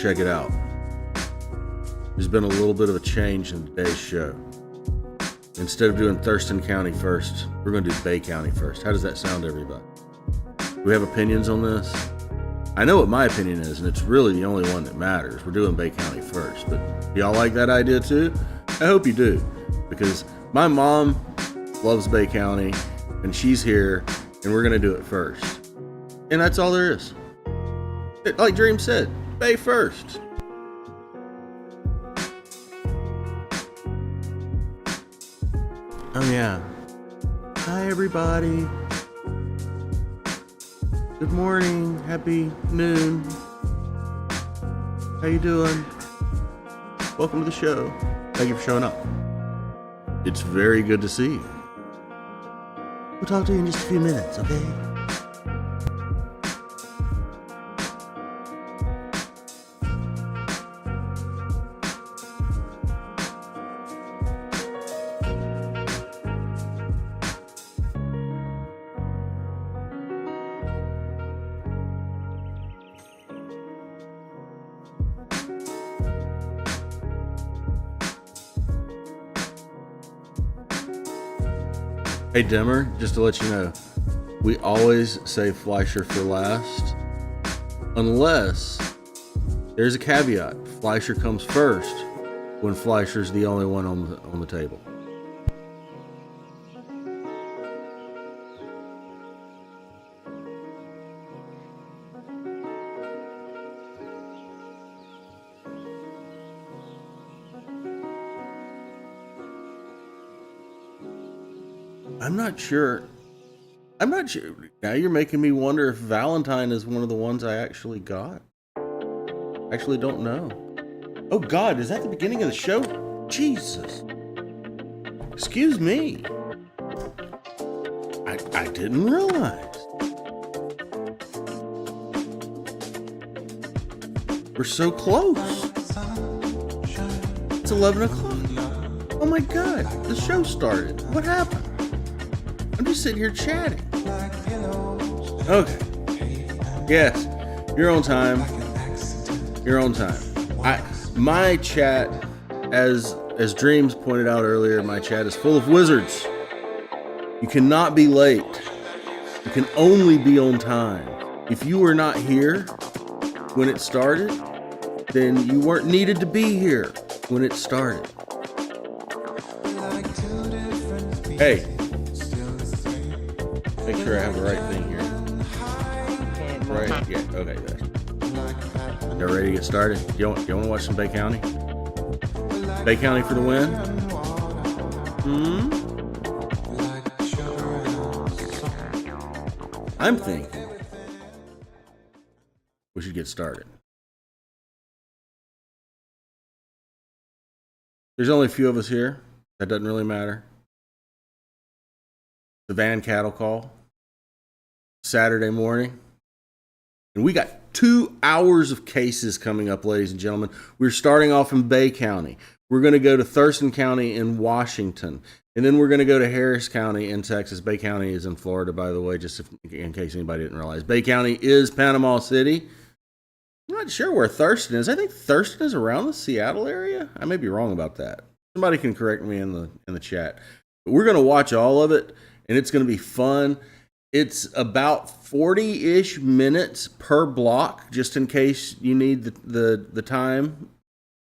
check it out. There's been a little bit of a change in today's show. Instead of doing Thurston County first, we're going to do Bay County first. How does that sound to everybody? Do we have opinions on this? I know what my opinion is, and it's really the only one that matters. We're doing Bay County first, but do y'all like that idea too? I hope you do, because my mom loves Bay County, and she's here, and we're going to do it first. And that's all there is. Like Dream said, Bay first. Oh yeah. Hi everybody. Good morning. Happy noon. How you doing? Welcome to the show. Thank you for showing up. It's very good to see you. We'll talk to you in just a few minutes, okay? Hey Dimmer, just to let you know, we always say Fleischer for last, unless there's a caveat. Fleischer comes first when Fleischer's the only one on the table. I'm not sure. Now you're making me wonder if Valentine is one of the ones I actually got. Actually don't know. Oh God, is that the beginning of the show? Jesus. Excuse me. I didn't realize. We're so close. It's 11 o'clock. Oh my God, the show started. What happened? I'm just sitting here chatting. Okay. Yes. Your own time. Your own time. My chat, as Dreams pointed out earlier, my chat is full of wizards. You cannot be late. You can only be on time. If you were not here when it started, then you weren't needed to be here when it started. Hey. Make sure I have the right thing here. Right? Yeah, okay, there. Y'all ready to get started? You want to watch some Bay County? Bay County for the win? I'm thinking we should get started. There's only a few of us here. That doesn't really matter. The van cattle call, Saturday morning. And we got 2 hours of cases coming up, ladies and gentlemen. We're starting off in Bay County. We're going to go to Thurston County in Washington. And then we're going to go to Harris County in Texas. Bay County is in Florida, by the way, just in case anybody didn't realize. Bay County is Panama City. I'm not sure where Thurston is. I think Thurston is around the Seattle area. I may be wrong about that. Somebody can correct me in the chat. But we're going to watch all of it. And it's going to be fun. It's about 40-ish minutes per block, just in case you need the time,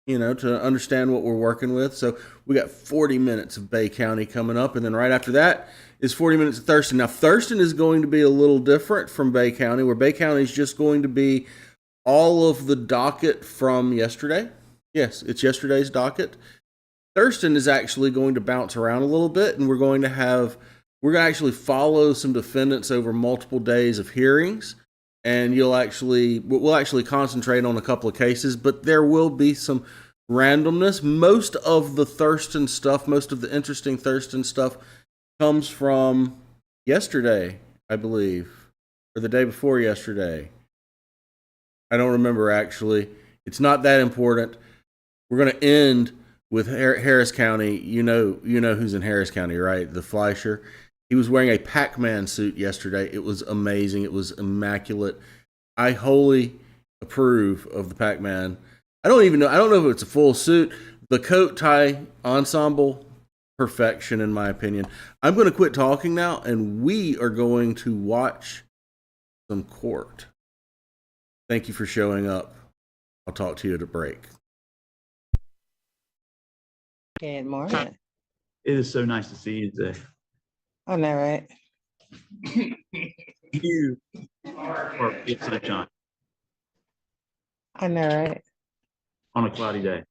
to understand what we're working with. So we got 40 minutes of Bay County coming up, and then right after that is 40 minutes of Thurston. Now, Thurston is going to be a little different from Bay County, where Bay County is just going to be all of the docket from yesterday. Yes, it's yesterday's docket. Thurston is actually going to bounce around a little bit, and we're going to actually follow some defendants over multiple days of hearings, and we'll actually concentrate on a couple of cases, but there will be some randomness. Most of the interesting Thurston stuff comes from yesterday, I believe, or the day before yesterday. I don't remember actually. It's not that important. We're going to end with Harris County. You know who's in Harris County, right? The Fleischer. He was wearing a Pac-Man suit yesterday. It was amazing. It was immaculate. I wholly approve of the Pac-Man. I don't even know. I don't know if it's a full suit. The coat tie ensemble, perfection in my opinion. I'm going to quit talking now, and we are going to watch some court. Thank you for showing up. I'll talk to you at a break. Good morning. It is so nice to see you today. I know, right? You are it's sunshine I know, right? on a cloudy day.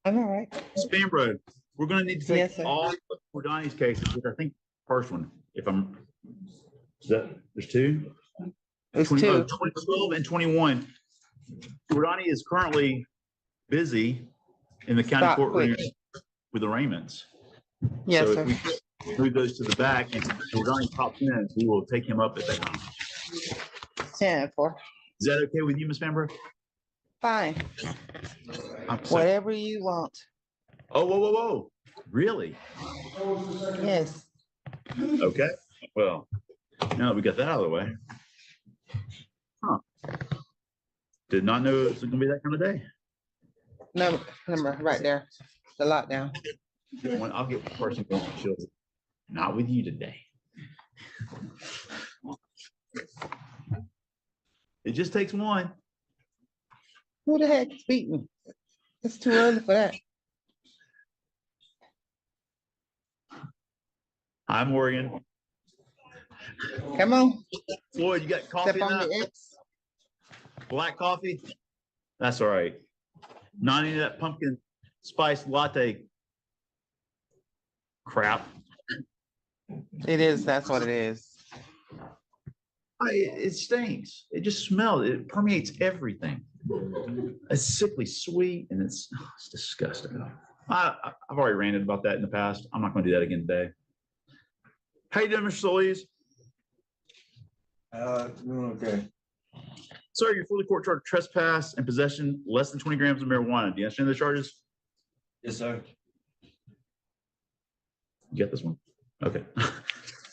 I know, right? Spam bro, we're going to need to take Yes, sir. all of Donnie's cases, which I think first one, if I'm, is that, there's two? It's 2012 and 21. Donnie is currently busy in the county Stop courtroom quick. with arraignments. Yes, So sir. if we move those to the back and Donnie pops in, we will take him up at that time. 10-4. Is that okay with you, Miss Spambro? Fine. I'm sorry. Whatever you want. Oh, whoa, whoa, whoa. Really? Yes. Okay. Well, now that we got that out of the way. Huh. Did not know it was going to be that kind of day. Number right there. The lockdown. When I'll get the person going, she'll not with you today. It just takes one. Who the heck is beating? It's too early for that. Hi, Morgan. Come on. Floyd, you got coffee? Step on Now? the X. Black coffee? That's all right. Not any of that pumpkin spice latte crap. It is. That's what it is. It stinks. It just smells. It permeates everything. It's sickly sweet, and it's disgusting. I've already ranted about that in the past. I'm not going to do that again today. How you doing, Mr. Solis? Doing okay. Sir, you're fully court charged of trespass and possession less than 20 grams of marijuana. Do you understand the charges? Yes, sir. You get this one? Okay.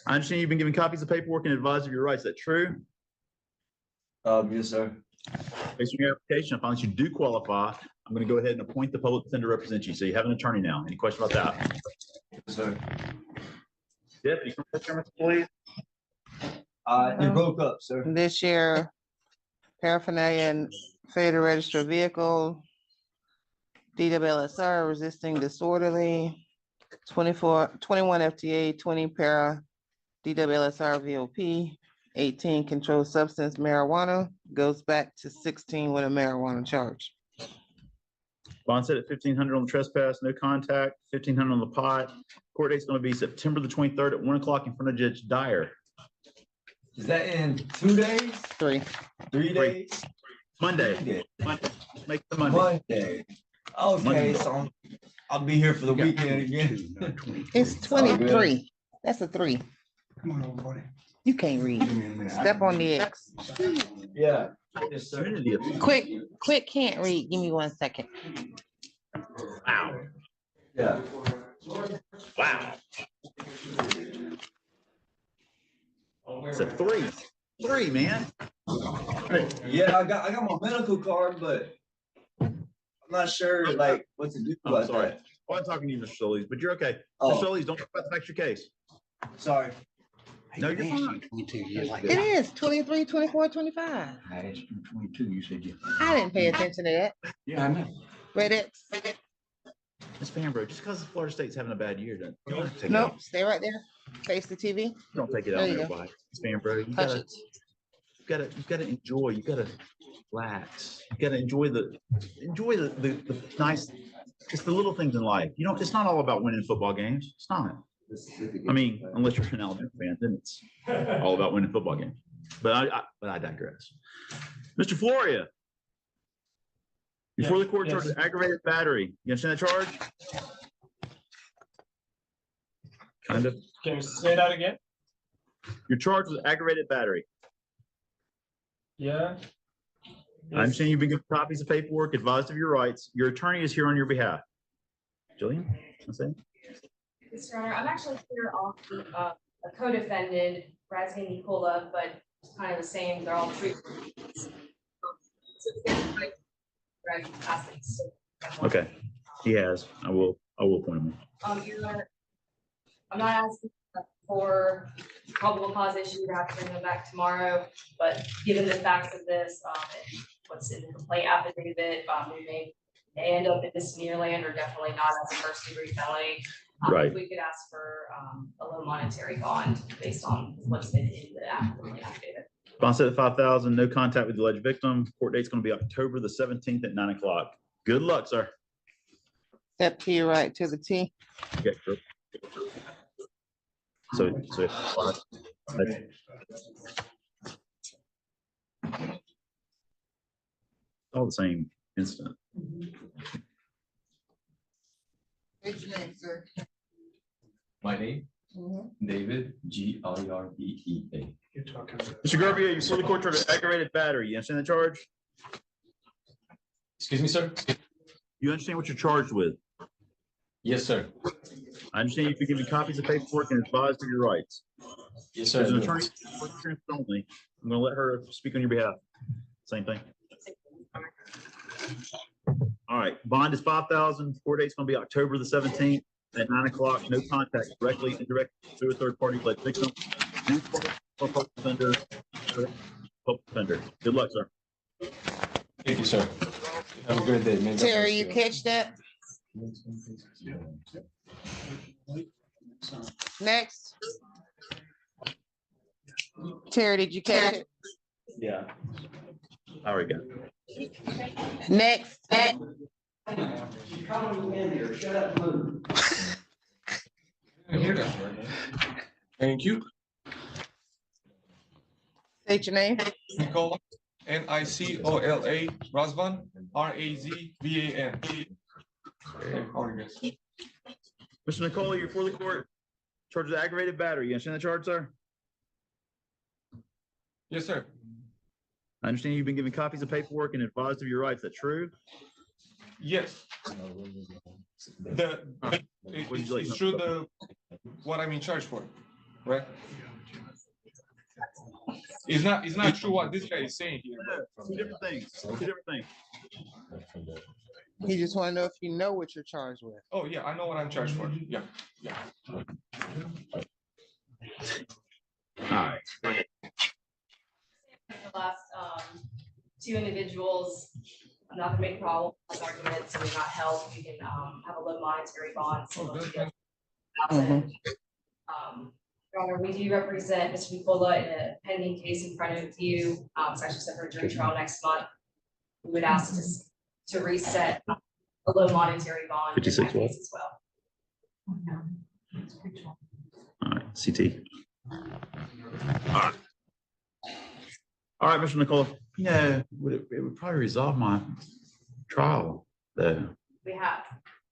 I understand you've been given copies of paperwork and advised of your rights. Is that true? Yes, sir. Based on your application, I find that you do qualify. I'm going to go ahead and appoint the public defender to represent you. So you have an attorney now. Any question about that? Yes, sir. Deputy, can I put please? It broke up, sir. This year, paraphernalia and failure to register vehicle, DWLSR, resisting disorderly, 21 FTA, 20 para, DWLSR VOP, 18 controlled substance marijuana, goes back to 16 with a marijuana charge. Bond set at 1,500 on the trespass, no contact, 1,500 on the pot. Court date's going to be September the 23rd at 1 o'clock in front of Judge Dyer. Is that in 2 days? 3. 3 days? Monday. Monday. Make the Monday. Monday. Okay, Monday. so I'll be here for the weekend again. It's 23. That's a 3. Come on, over, buddy. You can't read. Give me a minute. Step on the X. Yeah. Yes, sir. Quick can't read. Give me 1 second. Wow. Yeah. Wow. It's a 3. 3, man. Yeah, I got my medical card, but I'm not sure like what to do I'm about sorry. that. I'm talking to you, Mr. Solis, but you're okay. Oh. Mr. Solis, don't talk about the facts of your case. Sorry. No, you're fine. 22 years ago. It is 23, 24, 25. I asked you 22, you said you. I didn't pay attention to that. Yeah, I know. Red X. Ms. Pambro, just because Florida State's having a bad year, you don't have to take it Nope, out. stay right there. Face the TV. You don't take it out There on you go. everybody. Ms. Pambro, Touch it. you gotta enjoy. You gotta relax. You gotta enjoy the nice, just the little things in life. You know, it's not all about winning football games. It's not. I mean, unless you're an Alabama fan, then it's all about winning football games. But I digress. Mr. Floria, before the court charges aggravated battery. You understand that charge? Kind of. Can you say that again? You're charged with aggravated battery. Yeah. I understand you've been given copies of paperwork, advised of your rights. Your attorney is here on your behalf. Jillian, what's that? Mr. Honor, I'm actually here off the, a co-defendant, Brad's getting me pulled up, but kind of the same, they're all treated. Okay, he has. I will point him. Your Honor, I'm not asking for probable cause issue, you have to bring them back tomorrow, but given the facts of this, and what's in the complaint affidavit, we may end up in misdemeanor land or definitely not as a first degree felony. Right. We could ask for a low monetary bond based on what's been in the affidavit. Bond set at 5,000. No contact with the alleged victim. Court date's going to be October the 17th at 9 o'clock. Good luck, sir. Step to your right to the T. Okay. So all the same incident. What's your name, sir? My name, David, G-I-R-B-E-A. Mr. Garvey, you fully court charged with aggravated battery. You understand the charge? Excuse me, sir? You understand what you're charged with? Yes, sir. I understand you've been given copies of paperwork and advised of your rights. Yes, sir. As an attorney, only, I'm going to let her speak on your behalf. Same thing. All right, bond is 5,000. Court date's going to be October the 17th at 9 o'clock. No contact, directly, indirectly through a third party, like victim, public defender, public defender. Good luck, sir. Thank you, sir. Have a good day. May God Terry, bless you catch that? Next. Terry, did you catch it? Yeah. I already got it. Next. Thank you. State your name. Nicola, Nicola, Razvan, Razvan. How are you guys? Mr. Nicola, you're for the court. Charged with aggravated battery. You understand the charge, sir? Yes, sir. I understand you've been given copies of paperwork and advised of your rights. Is that true? Yes. It's true what I'm in charge for, right? It's not true what this guy is saying here. Two different things. Two different things. He just want to know if you know what you're charged with. Oh, yeah, I know what I'm charged for. Yeah. All right. The last two individuals, I'm not gonna make a problem with arguments, so we got help, we can have a low monetary bond. So Oh, we'll good. get Mhm. Your Honor, we do represent Mr. Nicola in a pending case in front of you, it's actually set for a jury trial next month. We would ask to reset a low monetary bond in that 56 what? case as well. All right, CT. All right, Mr. Nicola. Yeah, it would probably resolve my trial, though. We have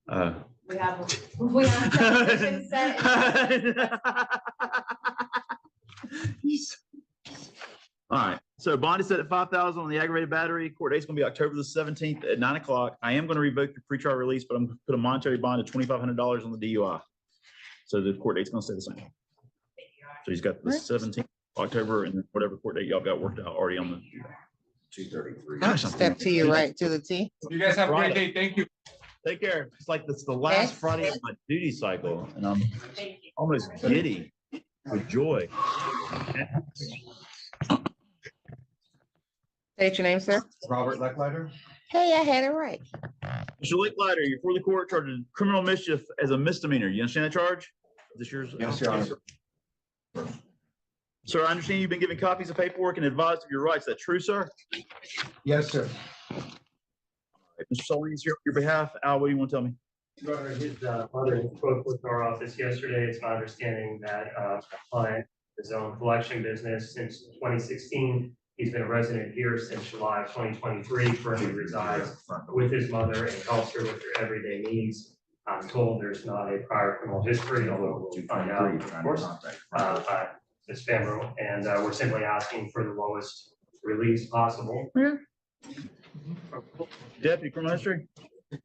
Uh, television set. All right, so bond is set at 5,000 on the aggravated battery. Court date's gonna be October the 17th at 9 o'clock. I am gonna revoke your pretrial release, but I'm gonna put a monetary bond of $2,500 on the DUI. So the court date's gonna stay the same. So he's got the 17th October and whatever court date y'all got worked out already on the 233. Gosh, I'm Step to your right to the T. You guys have a great day. Thank you. Take care. It's like it's the last Okay. Friday of my duty cycle, and I'm Thank you. almost giddy with joy. State your name, sir. Robert Lecklider. Hey, I had it right. Mr. Licklider, you're for the court charged with criminal mischief as a misdemeanor. You understand that charge? Is this yours? Yes, Your Honor. Sir, I understand you've been given copies of paperwork and advised of your rights. Is that true, sir? Yes, sir. All right, Mr. Sullivan's here on your behalf. Al, what do you want to tell me? Your Honor, his mother spoke with our office yesterday. It's my understanding that my client has owned collection business since 2016. He's been a resident here since July of 2023, currently resides with his mother and helps her with her everyday needs. I'm told there's not a prior criminal history, although we'll find out, of course, by Ms. Fambro, and we're simply asking for the lowest release possible. Deputy, criminal history?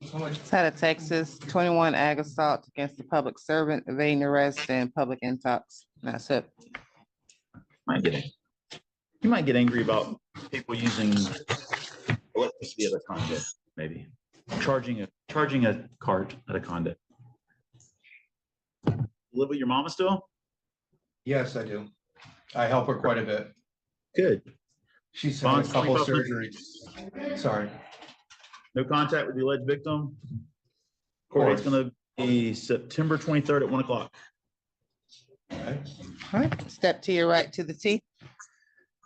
It's out of Texas, 21 ag assault against the public servant, evading arrest and public intox. That's it. I get it. You might get angry about people using electricity at a condo, maybe charging a cart at a condo. Live with your mama still? Yes, I do. I help her quite a bit. Good. She's had a Bond's couple of 2500. surgeries. Sorry. No contact with the alleged victim. Court date's gonna be September 23rd at 1 o'clock. All right, step to your right to the T.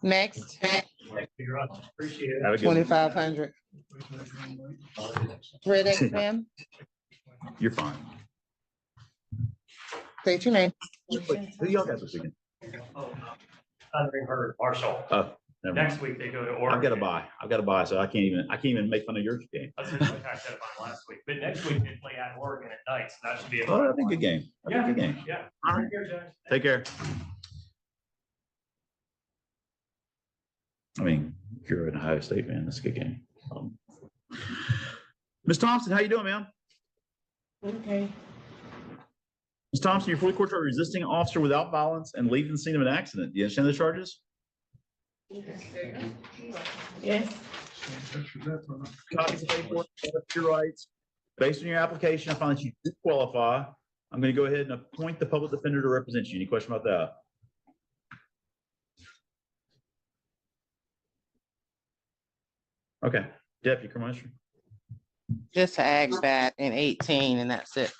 Next, Appreciate it. Have a good one. 2,500. Red X, ma'am, You're fine. state your name. Who y'all got this weekend? Thundering Herd, Marshall. Oh, never mind. Next week they go to Oregon. I've got to buy, so I can't even make fun of your game. That's what I said about last week, but next week they play at Oregon at night, so that should be. Oh, that'd be a good game. That'd Yeah, be a good game. yeah. All right. Take care, Josh. Take care. I mean, if you're an Ohio State fan, that's a good game. Ms. Thompson, how you doing, ma'am? Okay. Ms. Thompson, you're fully court charged resisting an officer without violence and leaving the scene of an accident. Do you understand the charges? Yes. Copies of paperwork, your rights. Based on your application, I find that you do qualify. I'm going to go ahead and appoint the public defender to represent you. Any question about that? Okay, Deputy Criminal History. Just to ag that in 18, and that's it.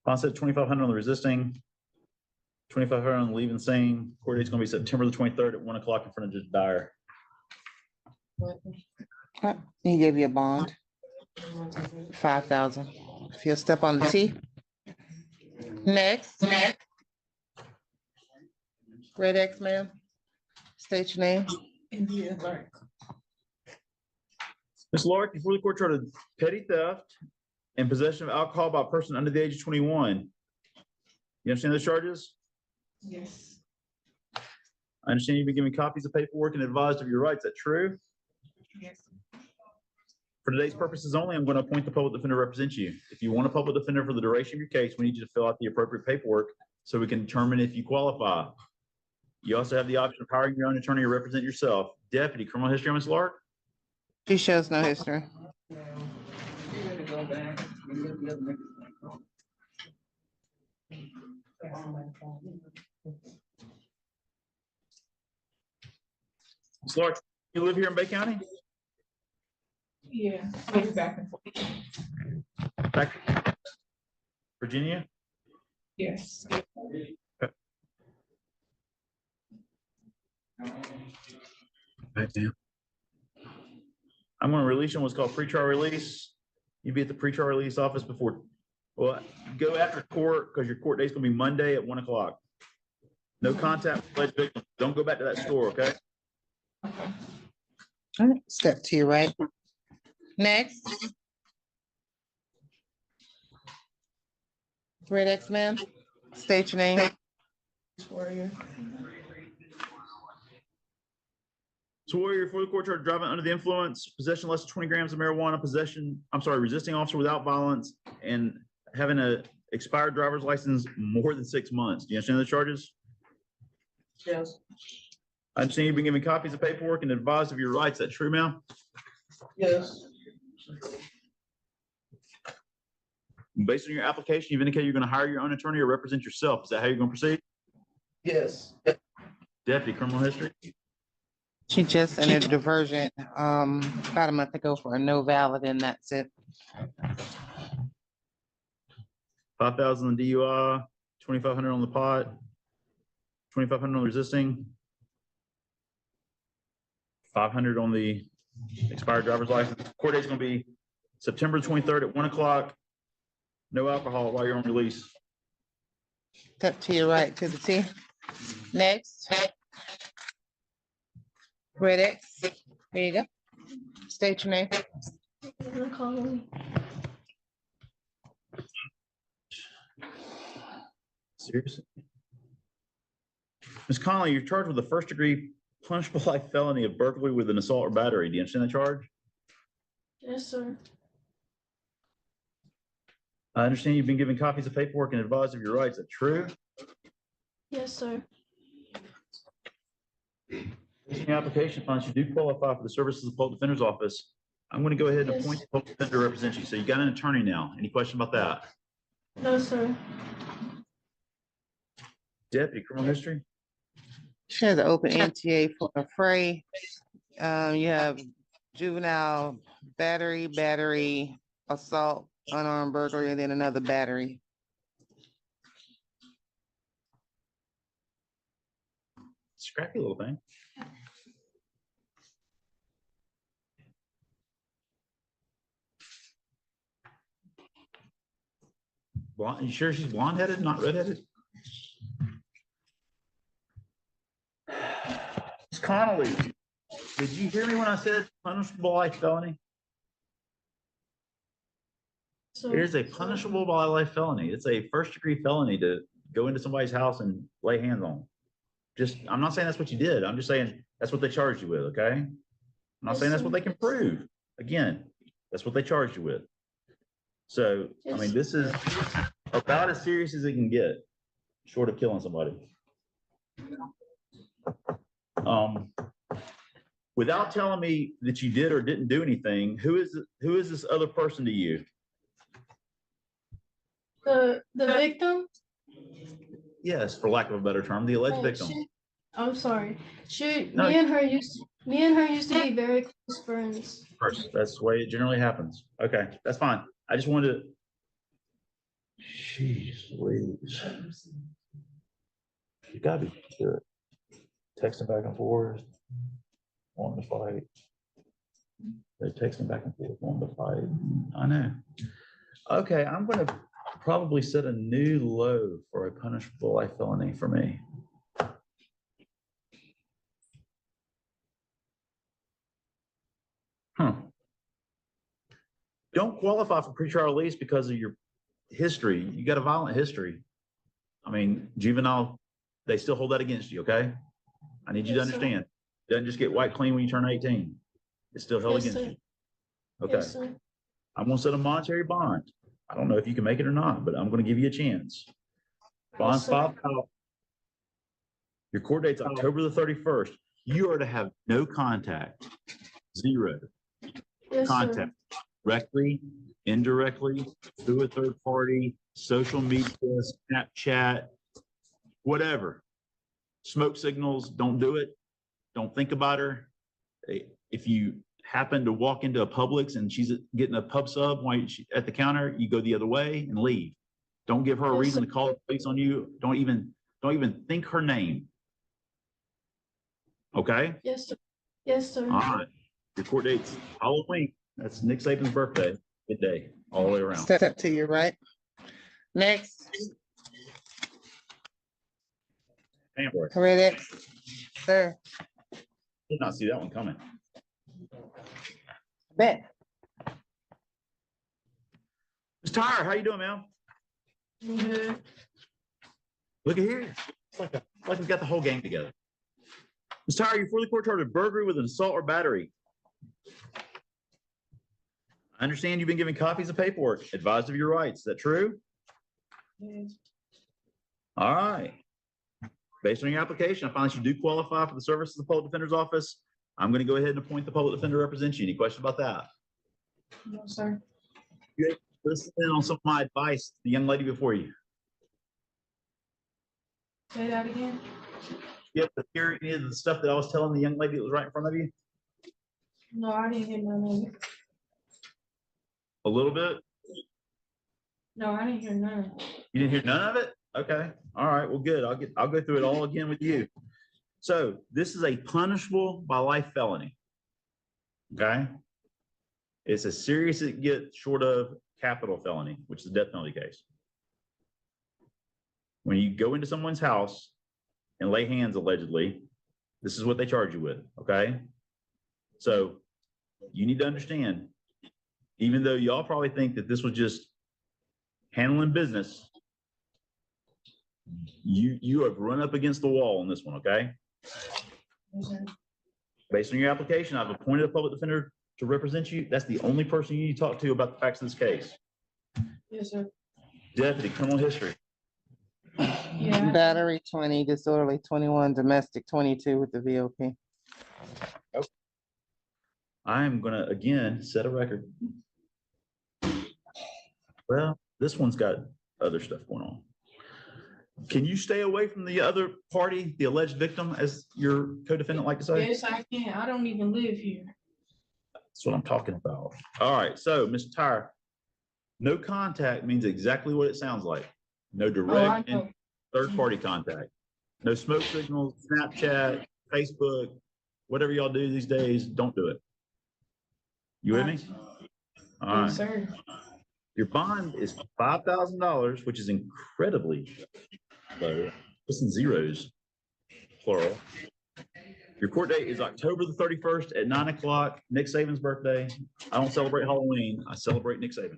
Bond said 2,500 on the resisting, 2,500 on the leaving sane. Court date's gonna be September the 23rd at 1 o'clock in front of Judge Dyer. He gave you a bond. 5,000. If you'll step on the T. Next. Red X, ma'am. State your name. Ms. Lark, you fully court charged with petty theft and possession of alcohol by a person under the age of 21. You understand those charges? Yes. I understand you've been given copies of paperwork and advised of your rights. Is that true? Yes. For today's purposes only, I'm going to appoint the public defender to represent you. If you want a public defender for the duration of your case, we need you to fill out the appropriate paperwork so we can determine if you qualify. You also have the option of hiring your own attorney to represent yourself. Deputy Criminal History, Ms. Lark? She shows no history. Ms. Lark, you live here in Bay County? Yeah, maybe back and forth. Back Virginia? Yes. Back down. I'm going to release you on what's called pretrial release. You be at the pretrial release office before, well, go after court because your court date's going to be Monday at 1 o'clock. No contact with alleged victim. Don't go back to that store, okay? All right, step to your right. Next. Red X, ma'am. State your name. Warrior, for the court charge driving under the influence, possession less than 20 grams of marijuana, resisting officer without violence, and having a expired driver's license more than 6 months. Do you understand the charges? Yes. I understand you've been given copies of paperwork and advised of your rights. Is that true, ma'am? Yes. Based on your application, you've indicated you're going to hire your own attorney or represent yourself. Is that how you're going to proceed? Yes. Deputy Criminal History? She just entered a diversion about a month ago for a no valid, and that's it. 5,000 on DUI, 2,500 on the pot, 2,500 on resisting, 500 on the expired driver's license. Court date's going to be September 23rd at 1 o'clock. No alcohol while you're on release. Step to your right to the T. Next. Red X. There you go. State your name. Seriously? Ms. Connolly, you're charged with a first-degree punishable life felony of burglary with an assault or battery. Do you understand that charge? Yes, sir. I understand you've been given copies of paperwork and advised of your rights. Is that true? Yes, sir. In your application finds you do qualify for the services of the Public Defender's Office. I'm going to go ahead and appoint the Public Defender to represent you. So you got an attorney now. Any question about that? No, sir. Deputy, criminal history? She has an open NTA for a fray. You have juvenile battery, assault, unarmed burglary, and then another battery. Scrappy little thing. Blonde, you sure she's blonde-headed, not red-headed? Ms. Connolly, did you hear me when I said punishable life felony? So, It is a punishable by life felony. It's a first-degree felony to go into somebody's house and lay hands on them. Just, I'm not saying that's what you did. I'm just saying that's what they charged you with, okay? I'm not saying that's what they can prove. Again, that's what they charged you with. So, I mean, this is about as serious as it can get, short of killing somebody. Without telling me that you did or didn't do anything, who is this other person to you? the victim? Yes, for lack of a better term, the alleged Oh, victim. I'm sorry. No. Me and her used to be very close friends. Of course, that's the way it generally happens. Okay, that's fine. I just wanted to. Jeez Louise. You gotta be good. Texting back and forth, wanting to fight. They're texting back and forth, wanting to fight. I know. Okay, I'm gonna probably set a new low for a punishable life felony for me. Don't qualify for pretrial release because of your history. You got a violent history. I mean, juvenile, they still hold that against you, okay? I need you to Yes, sir. understand. Doesn't just get white clean when you turn 18. It's still held Yes, against sir. you. Okay, Yes, sir. I'm gonna set a monetary bond. I don't know if you can make it or not, but I'm gonna give you a chance. Bond's Yes, sir. $5,000. Your court date's October the 31st. You are to have no contact, zero Yes, contact, directly, indirectly, through a third party, social media, Snapchat, whatever. Smoke signals, don't do it. Don't think about her. If you happen to walk into a Publix and she's getting a pub sub while she's at the counter, you go the other way and leave. Don't give her a Yes, reason sir. to call the police on you. Don't even think her name. Okay? Yes, sir. Yes, sir. All right. Your court date's Halloween. That's Nick Saban's birthday. Good day, all the way around. Step to your right. Next, Amber, correct, sir. did not see that one coming. Bet. Ms. Tyre, how you doing, man? Mhm. Look at here. It's like we got the whole gang together. Ms. Tyre, you're fully court charged with burglary with an assault or battery. I understand you've been given copies of paperwork, advised of your rights. Is that true? Yes. All right. Based on your application, I find that you do qualify for the services of the Public Defender's Office. I'm going to go ahead and appoint the Public Defender to represent you. Any questions about that? No, sir. Listen in on some of my advice to the young lady before you. Say that again. You have to hear any of the stuff that I was telling the young lady that was right in front of you? No, I didn't hear none of it. A little bit? No, I didn't hear none. You didn't hear none of it? Okay. All right. Well, good. I'll go through it all again with you. So this is a punishable by life felony. Okay. It's as serious as it gets short of capital felony, which is a death penalty case. When you go into someone's house and lay hands allegedly, this is what they charge you with. Okay. So you need to understand, even though y'all probably think that this was just handling business, you have run up against the wall on this one, okay? Yes, sir. Based on your application, I've appointed a public defender to represent you. That's the only person you need to talk to about the facts of this case. Yes, sir. Deputy, criminal history. Yeah. Battery 20, disorderly 21, domestic 22 with the VOP. I am gonna, again, set a record. Well, this one's got other stuff going on. Can you stay away from the other party, the alleged victim, as your co-defendant like to say? Yes, I can. I don't even live here. That's what I'm talking about. All right, so Mr. Tyre, no contact means exactly what it sounds like. No direct and know. third-party contact. No smoke signals, Snapchat, Facebook, whatever y'all do these days, don't do it. You with me? All Yes, right. sir. Your bond is $5,000, which is incredibly low. Just in zeros, plural. Your court date is October the 31st at 9 o'clock, Nick Saban's birthday. I don't celebrate Halloween. I celebrate Nick Saban.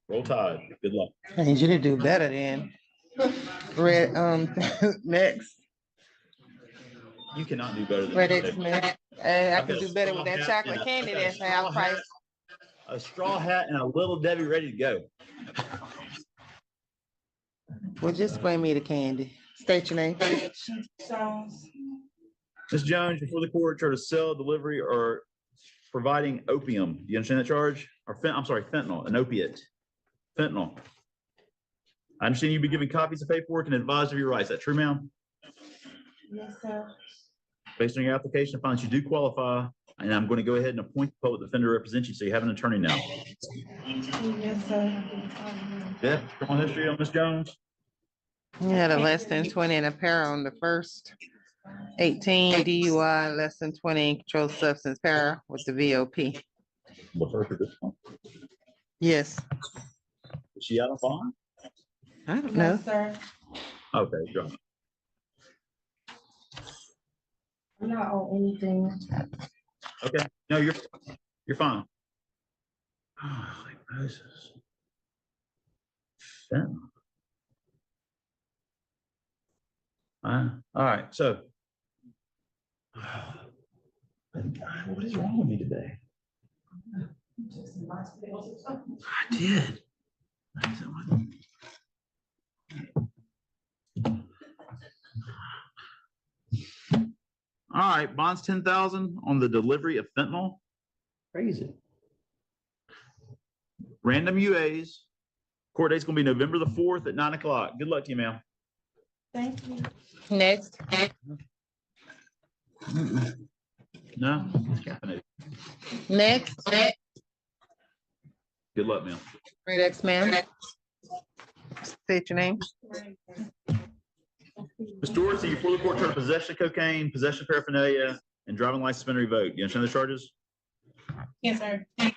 Roll Tide. Good luck. I need you to do better then. Red, next, You cannot do better than Red Nick X Saban. Man. Hey, I I've can got a do better with straw that hat chocolate and candy I've got a that's straw half price. hat, a straw hat and a little Debbie ready to go. Well, just bring me the candy. State your name. Ms. Jones, before the court, try to sell, delivery, or providing opium. Do you understand that charge? Or I'm sorry, fentanyl, an opiate. Fentanyl. I understand you've been given copies of paperwork and advised of your rights. Is that true, ma'am? Yes, sir. Based on your application, I find that you do qualify, and I'm going to go ahead and appoint the public defender to represent you, so you have an attorney now. Yes, sir. Yeah, criminal history on Ms. Jones? You had a less than 20 and a pair on the first. 18 DUI, less than 20 controlled substance para with the VOP. What her for this one? Yes, Is she out of bond? I don't know. Yes, sir. Okay, go on. I'm not on anything. Okay, no, you're fine. Holy Moses. Fentanyl. All right, so. What is wrong with me today? I did. All right, bonds 10,000 on the delivery of fentanyl. Crazy. Random UAs. Court date's gonna be November the 4th at 9 o'clock. Good luck to you, ma'am. Thank you. Next, No? It's caffeinated. next, Good luck, ma'am. Red X Man. State your name. Mr. Dorsey, you're before the court, charged with possession of cocaine, possession of paraphernalia, and driving license suspended revoked. You understand the charges? Yes, sir. I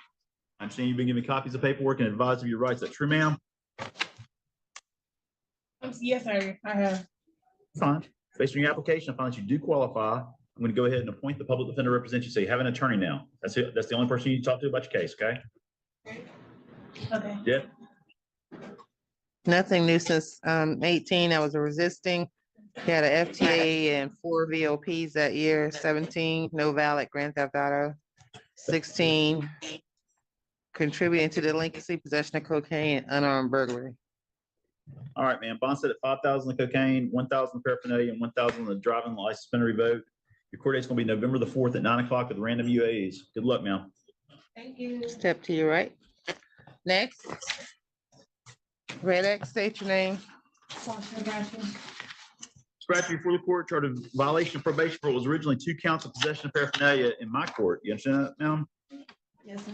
understand you've been given copies of paperwork and advised of your rights. Is that true, ma'am? Yes, sir. I have. Fine. Based on your application, I find that you do qualify. I'm going to go ahead and appoint the public defender to represent you. So you have an attorney now. That's it. That's the only person you need to talk to about your case, okay? Okay. Yeah. Nothing new since 18. I was resisting. He had a FTA and 4 VOPs that year. 17, no valid grand theft auto. 16, contributing to delinquency, possession of cocaine, and unarmed burglary. All right, man. Bond set at 5,000 of cocaine, 1,000 paraphernalia, and 1,000 on the driving license suspended revoked. Your court date's going to be November the 4th at 9 o'clock with random UAs. Good luck, ma'am. Thank you. Step to your right. Next. Red X, state your name. Scratchy before the court, charged with violation of probation for what was originally 2 counts of possession of paraphernalia in my court. You understand that, ma'am? Yes, sir.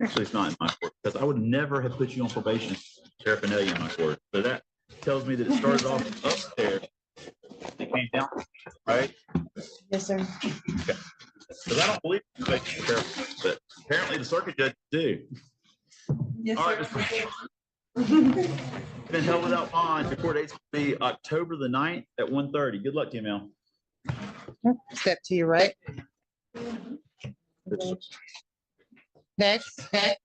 Actually, it's not in my court because I would never have put you on probation paraphernalia in my court. So that tells me that it started off upstairs. It came down, right? Yes, sir. Because I don't believe in probation paraphernalia, but apparently the circuit judge do. Yes, All right, sir. Been held without bond. Your court date's going to be October the 9th at 1:30. Good luck to you, ma'am. Step to your right. Next. I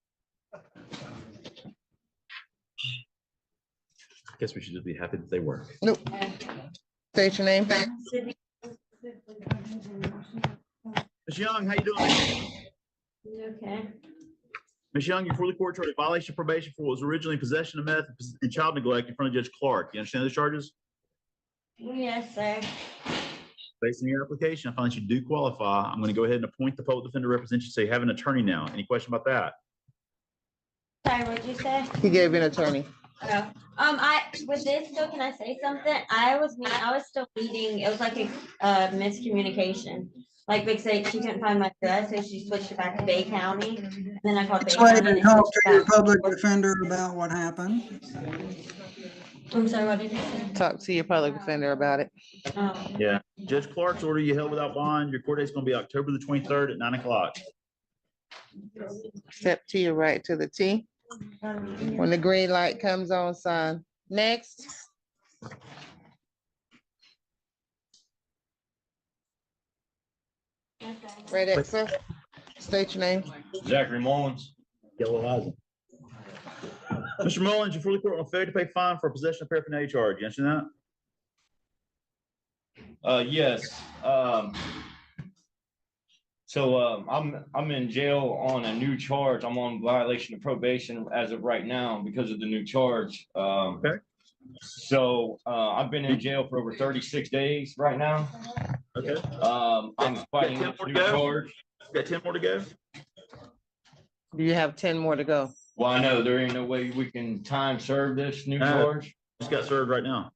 guess we should just be happy that they work. Nope. State your name. Ms. Young, how you doing? Okay. Ms. Young, you're fully court charged violation of probation for what was originally possession of meth and child neglect in front of Judge Clark. You understand those charges? Yes, sir. Based on your application, I find that you do qualify. I'm going to go ahead and appoint the public defender representative, so you have an attorney now. Any question about that? Sorry, what'd you say? He gave you an attorney. Oh, with this though, can I say something? I was still meeting, it was like a miscommunication. Like Vic said, she couldn't find my address, so she switched it back to Bay County. And then I called Bay That's why County. you and talk switched to your back to- public defender about what happened. I'm sorry, what did you say? Talk to your public defender about it. Oh. Yeah. Judge Clark's order you held without bond. Your court date's going to be October the 23rd at 9 o'clock. Step to your right to the T. When the green light comes on, sign. Next. Red Xer. State your name. Zachary Mullins. Yellow eyes. Mr. Mullins, you're fully court on failure to pay fine for possession of paraphernalia charge. You understand that? Yes. I'm in jail on a new charge. I'm on violation of probation as of right now because of the new charge. Okay. So I've been in jail for over 36 days right now. Okay. I'm fighting Got 10 this more new to go? charge. Got 10 more to go? Do you have 10 more to go? Well, I know there ain't no way we can time serve this new charge. Just got served right now.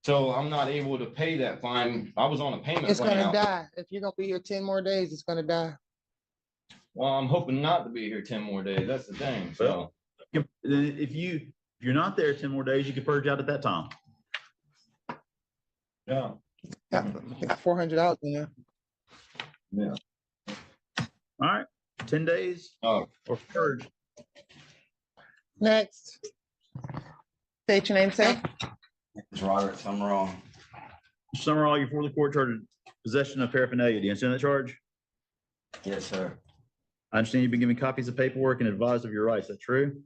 So I'm not able to pay that fine. I was on a payment It's plan gonna out. die. If you're gonna be here 10 more days, it's gonna die. Well, I'm hoping not to be here 10 more days. That's the thing. So If you're not there 10 more days, you can purge out at that time. yeah. Got $400 in there. Yeah. All right, 10 days Oh, or purge. Next. State your name, sir. it's Robert Summerall. Summerall, you're for the court charge of possession of paraphernalia. Do you understand that charge? Yes, sir. I understand you've been given copies of paperwork and advised of your rights. Is that true?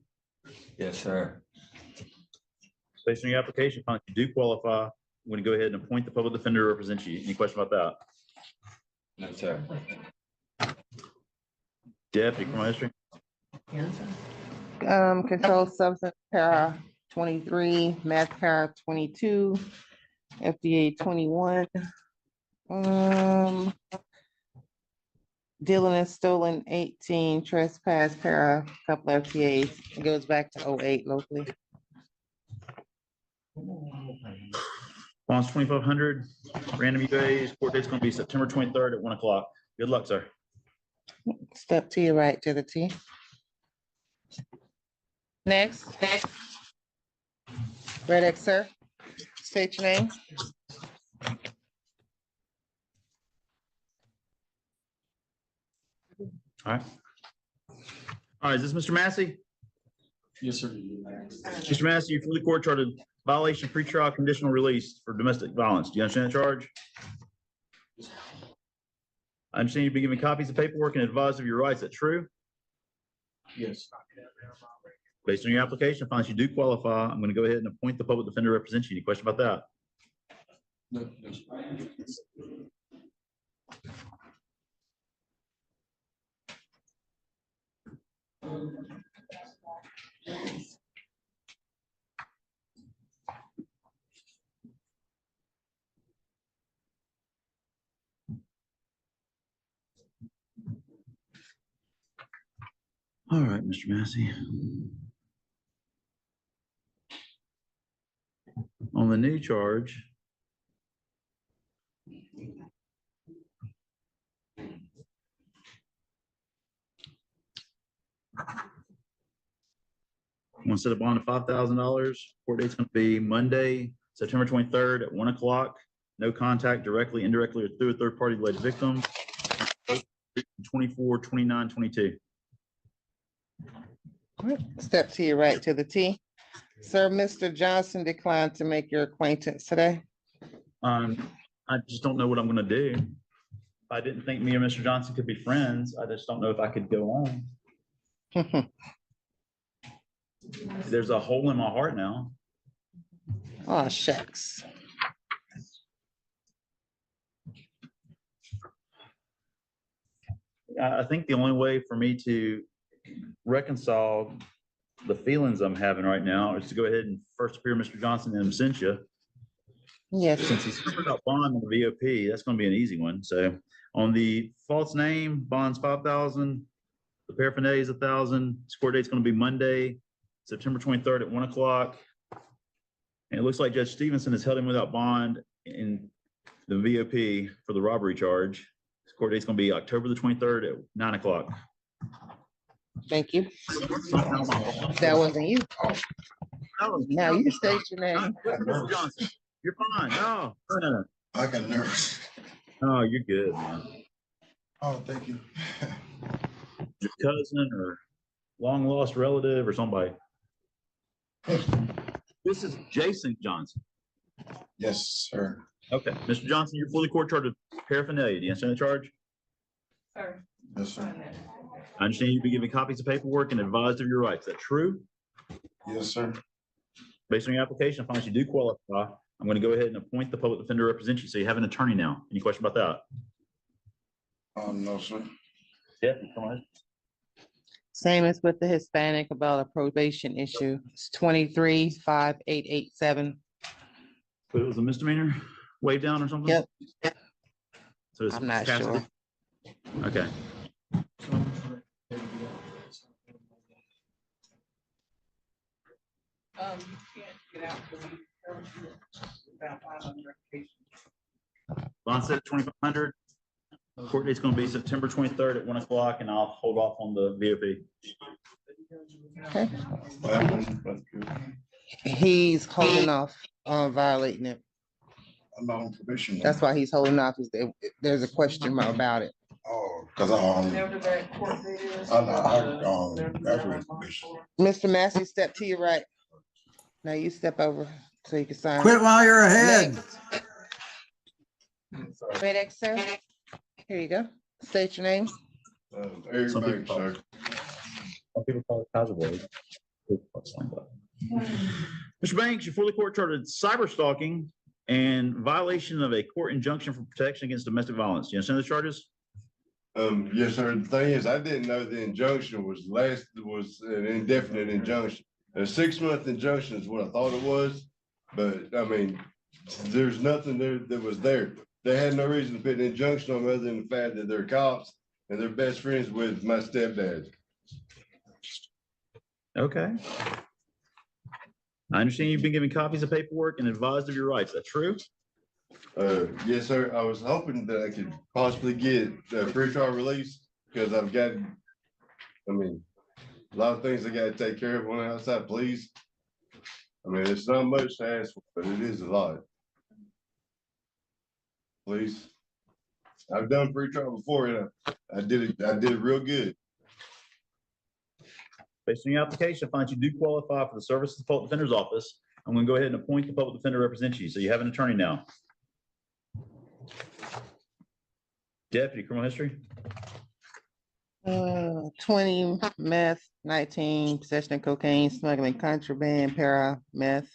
Yes, sir. Based on your application, I find that you do qualify. I'm going to go ahead and appoint the public defender to represent you. Any question about that? No, sir. Deputy criminal history. Controlled substance para 23, meth para 22, FDA 21. Dealing and stolen 18, trespass para, couple FTAs. It goes back to 08 locally. Bonds 2,500, random UAs, court date's going to be September 23rd at 1 o'clock. Good luck, sir. Step to your right to the T. Next. Red X, sir. State your name. All right. All right, is this Mr. Massey? Yes, sir. Mr. Massey, you're fully court charged with violation of pretrial conditional release for domestic violence. Do you understand the charge? I understand you've been given copies of paperwork and advised of your rights. Is that true? Yes. Based on your application, I find that you do qualify. I'm going to go ahead and appoint the public defender to represent you. Any question about that? No, no, sir. All right, Mr. Massey. On the new charge, I'm gonna set a bond of $5,000. Court date's gonna be Monday, September 23rd at 1 o'clock. No contact directly, indirectly, or through a third party alleged victim. 24, 29, 22. Step to your right to the T. Sir, Mr. Johnson declined to make your acquaintance today. I just don't know what I'm gonna do. I didn't think me and Mr. Johnson could be friends. I just don't know if I could go on. There's a hole in my heart now. Oh, shucks. I think the only way for me to reconcile the feelings I'm having right now is to go ahead and first appear Mr. Johnson in absentia. Yes, Since he's covered up bond on the VOP, that's gonna be an easy one. So on the false name, bond's 5,000. The paraphernalia is 1,000. Court date's gonna be Monday, September 23rd at 1 o'clock. And it looks like Judge Stevenson has held him without bond in the VOP for the robbery charge. His court date's gonna be October the 23rd at 9 o'clock. thank you. That wasn't you. Now you state your name. Mr. Johnson, you're fine. No. I got nervous. Oh, you're good, man. Oh, thank you. Your cousin or long lost relative or somebody. This is Jason Johnson. Yes, sir. Okay, Mr. Johnson, you're fully court charged with paraphernalia. Do you understand the charge? Yes, sir. I understand you've been given copies of paperwork and advised of your rights. Is that true? Yes, sir. Based on your application, I find that you do qualify. I'm going to go ahead and appoint the public defender to represent you. So you have an attorney now. Any question about that? No, sir. Yeah, come on. Same as with the Hispanic about a probation issue. It's 23-5887. But it was a misdemeanor, wave down or something? Yep. So it's I'm not Cassidy? sure. Okay. Bond set at 2,500. Court date's gonna be September 23rd at 1 o'clock, and I'll hold off on the VOP. Okay. That's good. He's holding off on violating it. I'm not on probation. That's why he's holding off. Is there's a question about it. Oh, because after probation. Mr. Massey, step to your right. Now you step over so you can sign. Quit while you're ahead. Red X, sir. Here you go. State your name. Eric Some Banks, people sir. Some people call it casual. Mr. Banks, you're fully court charged with cyber stalking and violation of a court injunction for protection against domestic violence. Do you understand the charges? Yes, sir. The thing is, I didn't know the injunction was an indefinite injunction. A 6-month injunction is what I thought it was, but I mean, there's nothing there that was there. They had no reason to put an injunction on them other than the fact that they're cops and they're best friends with my stepdad. Okay. I understand you've been given copies of paperwork and advised of your rights. Is that true? Yes, sir. I was hoping that I could possibly get a pretrial release because I've got, I mean, a lot of things I got to take care of on the outside, please. I mean, it's not much to ask for, but it is a lot. Please. I've done pretrial before, and I did it real good. Based on your application, I find you do qualify for the services of the public defender's office. I'm going to go ahead and appoint the public defender to represent you. So you have an attorney now. Deputy, criminal history. 20 meth, 19 possession of cocaine, smuggling contraband, para meth.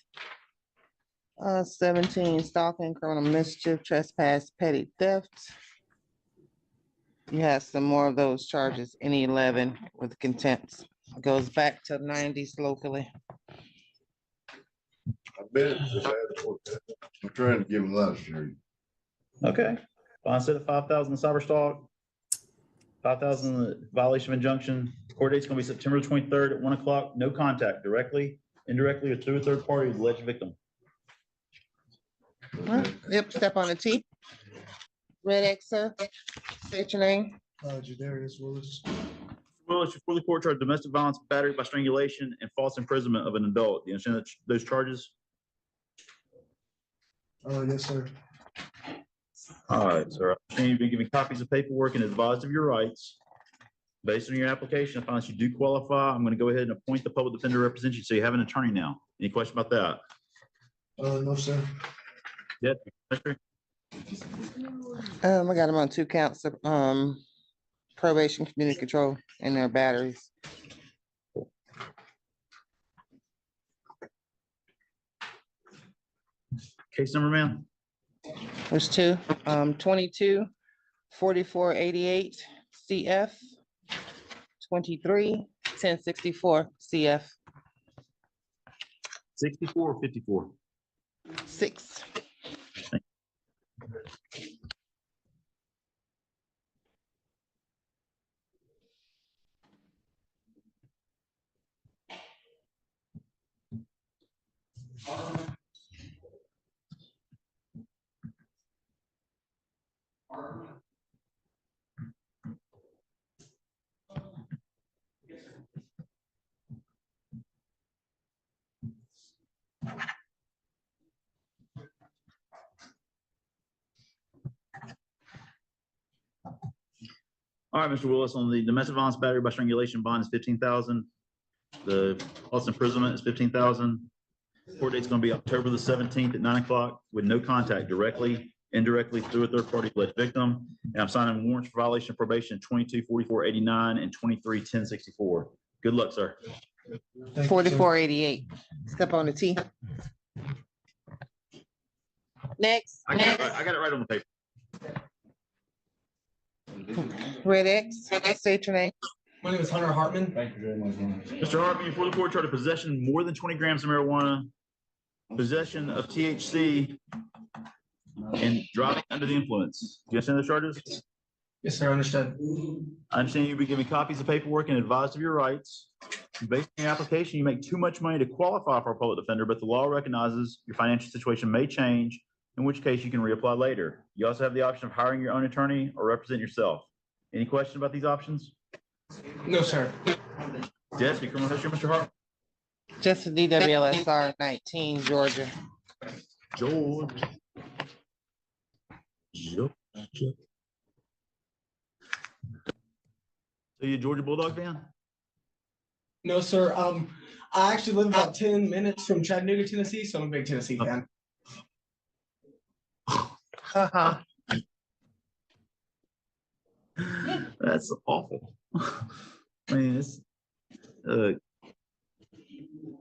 17 stalking, criminal mischief, trespass, petty theft. You have some more of those charges in 11 with contempt. Goes back to 90s locally. I bet I'm trying to give him a lot of security. Okay. Bond set at 5,000 cyber stalk, 5,000 violation of injunction. Court date's going to be September 23rd at 1 o'clock. No contact, directly, indirectly, or through a third party with the alleged victim. Yep, step on the T. Red X, sir. State your name. Jadarius Willis. Willis, you're fully court charged domestic violence, battery by strangulation, and false imprisonment of an adult. Do you understand those charges? Yes, sir. All right, sir. You've been given copies of paperwork and advised of your rights. Based on your application, I find that you do qualify. I'm going to go ahead and appoint the public defender to represent you. So you have an attorney now. Any question about that? No, sir. Yeah. I got them on 2 counts of probation, community control, and their batteries. Case number, ma'am? There's 2, 22-4488 CF, 23-4488 1064 CF 64 or 54? 6. All right, Mr. Willis, on the domestic violence battery by strangulation bond is 15,000. The false imprisonment is 15,000. Court date's going to be October the 17th at 9 o'clock with no contact directly, indirectly through a third party alleged victim. And I'm signing warrants for violation of probation 224489 and 231064. Good luck, sir. 4488. Step on the T. Next. I got it right on the paper. Red X. State your name. My name is Hunter Hartman. Thank you very much. Mr. Hartman, before the court, charged of possession more than 20 grams of marijuana, possession of THC, and driving under the influence. Do you understand those charges? Yes, sir. Understood. I understand you'll be given copies of paperwork and advised of your rights. Based on your application, you make too much money to qualify for a public defender, but the law recognizes your financial situation may change, in which case you can reapply later. You also have the option of hiring your own attorney or represent yourself. Any questions about these options? No, sir. Jesse, criminal history, Mr. Hart? Just a DWLSR 19, Georgia. George. So you a Georgia Bulldog fan? No, sir. I actually live about 10 minutes from Chattanooga, Tennessee, so I'm a big Tennessee fan. That's awful. I mean, it's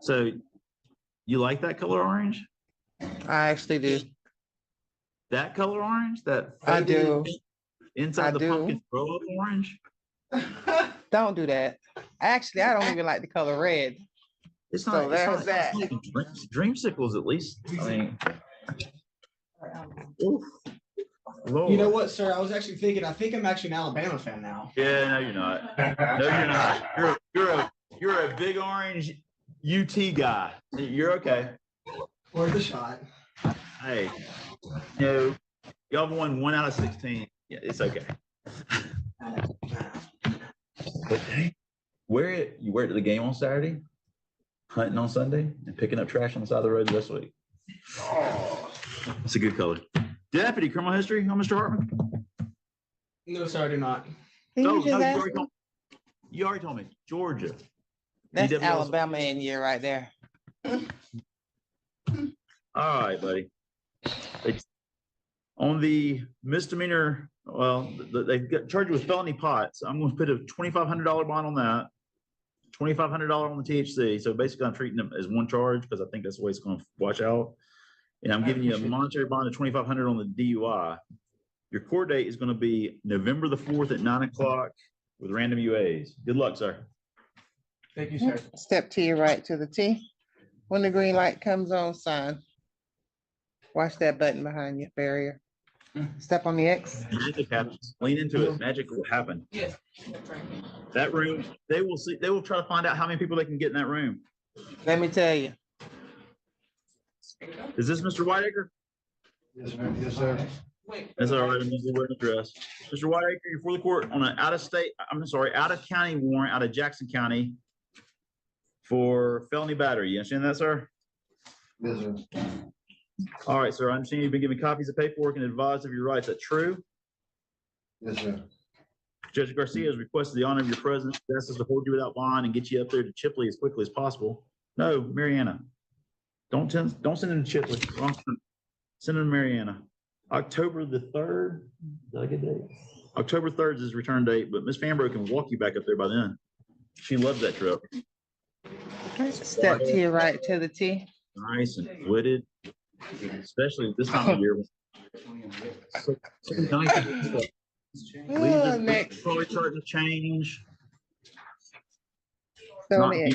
so you like that color orange? I actually do. That color orange? That I do. Inside I the do. pumpkin throw up orange? Don't do that. Actually, I don't even like the color red. It's So not. there's that. Dreamsicles, at least. I mean, oof. Lord. You know what, sir? I was actually thinking, I think I'm actually an Alabama fan now. Yeah, no, you're not. No, you're not. You're a big orange UT guy. You're okay. Worth a shot. Hey, you know, y'all have won 1 out of 16. Yeah, it's okay. But hey, you wear it to the game on Saturday, hunting on Sunday, and picking up trash on the side of the road this week. Oh, it's a good color. Deputy, criminal history on Mr. Hartman? No, sir, I do not. No, you already told me. Georgia. That's DWLSR. Alabama in you right there. All right, buddy. On the misdemeanor, well, they got charged with felony pots. I'm going to put a $2,500 bond on that. $2,500 on the THC. So basically, I'm treating them as one charge because I think that's the way it's going to wash out. And I'm giving you a monetary bond of $2,500 on the DUI. Your court date is going to be November the 4th at 9 o'clock with random UAs. Good luck, sir. Thank you, sir. Step to your right to the T. When the green light comes on, sign. Watch that button behind your barrier. Step on the X. Magic happens. Lean into it. Magic will happen. That room, they will see. They will try to find out how many people they can get in that room. Let me tell you. Is this Mr. Whiteacre? Yes, sir. Yes, sir. That's all right. I'm going to wear an address. Mr. Whiteacre, you're before the court on an out of county warrant out of Jackson County for felony battery. You understand that, sir? Yes, sir. All right, sir. I understand you've been given copies of paperwork and advised of your rights. Is that true? Yes, sir. Judge Garcia has requested the honor of your presence. He asks us to hold you without bond and get you up there to Chipley as quickly as possible. No, Mariana. Don't send him to Chipley. Send him to Mariana. October the 3rd. Did I get date? October 3rd is his return date, but Miss Fambro can walk you back up there by then. She loves that trip. Step to your right to the T. Nice and footed, especially this time of year. Next. Probably starting to change. Not Felony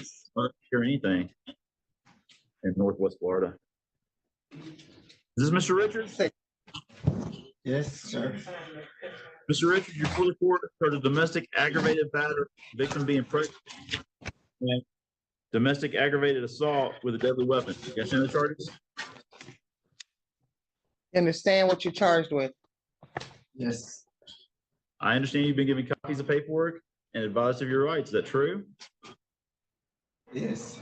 hear anything in Northwest Florida. Is this Mr. Richards? Yes, sir. Mr. Richards, you're fully court for the domestic aggravated battery, victim being pregnant, and domestic aggravated assault with a deadly weapon. You understand the charges? Understand what you're charged with? Yes. I understand you've been given copies of paperwork and advised of your rights. Is that true? Yes.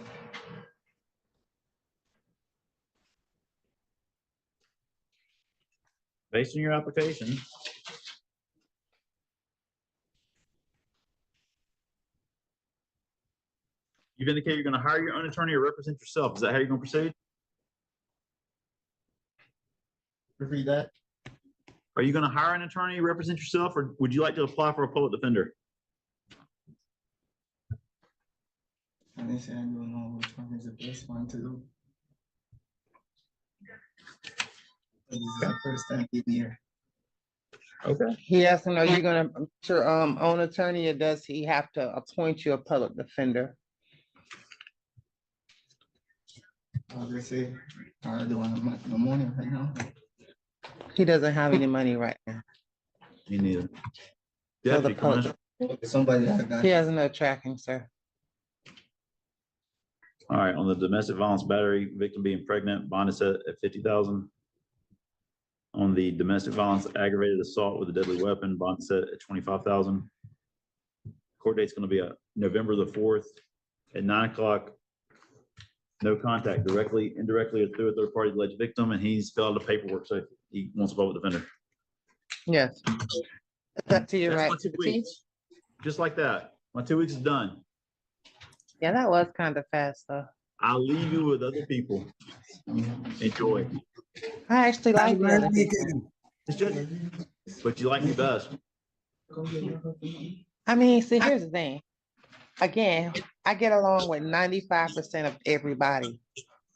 Based on your application, you've indicated you're going to hire your own attorney or represent yourself. Is that how you're going to proceed? Repeat that. Are you going to hire an attorney, represent yourself, or would you like to apply for a public defender? Honestly, I don't know which one is the best one to do. This is our first time being here. Okay. He has to know you're gonna, your own attorney, or does he have to appoint you a public defender? Obviously, I don't want no money right now. He doesn't have any money right now. Me neither. So the Deputy Commissioner. Somebody I got. He has no tracking, sir. All right, on the domestic violence battery, victim being pregnant, bond is set at 50,000. On the domestic violence aggravated assault with a deadly weapon, bond is set at 25,000. Court date's going to be November the 4th at 9 o'clock. No contact directly, indirectly, or through a third party alleged victim, and he's filled out the paperwork, so he wants a public defender. Yes. It's up to you, That's right? my 2 weeks. Just like that. My 2 weeks is done. Yeah, that was kind of fast, though. I'll leave you with other people. Enjoy. I actually like the other people. It's just, but you like me best. I mean, see, here's the thing. Again, I get along with 95% of everybody.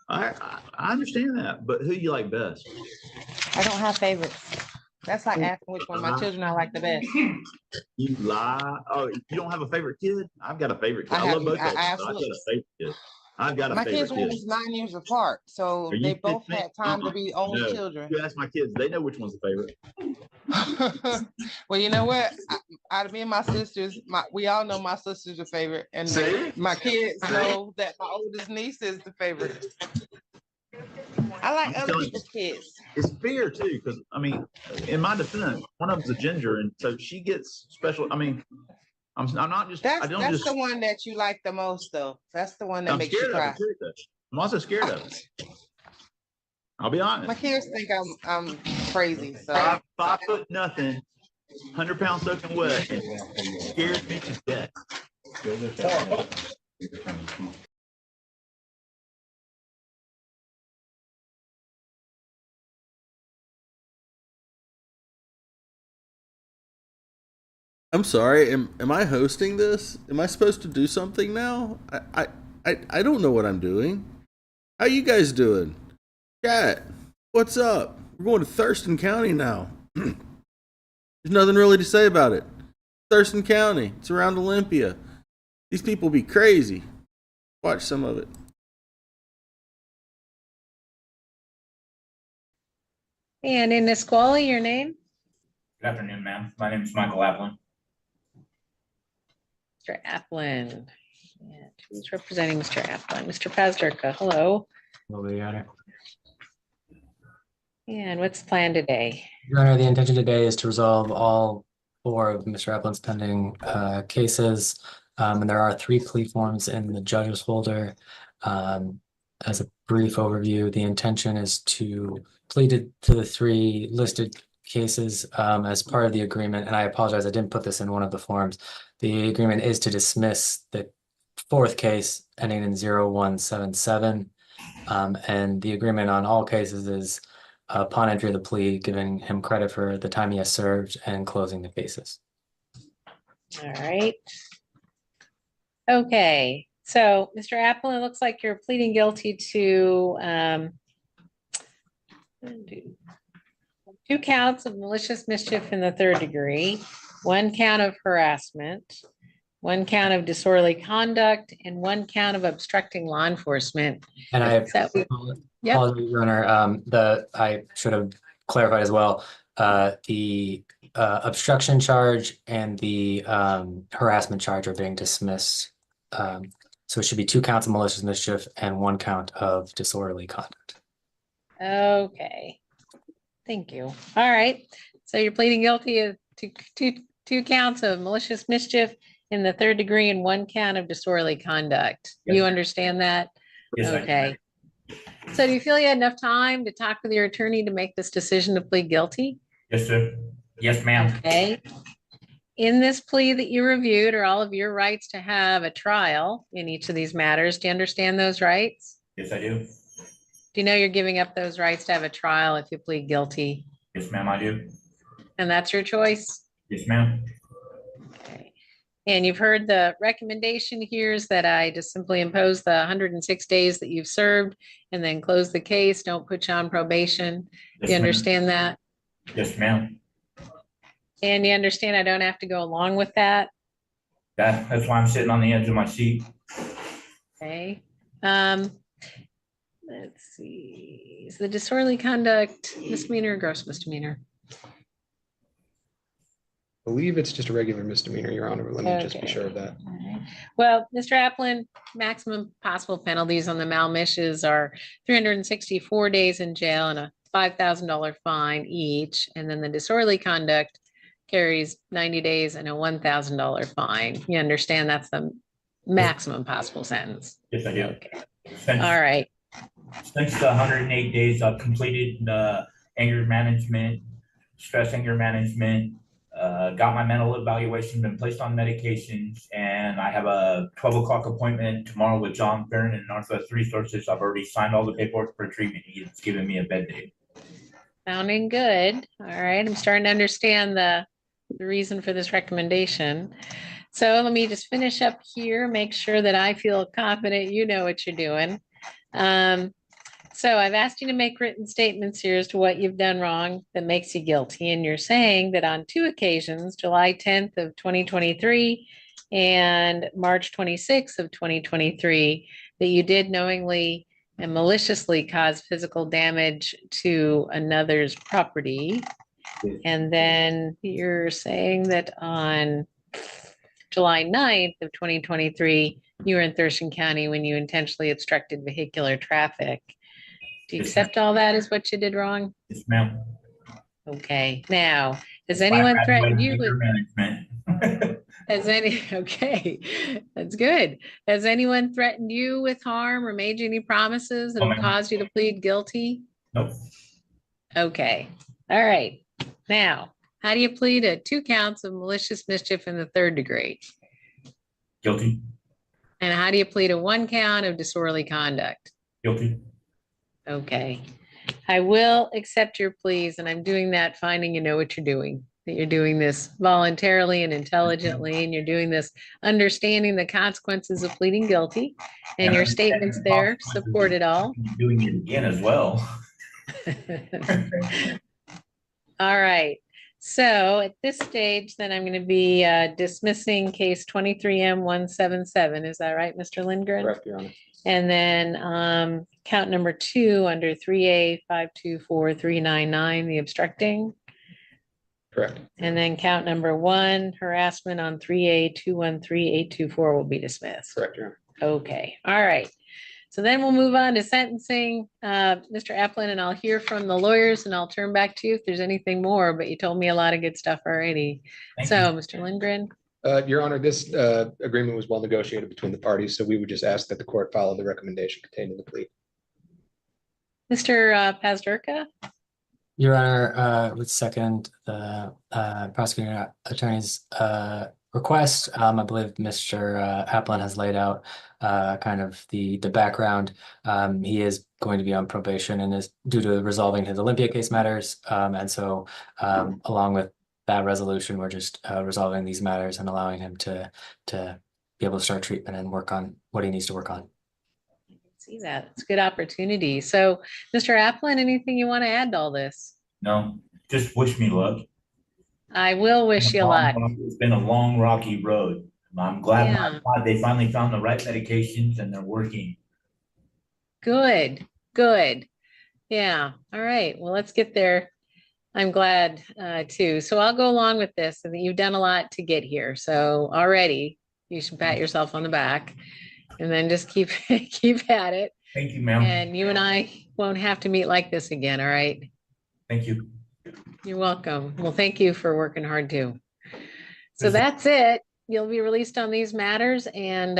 I understand that, but who you like best? I don't have favorites. That's like asking which one of my children I like the best. You lie. Oh, you don't have a favorite kid? I've got a favorite kid. I love both of them. I've got a favorite kid. I've got a My favorite kids were kid. just 9 years apart, so Are you they both 15? had time to be own No. children. You ask my kids, they know which one's the favorite. Well, you know what? Out of me and my sisters, we all know my sister's a favorite, and See? my kids know that my oldest niece is the favorite. I like other people's kids. It's fair too, because I mean, in my defense, one of them's a ginger, and so she gets special. I mean, I'm not just. That's I don't that's just. the one that you like the most, though. That's the one that I'm makes you scared of cry. it too, though. I'm also scared of it. I'll be honest. My kids think I'm crazy. So 5 foot nothing, 100 pounds soaking wet, and scares me to death. I'm sorry. Am I hosting this? Am I supposed to do something now? I don't know what I'm doing. How you guys doing? Chat, what's up? We're going to Thurston County now. There's nothing really to say about it. Thurston County. It's around Olympia. These people be crazy. Watch some of it. And in Nisqually, your name? Good afternoon, ma'am. My name is Michael Applin. Mr. Applin. And who's representing Mr. Applin? Mr. Pazderka, hello. Hello, Your Honor. And what's the plan today? Your Honor, the intention today is to resolve all 4 of Mr. Applin's pending cases. And there are 3 plea forms in the judge's folder. As a brief overview, the intention is to plead to the 3 listed cases as part of the agreement. And I apologize, I didn't put this in one of the forms. The agreement is to dismiss the 4th case ending in 0177. And the agreement on all cases is upon entry of the plea, giving him credit for the time he has served and closing the cases. All right. Okay, so Mr. Applin, it looks like you're pleading guilty to 2 counts of malicious mischief in the 3rd degree, 1 count of harassment, 1 count of disorderly conduct, and 1 count of obstructing law enforcement. And I So we- Yep. apologize, Your Honor, I should have clarified as well. The obstruction charge and the harassment charge are being dismissed. So it should be 2 counts of malicious mischief and 1 count of disorderly conduct. Okay, thank you. All right, so you're pleading guilty of two counts of malicious mischief in the 3rd degree and 1 count of disorderly conduct. Yes. You understand that? Yes, I do. Okay. So do you feel you had enough time to talk with your attorney to make this decision to plead guilty? Yes, sir. Yes, ma'am. Okay. In this plea that you reviewed are all of your rights to have a trial in each of these matters. Do you understand those rights? Yes, I do. Do you know you're giving up those rights to have a trial if you plead guilty? Yes, ma'am, I do. And that's your choice? Yes, ma'am. Okay. And you've heard the recommendation here is that I just simply impose the 106 days that you've served and then close the case, don't put you on probation. Yes, You ma'am. understand that? Yes, ma'am. And you understand I don't have to go along with that? That's why I'm sitting on the edge of my seat. Okay. Let's see, is the disorderly conduct misdemeanor or gross misdemeanor? Believe it's just a regular misdemeanor, Your Honor. Let me just be sure of that. All right. Well, Mr. Applin, maximum possible penalties on the malmishes are 364 days in jail and a $5,000 fine each. And then the disorderly conduct carries 90 days and a $1,000 fine. You understand that's the maximum possible sentence? Yes, I do. Okay. Since, All right. Since the 108 days, I've completed anger management, stress anger management, got my mental evaluation, been placed on medications, and I have a 12 o'clock appointment tomorrow with John Byrne in Northwest Resources. I've already signed all the paperwork for treatment. He's given me a bed date. Sounding good. All right, I'm starting to understand the reason for this recommendation. So let me just finish up here, make sure that I feel confident you know what you're doing. So I've asked you to make written statements here as to what you've done wrong that makes you guilty. And you're saying that on 2 occasions, July 10th of 2023 and March 26th of 2023, that you did knowingly and maliciously cause physical damage to another's property. And then you're saying that on July 9th of 2023, you were in Thurston County when you intentionally obstructed vehicular traffic. Do you accept all that as what you did wrong? Yes, ma'am. Okay, now, has anyone threatened you with, management? okay, that's good. Has anyone threatened you with harm or made you any promises that No, have ma'am. caused you to plead guilty? Nope. Okay, all right. Now, how do you plead to 2 counts of malicious mischief in the 3rd degree? Guilty. And how do you plead to 1 count of disorderly conduct? Guilty. Okay, I will accept your pleas, and I'm doing that finding you know what you're doing, that you're doing this voluntarily and intelligently, and you're doing this understanding the consequences of pleading guilty, and your statements there support it all. Doing it again as well. All right, so at this stage, then I'm going to be dismissing case 23M177. Is that right, Mr. Lindgren? Correct, Your Honor. And then count number 2 under 3A524399, the obstructing. Correct. And then count number 1, harassment on 3A213824 will be dismissed. Correct, Your Honor. Okay, all right. So then we'll move on to sentencing, Mr. Applin, and I'll hear from the lawyers and I'll turn back to you if there's anything more, but you told me a lot of good stuff already. Thank So, you. Mr. Lindgren. Your Honor, this agreement was well negotiated between the parties, so we would just ask that the court follow the recommendation contained in the plea. Mr. Pazderka? Your Honor, would second the prosecuting attorney's request. I believe Mr. Applin has laid out kind of the background. He is going to be on probation and is due to resolving his Olympia case matters. And so along with that resolution, we're just resolving these matters and allowing him to be able to start treatment and work on what he needs to work on. See that, it's a good opportunity. So, Mr. Applin, anything you want to add to all this? No, just wish me luck. I will wish you luck. It's been a long, rocky road, I'm glad Yeah. they finally found the right medications and they're working. Good, good. Yeah, all right. Well, let's get there. I'm glad too. So I'll go along with this. I think you've done a lot to get here. So already you should pat yourself on the back and then just keep keep at it. Thank you, ma'am. And you and I won't have to meet like this again, all right? Thank you. You're welcome. Well, thank you for working hard too. So that's it. You'll be released on these matters and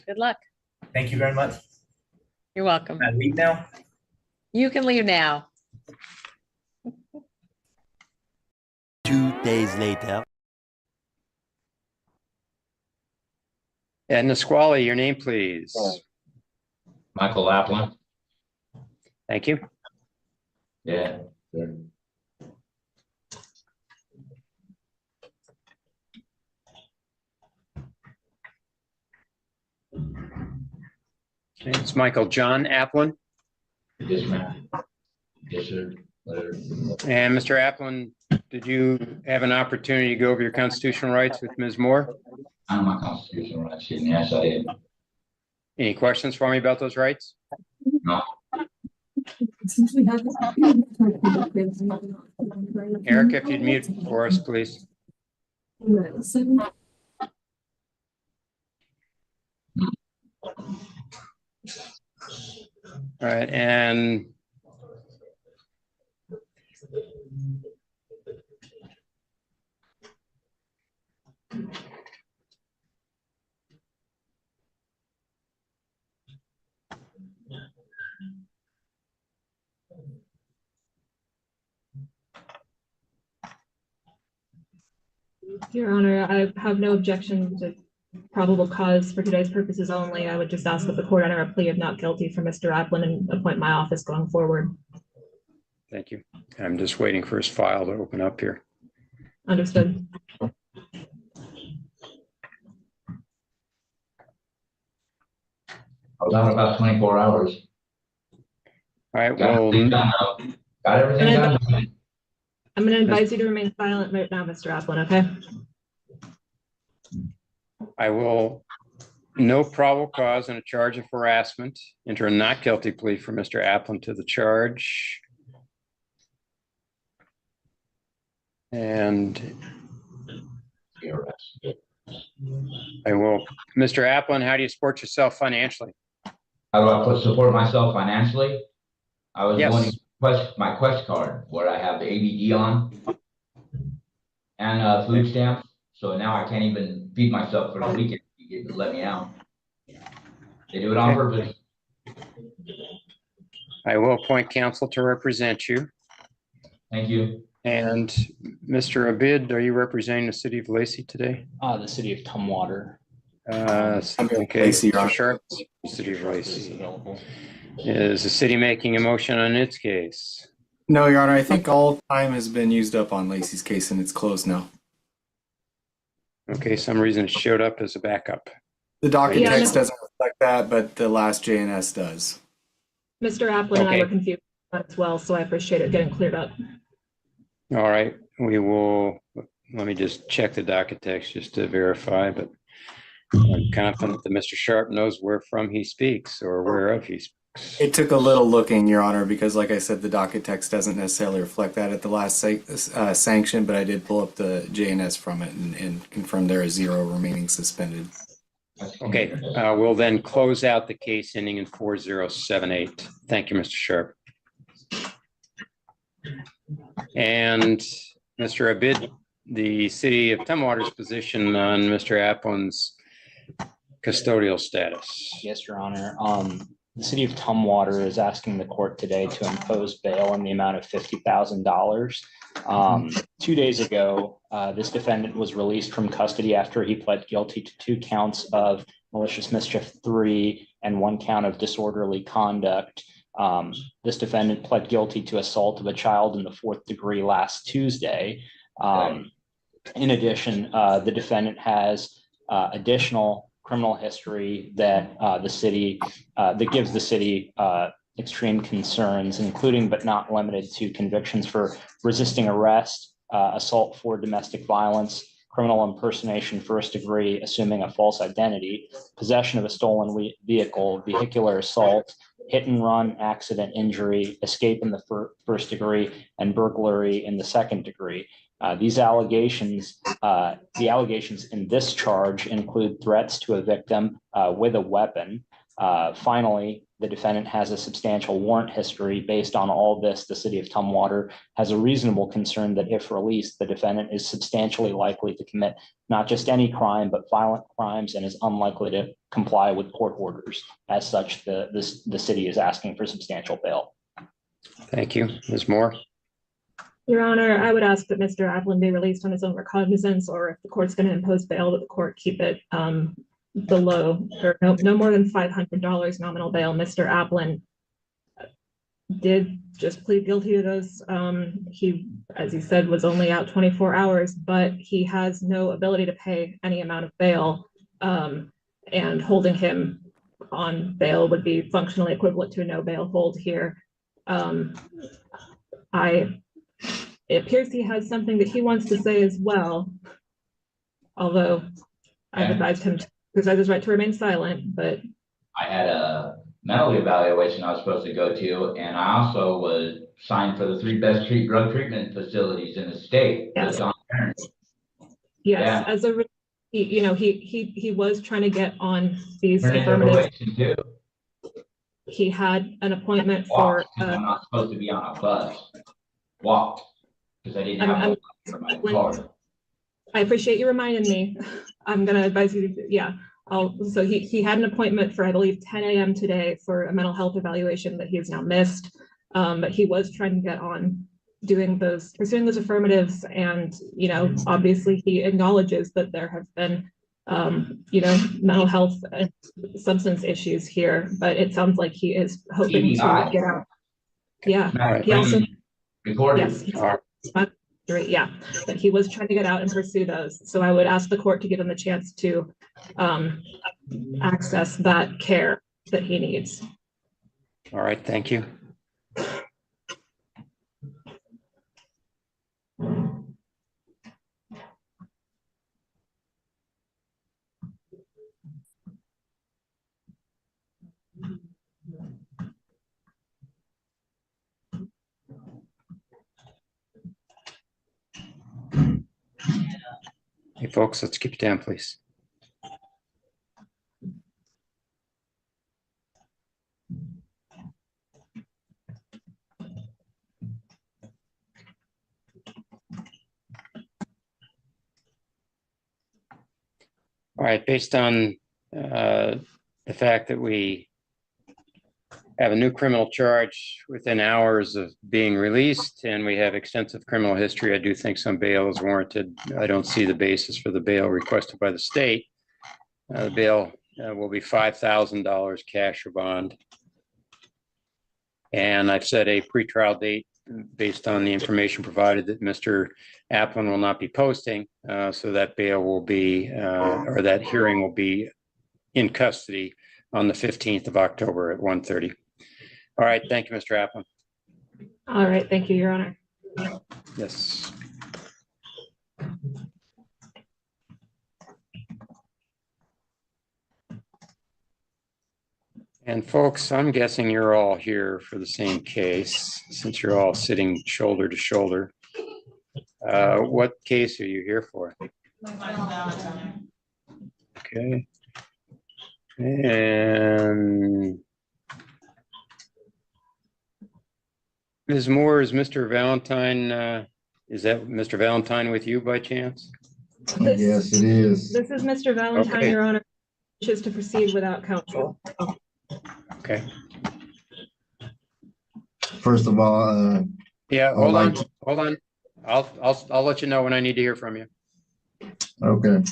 good luck. Thank you very much. You're welcome. Can I leave now? You can leave now. 2 days later. And Nisqually, your name, please. Michael Lapland. Thank you. Yeah. Sure. Okay, it's Michael John Applin. Yes, ma'am. Yes, sir. Later. And Mr. Applin, did you have an opportunity to go over your constitutional rights with Ms. Moore? I'm my constitutional rights. Yes, I did. Any questions for me about those rights? No. Eric, if you'd mute for us, please. All right, and Your Honor, I have no objection to probable cause for today's purposes only. I would just ask that the court enter a plea of not guilty for Mr. Applin and appoint my office going forward. thank you. I'm just waiting for his file to open up here. Understood. I was out about 24 hours. All right, Got well, everything done now. Got everything done. I'm going to advise you to remain silent right now, Mr. Applin, okay? I will, no probable cause and a charge of harassment, enter a not guilty plea for Mr. Applin to the charge. And I will, Mr. Applin, how do you support yourself financially? How do I support myself financially? I was Yes. going to my Quest card where I have the ABD on and food stamps. So now I can't even feed myself for the weekend. You get to let me out. They do it on purpose. I will appoint counsel to represent you. Thank you. And Mr. Abid, are you representing the city of Lacey today? The city of Tumwater. Okay, Lacey, Your Honor. Sharp, city of Lacey. Is the city making a motion on its case? No, Your Honor, I think all time has been used up on Lacey's case and it's closed now. Okay, some reason it showed up as a backup. The docket Yeah, text no. doesn't reflect that, but the last JNS does. Mr. Applin and I Okay. were confused as well, so I appreciate it getting cleared up. All right, we will, let me just check the docket text just to verify, but I'm confident that Mr. Sharp knows where from he speaks or whereof he speaks. It took a little looking, Your Honor, because like I said, the docket text doesn't necessarily reflect that at the last sanction, but I did pull up the JNS from it and confirm there is 0 remaining suspended. Okay, we'll then close out the case ending in 4078. Thank you, Mr. Sharp. And Mr. Abid, the city of Tumwater's position on Mr. Applin's custodial status. Yes, Your Honor. The city of Tumwater is asking the court today to impose bail in the amount of $50,000. 2 days ago, this defendant was released from custody after he pled guilty to 2 counts of malicious mischief 3 and 1 count of disorderly conduct. This defendant pled guilty to assault of a child in the 4th degree last Tuesday. In addition, the defendant has additional criminal history that that gives the city extreme concerns, including but not limited to convictions for resisting arrest, assault for domestic violence, criminal impersonation first degree, assuming a false identity, possession of a stolen vehicle, vehicular assault, hit and run, accident, injury, escape in the first degree, and burglary in the second degree. The allegations in this charge include threats to a victim with a weapon. Finally, the defendant has a substantial warrant history. Based on all this, the city of Tumwater has a reasonable concern that if released, the defendant is substantially likely to commit not just any crime, but violent crimes, and is unlikely to comply with court orders. As such, the city is asking for substantial bail. Thank you. Ms. Moore? Your Honor, I would ask that Mr. Applin be released on his own recognizance, or if the court's going to impose bail, that the court keep it below, or no more than $500 nominal bail. Mr. Applin did just plead guilty to those. He, as he said, was only out 24 hours, but he has no ability to pay any amount of bail, and holding him on bail would be functionally equivalent to a no bail hold here. It appears he has something that he wants to say as well, although I've advised him to exercise his right to remain silent, but I had a mental evaluation I was supposed to go to, and I also was signed for the 3 best drug treatment facilities in the state. Yes. Yes. Yeah. As a, he was trying to get on these affirmatives. He had an appointment for. I'm not supposed to be on a bus. Walk, because I didn't have for my car. I appreciate you reminding me. I'm gonna advise you. Yeah. So he had an appointment for, I believe, 10 a.m. today for a mental health evaluation that he has now missed. But he was trying to get on pursuing those affirmatives, and obviously he acknowledges that there have been mental health and substance issues here, but it sounds like he is hoping to get out. Yeah. He also yeah, but he was trying to get out and pursue those. So I would ask the court to give him the chance to access that care that he needs. All right, thank you. Hey, folks, let's keep it down, please. All right, based on the fact that we have a new criminal charge within hours of being released, and we have extensive criminal history, I do think some bail is warranted. I don't see the basis for the bail requested by the state. The bail will be $5,000 cash or bond. And I've set a pretrial date based on the information provided that Mr. Applin will not be posting, so that bail will be, or that hearing will be in custody on the 15th of October at 1:30. All right, thank you, Mr. Applin. All right, thank you, Your Honor. Yes. And folks, I'm guessing you're all here for the same case, since you're all sitting shoulder to shoulder. What case are you here for? Okay. And Ms. Moore, is Mr. Valentine, is that Mr. Valentine with you by chance? Yes, it is. This is Mr. Valentine, Okay. Your Honor, wishes to proceed without counsel. Okay. First of all, Yeah, hold on. I'll let you know when I need to hear from you. okay.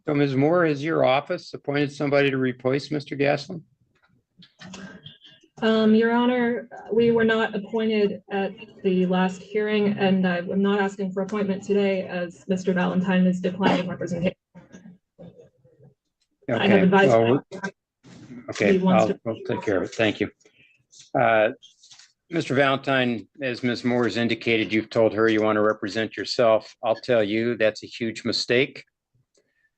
So Ms. Moore, has your office appointed somebody to replace Mr. Gaslin? Your Honor, we were not appointed at the last hearing, and I'm not asking for appointment today as Mr. Valentine is declining representation. I have Okay, advised. well, He okay, wants I'll take care of it. Thank you. Mr. Valentine, as Ms. Moore has indicated, you've told her you want to represent yourself. I'll tell you, that's a huge mistake.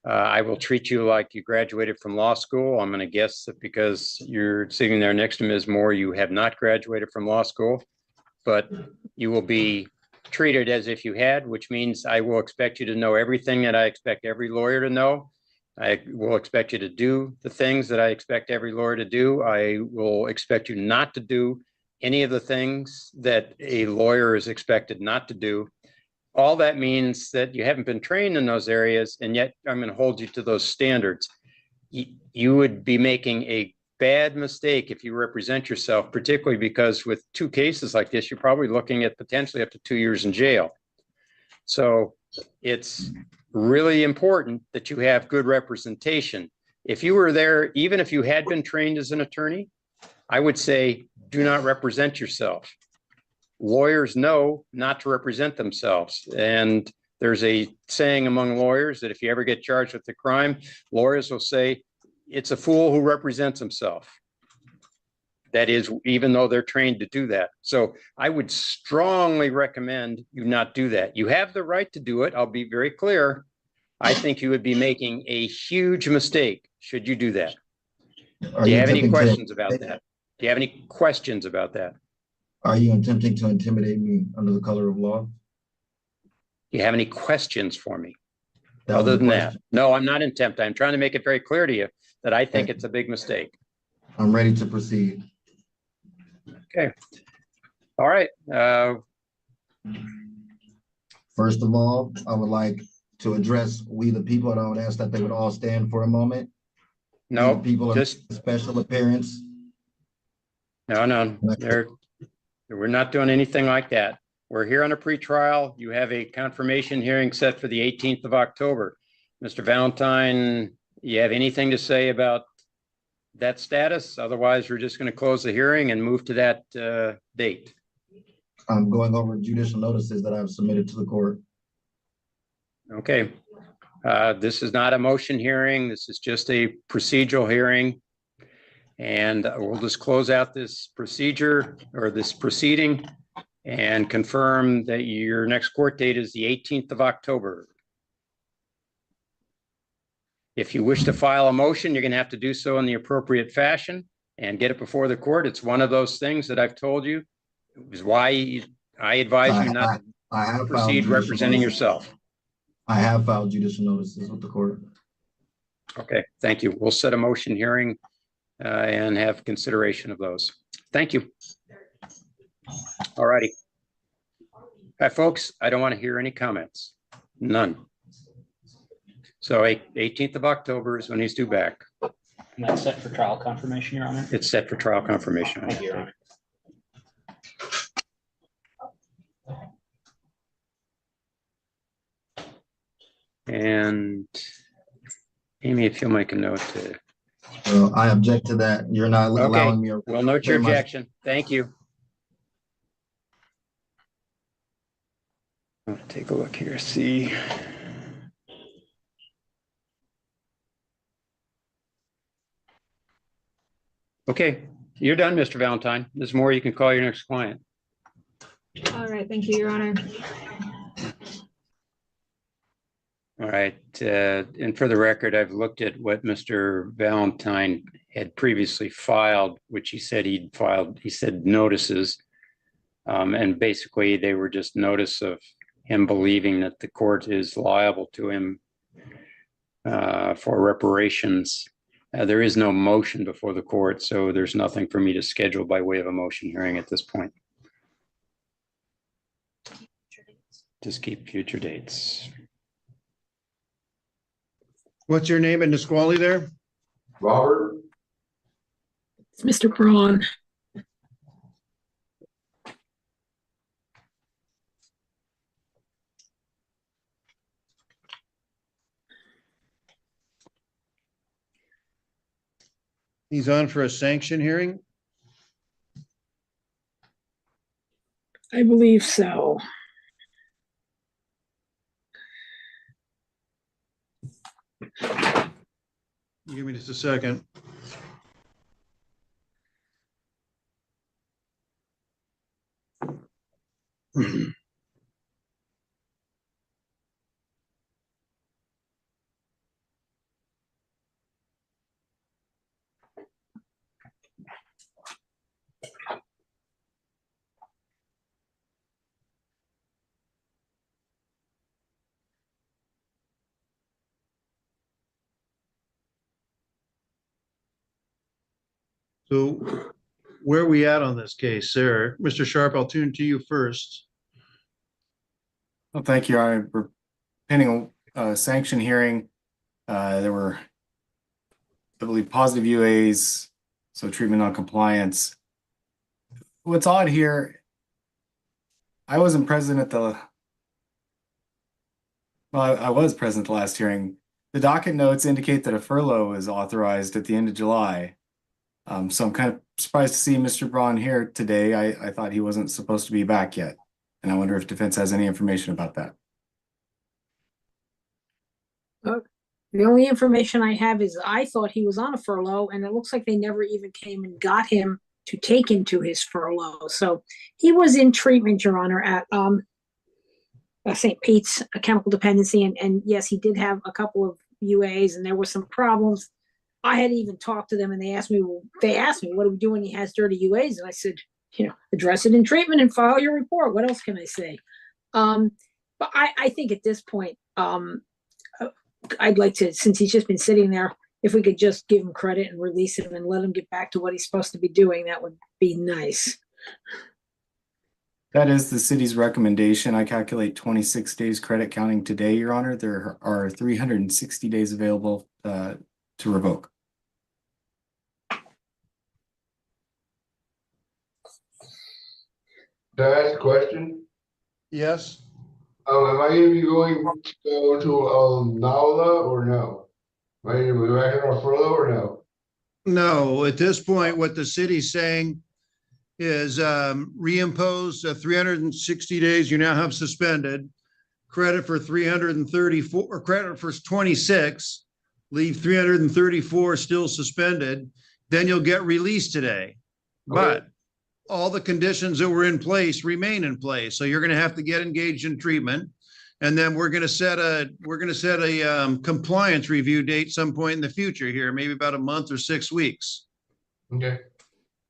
I will treat you like you graduated from law school. I'm going to guess that because you're sitting there next to Ms. Moore, you have not graduated from law school, but you will be treated as if you had, which means I will expect you to know everything that I expect every lawyer to know. I will expect you to do the things that I expect every lawyer to do. I will expect you not to do any of the things that a lawyer is expected not to do. All that means that you haven't been trained in those areas, and yet I'm going to hold you to those standards. You would be making a bad mistake if you represent yourself, particularly because with two cases like this, you're probably looking at potentially up to 2 years in jail. So it's really important that you have good representation. If you were there, even if you had been trained as an attorney, I would say do not represent yourself. Lawyers know not to represent themselves. And there's a saying among lawyers that if you ever get charged with a crime, lawyers will say, it's a fool who represents himself. That is, even though they're trained to do that. So I would strongly recommend you not do that. You have the right to do it. I'll be very clear. I think you would be making a huge mistake should you do that. Do you have any questions about that? Do you have any questions about that? Are you attempting to intimidate me under the color of law? Do you have any questions for me? That was Other the than that, question. no, I'm not attempting. I'm trying to make it very clear to you that I think it's a big mistake. I'm ready to proceed. Okay. All right. First of all, I would like to address we the people, and I would ask that they would all stand for a moment. No, People just of special appearance. no. We're not doing anything like that. We're here on a pretrial. You have a confirmation hearing set for the 18th of October. Mr. Valentine, you have anything to say about that status? Otherwise, we're just going to close the hearing and move to that date. I'm going over judicial notices that I've submitted to the court. Okay. This is not a motion hearing. This is just a procedural hearing. And we'll just close out this procedure or this proceeding and confirm that your next court date is the 18th of October. If you wish to file a motion, you're going to have to do so in the appropriate fashion and get it before the court. It's one of those things that I've told you. It was why I advise you not to proceed representing yourself. I have filed judicial notices with the court. Okay, thank you. We'll set a motion hearing and have consideration of those. Thank you. All righty. Hi, folks. I don't want to hear any comments. None. So 18th of October is when he's due back. And that's set for trial confirmation, Your Honor? It's set for trial confirmation. Thank you, Your Honor. And Amy, if you'll make a note to. Well, I object to that. You're not allowing me. We'll note your objection. Thank you. I'll take a look here, see. Okay, you're done, Mr. Valentine. Ms. Moore, you can call your next client. All right, thank you, Your Honor. All right, and for the record, I've looked at what Mr. Valentine had previously filed, which he said he'd filed, he said notices. And basically they were just notice of him believing that the court is liable to him for reparations. There is no motion before the court, so there's nothing for me to schedule by way of a motion hearing at this point. Just keep future dates. What's your name and Nisqually there? Robert. It's Mr. Braun. He's on for a sanction hearing? I believe so. Give me just a second. So where are we at on this case, sir? Mr. Sharp, I'll turn to you first. Well, thank you. We're pending a sanction hearing. There were, I believe, positive UAs, so treatment on compliance. What's odd here, I wasn't present at the, well, I was present at the last hearing. The docket notes indicate that a furlough is authorized at the end of July. So I'm kind of surprised to see Mr. Braun here today. I thought he wasn't supposed to be back yet. And I wonder if defense has any information about that. The only information I have is I thought he was on a furlough, and it looks like they never even came and got him to take him to his furlough. So he was in treatment, Your Honor, at St. Pete's, a chemical dependency, and yes, he did have a couple of UAs, and there were some problems. I had even talked to them, and they asked me, what do we do when he has dirty UAs? And I said, address it in treatment and file your report. What else can I say? But I think at this point, I'd like to, since he's just been sitting there, if we could just give him credit and release him and let him get back to what he's supposed to be doing, that would be nice. That is the city's recommendation. I calculate 26 days credit counting today, Your Honor. There are 360 days available to revoke. Can I ask a question? Yes. Am I gonna be going to go to NAWLA or no? Am I gonna be back on a furlough or no? No, at this point, what the city's saying is reimpose 360 days you now have suspended, credit for 334, or credit for 26, leave 334 still suspended, then you'll get released today. But all the conditions that were in place remain in place. So you're going to have to get engaged in treatment. And then we're going to set a compliance review date some point in the future here, maybe about a month or 6 weeks. Okay.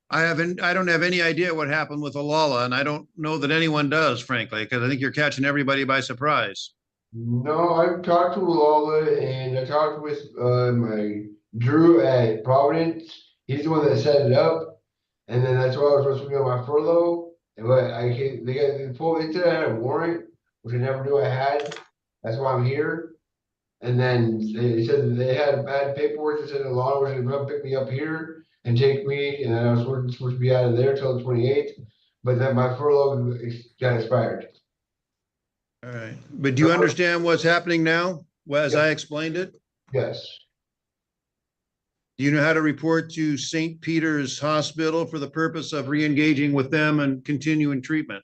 I don't have any idea what happened with Alala, and I don't know that anyone does, frankly, because I think you're catching everybody by surprise. No, I've talked to Lola and I talked with my Drew at Providence. He's the one that set it up. And then that's why I was supposed to be on my furlough. And but they said I had a warrant, which I never knew I had. That's why I'm here. And then they said that they had bad paperwork. They said the law was going to come pick me up here and take me, and then I was supposed to be out of there till the 28th. But then my furlough got expired. All right. But do you understand what's happening now, as I explained it? Yes. Do you know how to report to St. Peter's Hospital for the purpose of re-engaging with them and continuing treatment?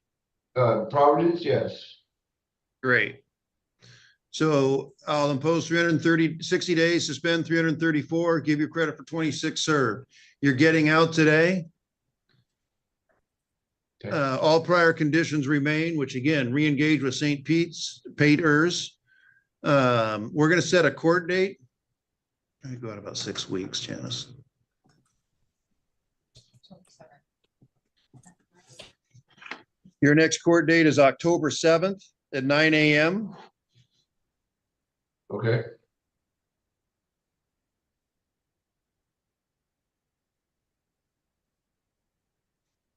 Providence, yes. Great. So I'll impose 60 days, suspend 334, give you credit for 26 served. You're getting out today. Okay. All prior conditions remain, which again, re-engage with St. Peter's. We're going to set a court date. I go out about 6 weeks, Janice. Your next court date is October 7th at 9 a.m. Okay.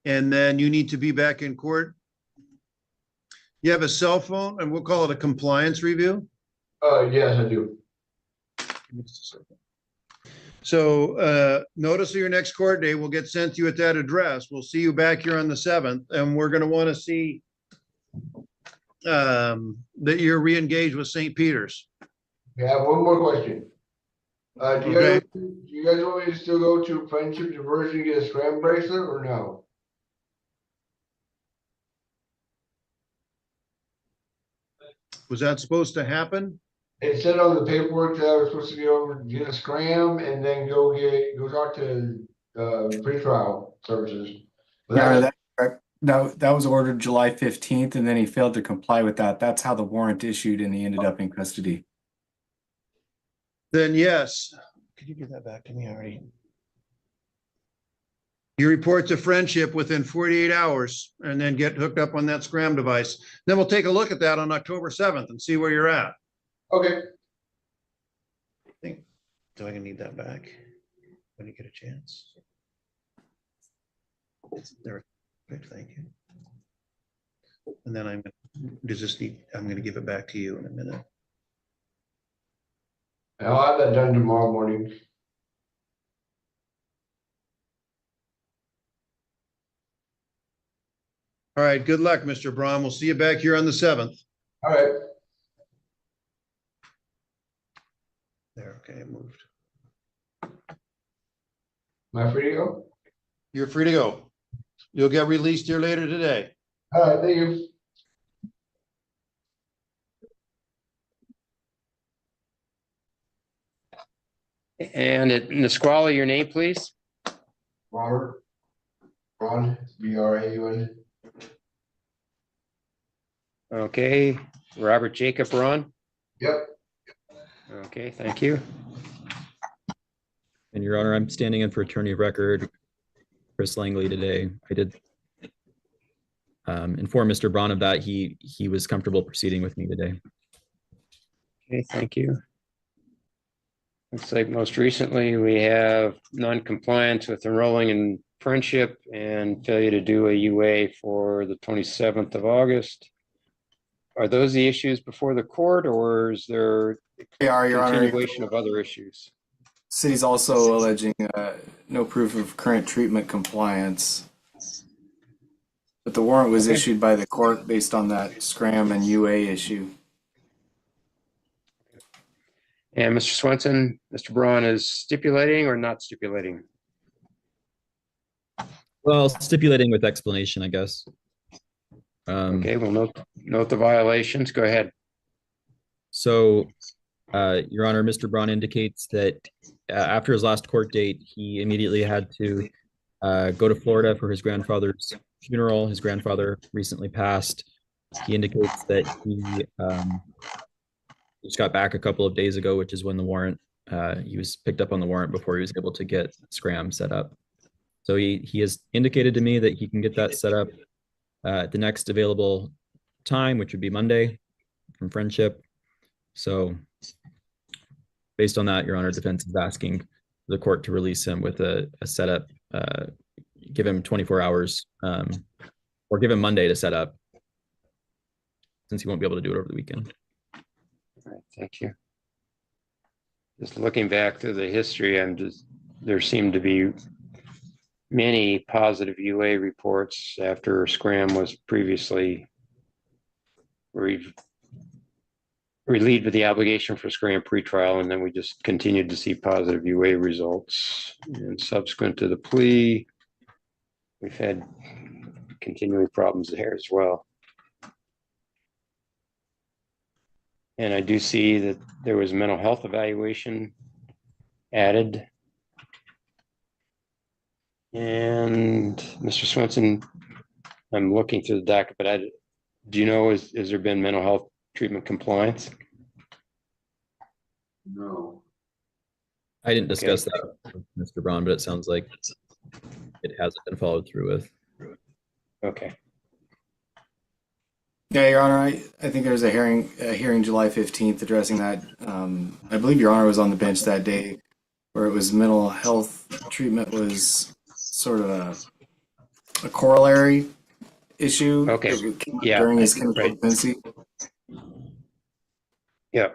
And then you need to be back in court. You have a cell phone, and we'll call it a compliance review. Yes, I do. So notice of your next court date will get sent to you at that address. We'll see you back here on the 7th, and we're going to want to see that you're re-engaged with St. Peter's. Okay, I have one more question. Do you guys want me to still go to Friendship Diversion and get a scram bracelet or no? Was that supposed to happen? It said on the paperwork that I was supposed to go over and get a scram and then go talk to pretrial services. But Yeah, that, That was ordered July 15th, and then he failed to comply with that. That's how the warrant issued, and he ended up in custody. Then yes, Could you give that back to me already? you report to Friendship within 48 hours and then get hooked up on that scram device. Then we'll take a look at that on October 7th and see where you're at. Okay. Do I need that back when you get a chance? It's there. Good, thank you. And then I'm going to give it back to you in a minute. I'll have that done tomorrow morning. All right, good luck, Mr. Braun. We'll see you back here on the 7th. All right. There, okay, it moved. Am I free to go? You're free to go. You'll get released here later today. All right, thank you. And Nisqually, your name, please? Robert Braun, B-R-A-U-N. Okay, Robert Jacob Braun? Yep. Okay, thank you. And Your Honor, I'm standing in for attorney of record, Chris Langley today. I did inform Mr. Braun of that. He was comfortable proceeding with me today. Okay, thank you. Looks like most recently we have non-compliance with enrolling in Friendship and failure to do a UA for the 27th of August. Are those the issues before the court, or is there They are, Your Honor. continuation of other issues? City's also alleging no proof of current treatment compliance. But the warrant was issued by the court based on that scram and UA issue. And Mr. Swenson, Mr. Braun is stipulating or not stipulating? Well, stipulating with explanation, I guess. Okay, we'll note the violations. Go ahead. So, Your Honor, Mr. Braun indicates that after his last court date, he immediately had to go to Florida for his grandfather's funeral. His grandfather recently passed. He indicates that he just got back a couple of days ago, which is when the warrant, he was picked up on the warrant before he was able to get Scram set up. So he has indicated to me that he can get that set up at the next available time, which would be Monday from Friendship. So based on that, Your Honor, defense is asking the court to release him with a setup, give him 24 hours or give him Monday to set up, since he won't be able to do it over the weekend. All right, thank you. Just looking back through the history, there seemed to be many positive UA reports after Scram was previously relieved of the obligation for Scram pretrial, and then we just continued to see positive UA results. And subsequent to the plea, we've had continuing problems there as well. And I do see that there was a mental health evaluation added. And Mr. Swenson, I'm looking through the docket, but do you know, has there been mental health treatment compliance? No. I didn't discuss that with Mr. Braun, but it sounds like it hasn't been followed through with. Okay. Yeah, Your Honor, I think there was a hearing July 15th addressing that. I believe Your Honor was on the bench that day, where it was mental health treatment was sort of a corollary issue. Okay. Yeah. During his Right. pregnancy. Yeah.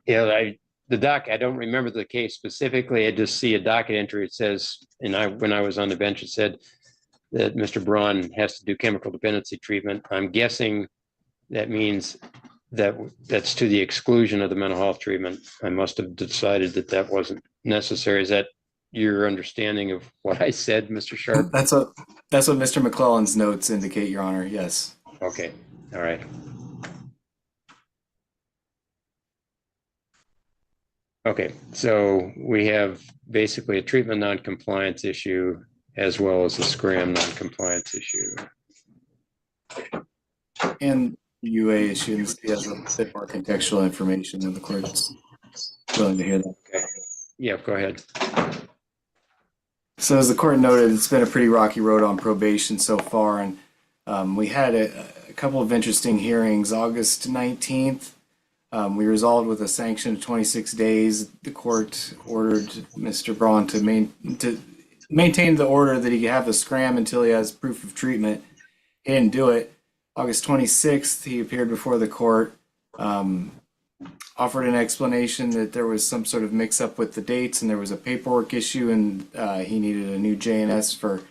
Yeah. The doc, I don't remember the case specifically. I just see a docket entry. It says, and when I was on the bench, it said that Mr. Braun has to do chemical dependency treatment. I'm guessing that means that that's to the exclusion of the mental health treatment. I must have decided that that wasn't necessary. Is that your understanding of what I said, Mr. Sharp? That's what Mr. McClellan's notes indicate, Your Honor. Yes. Okay. All right. Okay, so we have basically a treatment non-compliance issue as well as a Scram non-compliance issue. and UA issues, he has a bit more contextual information and the court's willing to hear that. Okay. Yeah, go ahead. So as the court noted, it's been a pretty rocky road on probation so far, and we had a couple of interesting hearings. August 19th, we resolved with a sanction of 26 days. The court ordered Mr. Braun to maintain the order that he could have the scram until he has proof of treatment. He didn't do it. August 26th, he appeared before the court, offered an explanation that there was some sort of mix-up with the dates and there was a paperwork issue, and he needed a new JNS for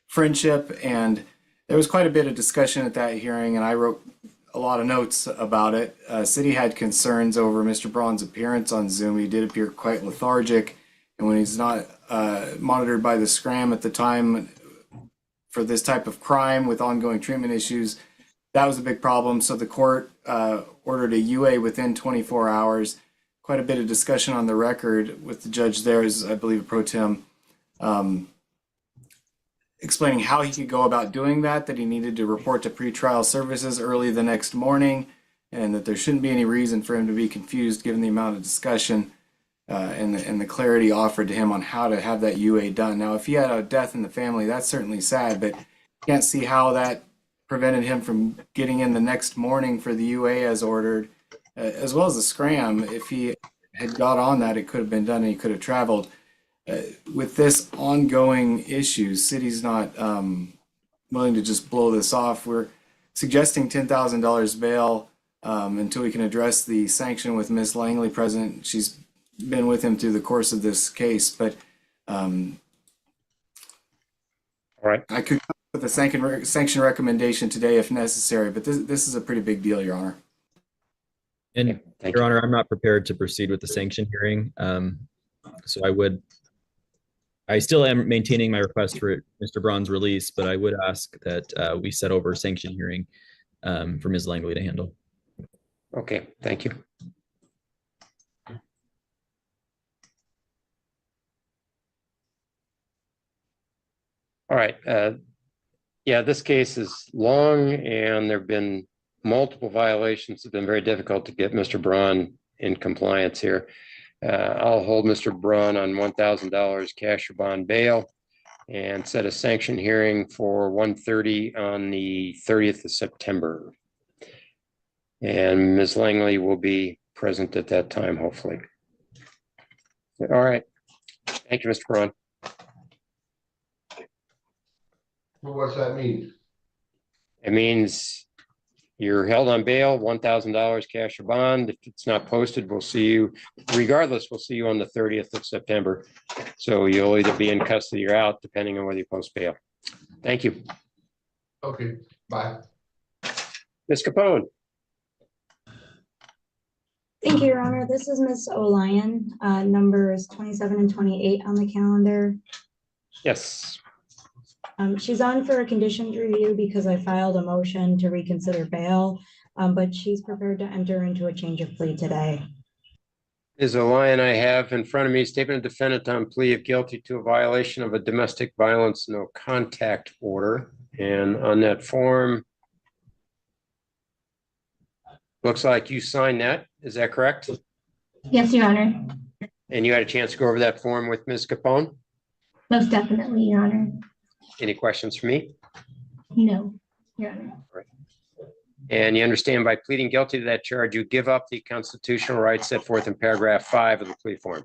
friendship. And there was quite a bit of discussion at that hearing, and I wrote a lot of notes about it. City had concerns over Mr. Braun's appearance on Zoom. He did appear quite lethargic, and when he's not monitored by the scram at the time for this type of crime with ongoing treatment issues, that was a big problem. So the court ordered a UA within 24 hours. Quite a bit of discussion on the record with the judge there, as I believe a pro tem, explaining how he could go about doing that he needed to report to pretrial services early the next morning, and that there shouldn't be any reason for him to be confused given the amount of discussion and the clarity offered to him on how to have that UA done. Now, if he had a death in the family, that's certainly sad, but can't see how that prevented him from getting in the next morning for the UA as ordered, as well as the scram. If he had got on that, it could have been done and he could have traveled. With this ongoing issue, city's not willing to just blow this off. We're suggesting $10,000 bail until we can address the sanction with Ms. Langley present. She's been with him through the course of this case, but All right. I could come up with a sanction recommendation today if necessary, but this is a pretty big deal, Your Honor. And Your Honor, I'm not prepared to proceed with the sanction hearing. So I still am maintaining my request for Mr. Braun's release, but I would ask that we set over a sanction hearing for Ms. Langley to handle. Okay, thank you. All right. Yeah, this case is long and there have been multiple violations. It's been very difficult to get Mr. Braun in compliance here. I'll hold Mr. Braun on $1,000 cash or bond bail and set a sanction hearing for 1:30 on the 30th of September. And Ms. Langley will be present at that time, hopefully. All right. Thank you, Mr. Braun. Well, what's that mean? It means you're held on bail, $1,000 cash or bond. If it's not posted, we'll see you, regardless, we'll see you on the 30th of September. So you'll either be in custody or out, depending on whether you post bail. Thank you. Okay, bye. Ms. Capone. Thank you, Your Honor. This is Ms. O'Lyon, numbers 27 and 28 on the calendar. Yes. She's on for a conditions review because I filed a motion to reconsider bail, but she's prepared to enter into a change of plea today. Ms. O'Lyon, I have in front of me statement of defendant on plea of guilty to a violation of a domestic violence no contact order. And on that form, looks like you signed that. Is that correct? Yes, Your Honor. And you had a chance to go over that form with Ms. Capone? Most definitely, Your Honor. Any questions for me? No, Your Honor. And you understand by pleading guilty to that charge, you give up the constitutional rights set forth in paragraph 5 of the plea form.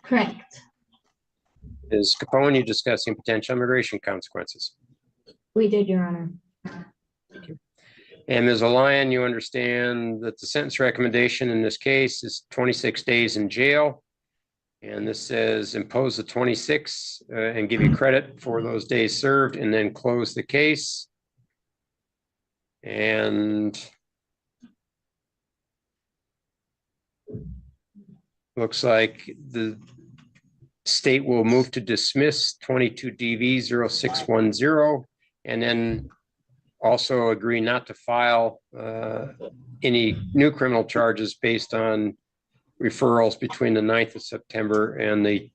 Correct. Ms. Capone, you discussing potential immigration consequences. We did, Your Honor. Thank you. And Ms. O'Lyon, you understand that the sentence recommendation in this case is 26 days in jail. And this says impose the 26 and give you credit for those days served and then close the case. And looks like the state will move to dismiss 22 DV 0610 and then also agree not to file any new criminal charges based on referrals between the 9th of September and the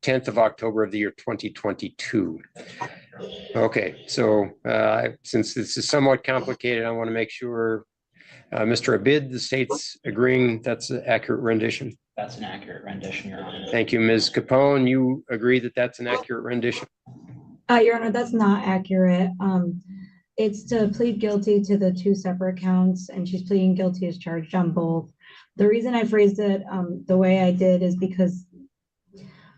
10th of October of the year 2022. Okay, so since this is somewhat complicated, I want to make sure, Mr. Abid, the state's agreeing that's an accurate rendition. That's an accurate rendition, Your Honor. Thank you, Ms. Capone. You agree that that's an accurate rendition? Your Honor, that's not accurate. It's to plead guilty to the two separate counts, and she's pleading guilty as charged on both. The reason I phrased it the way I did is because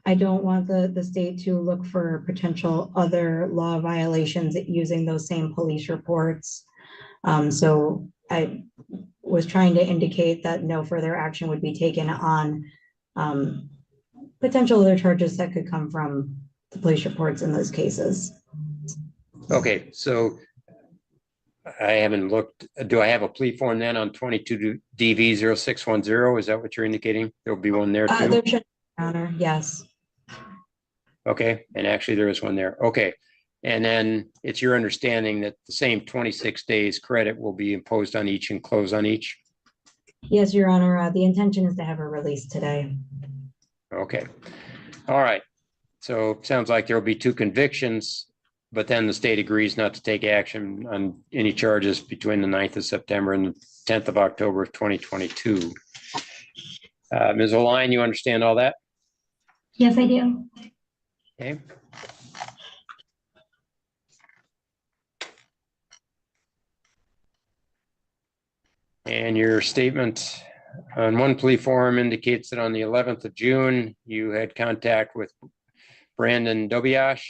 I don't want the state to look for potential other law violations using those same police reports. So I was trying to indicate that no further action would be taken on potential other charges that could come from the police reports in those cases. Okay, so I haven't looked. Do I have a plea form then on 22 DV 0610? Is that what you're indicating? There'll be one there too? There should, Your Honor, yes. Okay, and actually there is one there. Okay. And then it's your understanding that the same 26 days credit will be imposed on each and close on each? Yes, Your Honor. The intention is to have her released today. Okay. All right. So sounds like there'll be two convictions, but then the state agrees not to take action on any charges between the 9th of September and the 10th of October of 2022. Ms. O'Line, you understand all that? Yes, I do. Okay. And your statement on one plea form indicates that on the 11th of June, you had contact with Brandon Dobiash.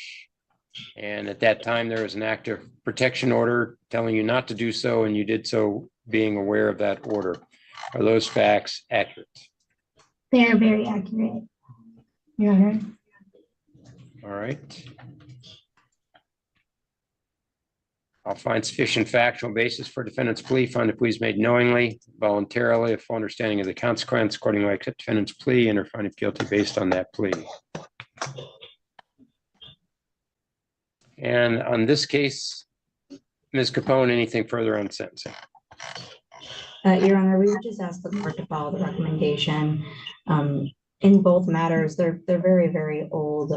And at that time, there was an active protection order telling you not to do so, and you did so being aware of that order. Are those facts accurate? They are very accurate, Your Honor. All right. I'll find sufficient factual basis for defendant's plea. Find the plea is made knowingly, voluntarily, a full understanding of the consequence. Accordingly, I accept defendant's plea and are found guilty based on that plea. And on this case, Ms. Capone, anything further on sentencing? Your Honor, we would just ask the court to follow the recommendation. In both matters, they're very, very old,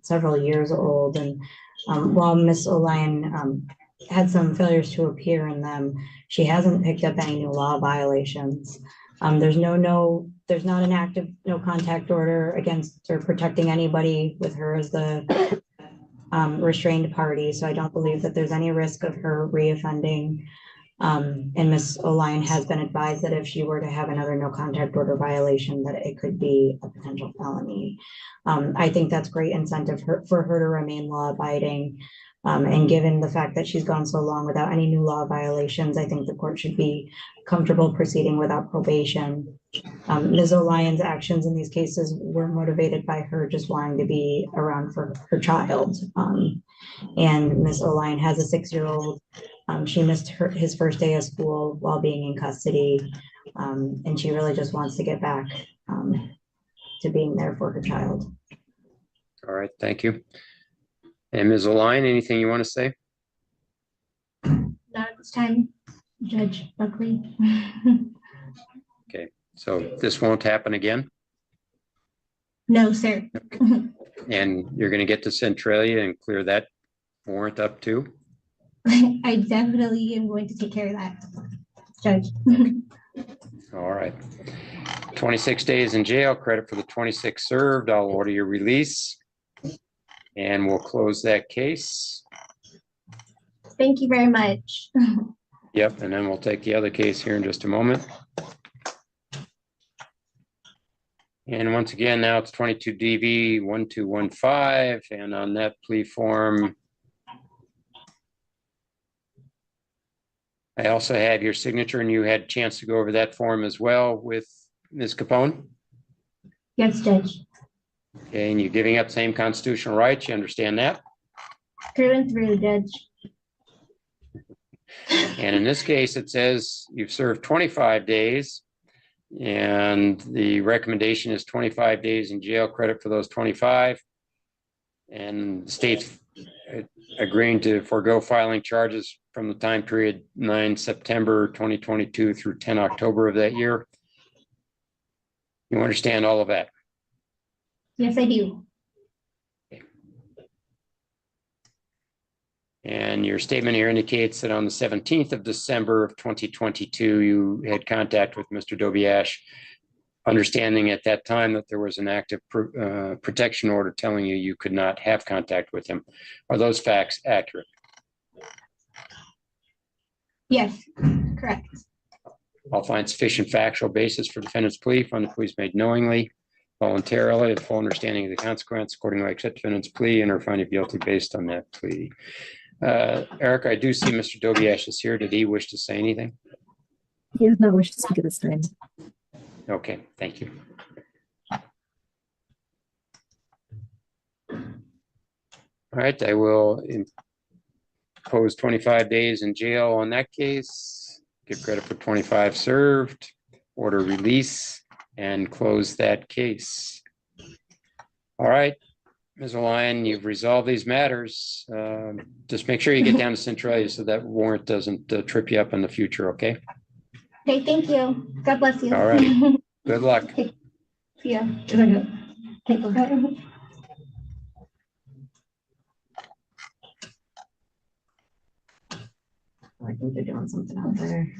several years old. And while Ms. O'Line had some failures to appear in them, she hasn't picked up any new law violations. There's not an active no contact order against or protecting anybody with her as the restrained party. So I don't believe that there's any risk of her reoffending. And Ms. O'Line has been advised that if she were to have another no contact order violation, that it could be a potential felony. I think that's great incentive for her to remain law abiding. And given the fact that she's gone so long without any new law violations, I think the court should be comfortable proceeding without probation. Ms. O'Line's actions in these cases were motivated by her just wanting to be around for her child. And Ms. O'Line has a 6-year-old. She missed his first day of school while being in custody. And she really just wants to get back to being there for her child. All right, thank you. And Ms. O'Line, anything you want to say? Not at this time, Judge Buckley. Okay, so this won't happen again? No, sir. And you're going to get to Centralia and clear that warrant up too? I definitely am going to take care of that, Judge. All right. 26 days in jail, credit for the 26 served. I'll order your release. And we'll close that case. Thank you very much. Yep, and then we'll take the other case here in just a moment. And once again, now it's 22 DV 1215, and on that plea form, I also have your signature, and you had a chance to go over that form as well with Ms. Capone. Yes, Judge. Okay, and you're giving up same constitutional rights, you understand that? Through and through, Judge. And in this case, it says you've served 25 days, and the recommendation is 25 days in jail, credit for those 25. And the state's agreeing to forego filing charges from the time period 9 September 2022 through 10 October of that year. You understand all of that? Yes, I do. And your statement here indicates that on the 17th of December of 2022, you had contact with Mr. Dobiash, understanding at that time that there was an active protection order telling you you could not have contact with him. Are those facts accurate? Yes, correct. I'll find sufficient factual basis for defendant's plea. Find the plea is made knowingly, voluntarily, with full understanding of the consequence. Accordingly, accept defendant's plea and or find it guilty based on that plea. Eric, I do see Mr. Dobiash is here. Did he wish to say anything? He does not wish to speak at this time. Okay, thank you. All right, I will impose 25 days in jail on that case, give credit for 25 served, order release, and close that case. All right, Ms. O'Lyon, you've resolved these matters. Just make sure you get down to Centralia so that warrant doesn't trip you up in the future, okay? Okay, thank you. God bless you. All right, good luck. See ya. Okay, bye. I think they're doing something out there.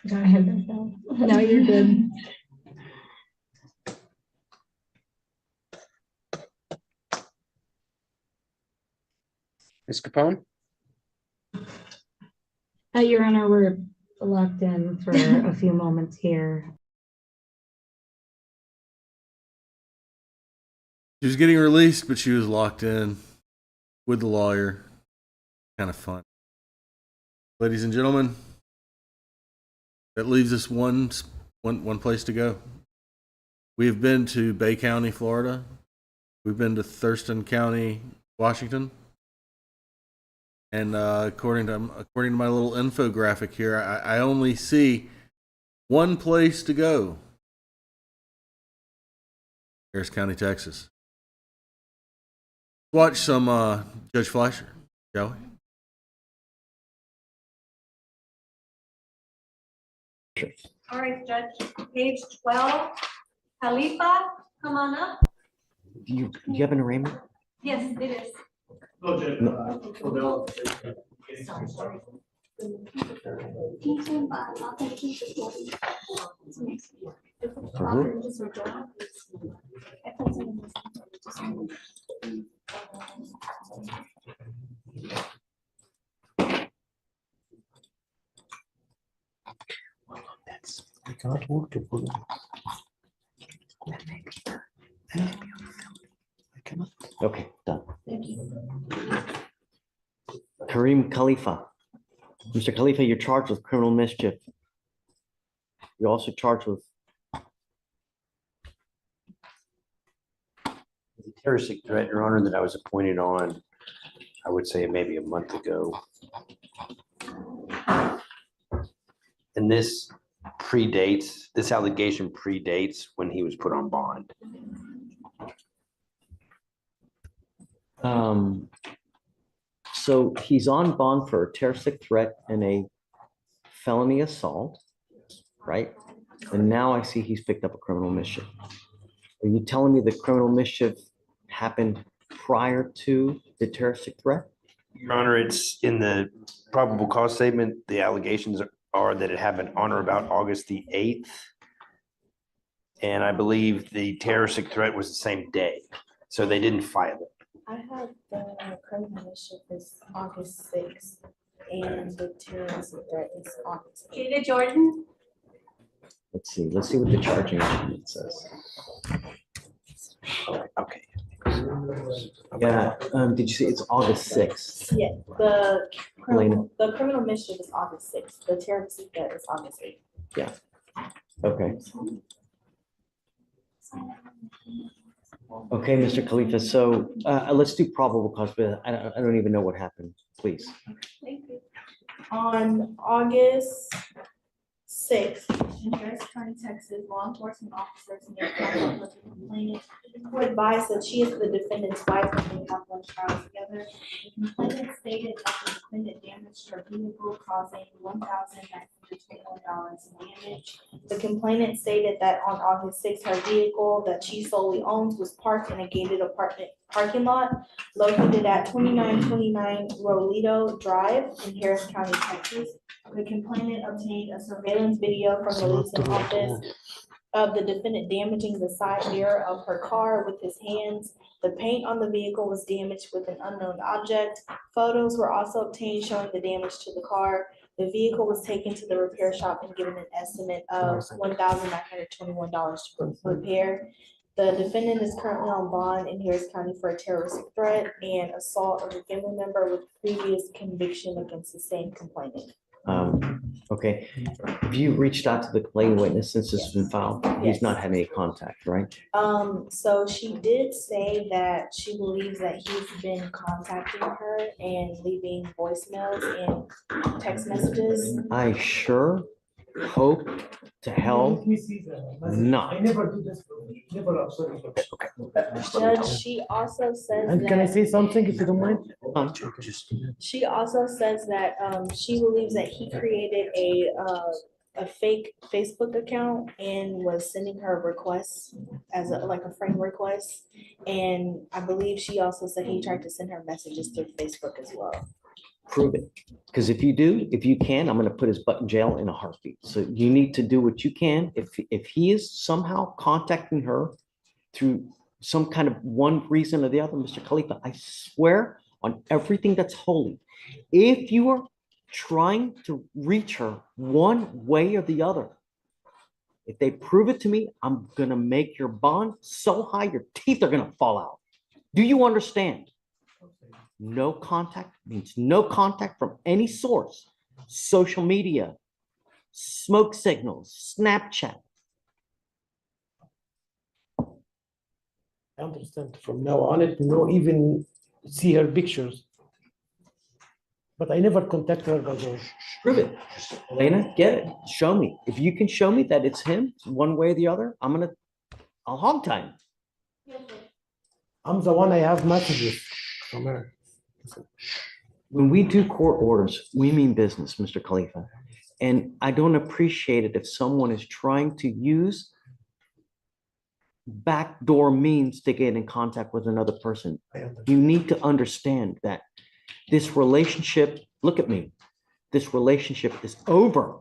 Go ahead. No, you're good. Ms. Capone? Your Honor, we're locked in for a few moments here. She was getting released, but she was locked in with the lawyer. Kind of fun. Ladies and gentlemen, that leaves us one place to go. We have been to Bay County, Florida. We've been to Thurston County, Washington. And according to my little infographic here, I only see one place to go. Harris County, Texas. Watch some Judge Fleischer, shall we? All right, Judge, page 12, Khalifa, come on up. Do you have an arraignment? Yes, it is. I can't walk to pull it. Okay, done. Thank you. Kareem Khalifa. Mr. Khalifa, you're charged with criminal mischief. You're also charged with the terroristic threat, Your Honor, that I was appointed on, I would say maybe a month ago. And this allegation predates when he was put on bond. So he's on bond for a terroristic threat and a felony assault, right? And now I see he's picked up a criminal mischief. Are you telling me the criminal mischief happened prior to the terroristic threat? Your Honor, it's in the probable cause statement. The allegations are that it happened on or about August the 8th. And I believe the terroristic threat was the same day. So they didn't file it. I have the criminal mischief is August 6th and the terrorism threat is August 8th. Jada Jordan. Let's see what the charging instrument says. Okay. Yeah, did you say it's August 6th? Yeah, the criminal mischief is August 6th. The terrorism threat is August 8th. Yeah. Okay. Okay, Mr. Khalifa. So let's do probable cause, but I don't even know what happened. Please. Thank you. On August 6th, in Harris County, Texas, law enforcement officers in their contact with the complainant who advised that she is the defendant's wife and they have one child together. The complainant stated that the defendant damaged her vehicle, causing $1,921 in damage. The complainant stated that on August 6th, her vehicle that she solely owns was parked in a gated parking lot located at 2929 Rolito Drive in Harris County, Texas. The complainant obtained a surveillance video from the leasing office of the defendant damaging the side mirror of her car with his hands. The paint on the vehicle was damaged with an unknown object. Photos were also obtained showing the damage to the car. The vehicle was taken to the repair shop and given an estimate of $1,921 to repair. The defendant is currently on bond in Harris County for a terroristic threat and assault of a family member with previous conviction against the same complainant. Okay, have you reached out to the claim witness since this has been filed? He's Yes. not had any contact, right? So she did say that she believes that he's been contacting her and leaving voicemails and text messages. I sure hope to hell not. Judge, she also says And can I that, say something if you don't mind? she also says that, she believes that he created a fake Facebook account and was sending her requests as like a friend request. And I believe she also said he tried to send her messages through Facebook as well. Prove it. Because if you do, if you can, I'm going to put his butt in jail in a heartbeat. So you need to do what you can. If he is somehow contacting her through some kind of one reason or the other, Mr. Khalifa, I swear on everything that's holy, if you are trying to reach her one way or the other, if they prove it to me, I'm going to make your bond so high your teeth are going to fall out. Do you understand? No contact means no contact from any source. Social media, smoke signals, Snapchat. I understand from now on it, no even see her pictures. But I never contact her by the. Prove it. Elena, get it. Show me. If you can show me that it's him one way or the other, I'll hog time. I'm the one I have messages from her. When we do court orders, we mean business, Mr. Khalifa. And I don't appreciate it if someone is trying to use backdoor means to get in contact with another person. You need to understand that this relationship, look at me, this relationship is over.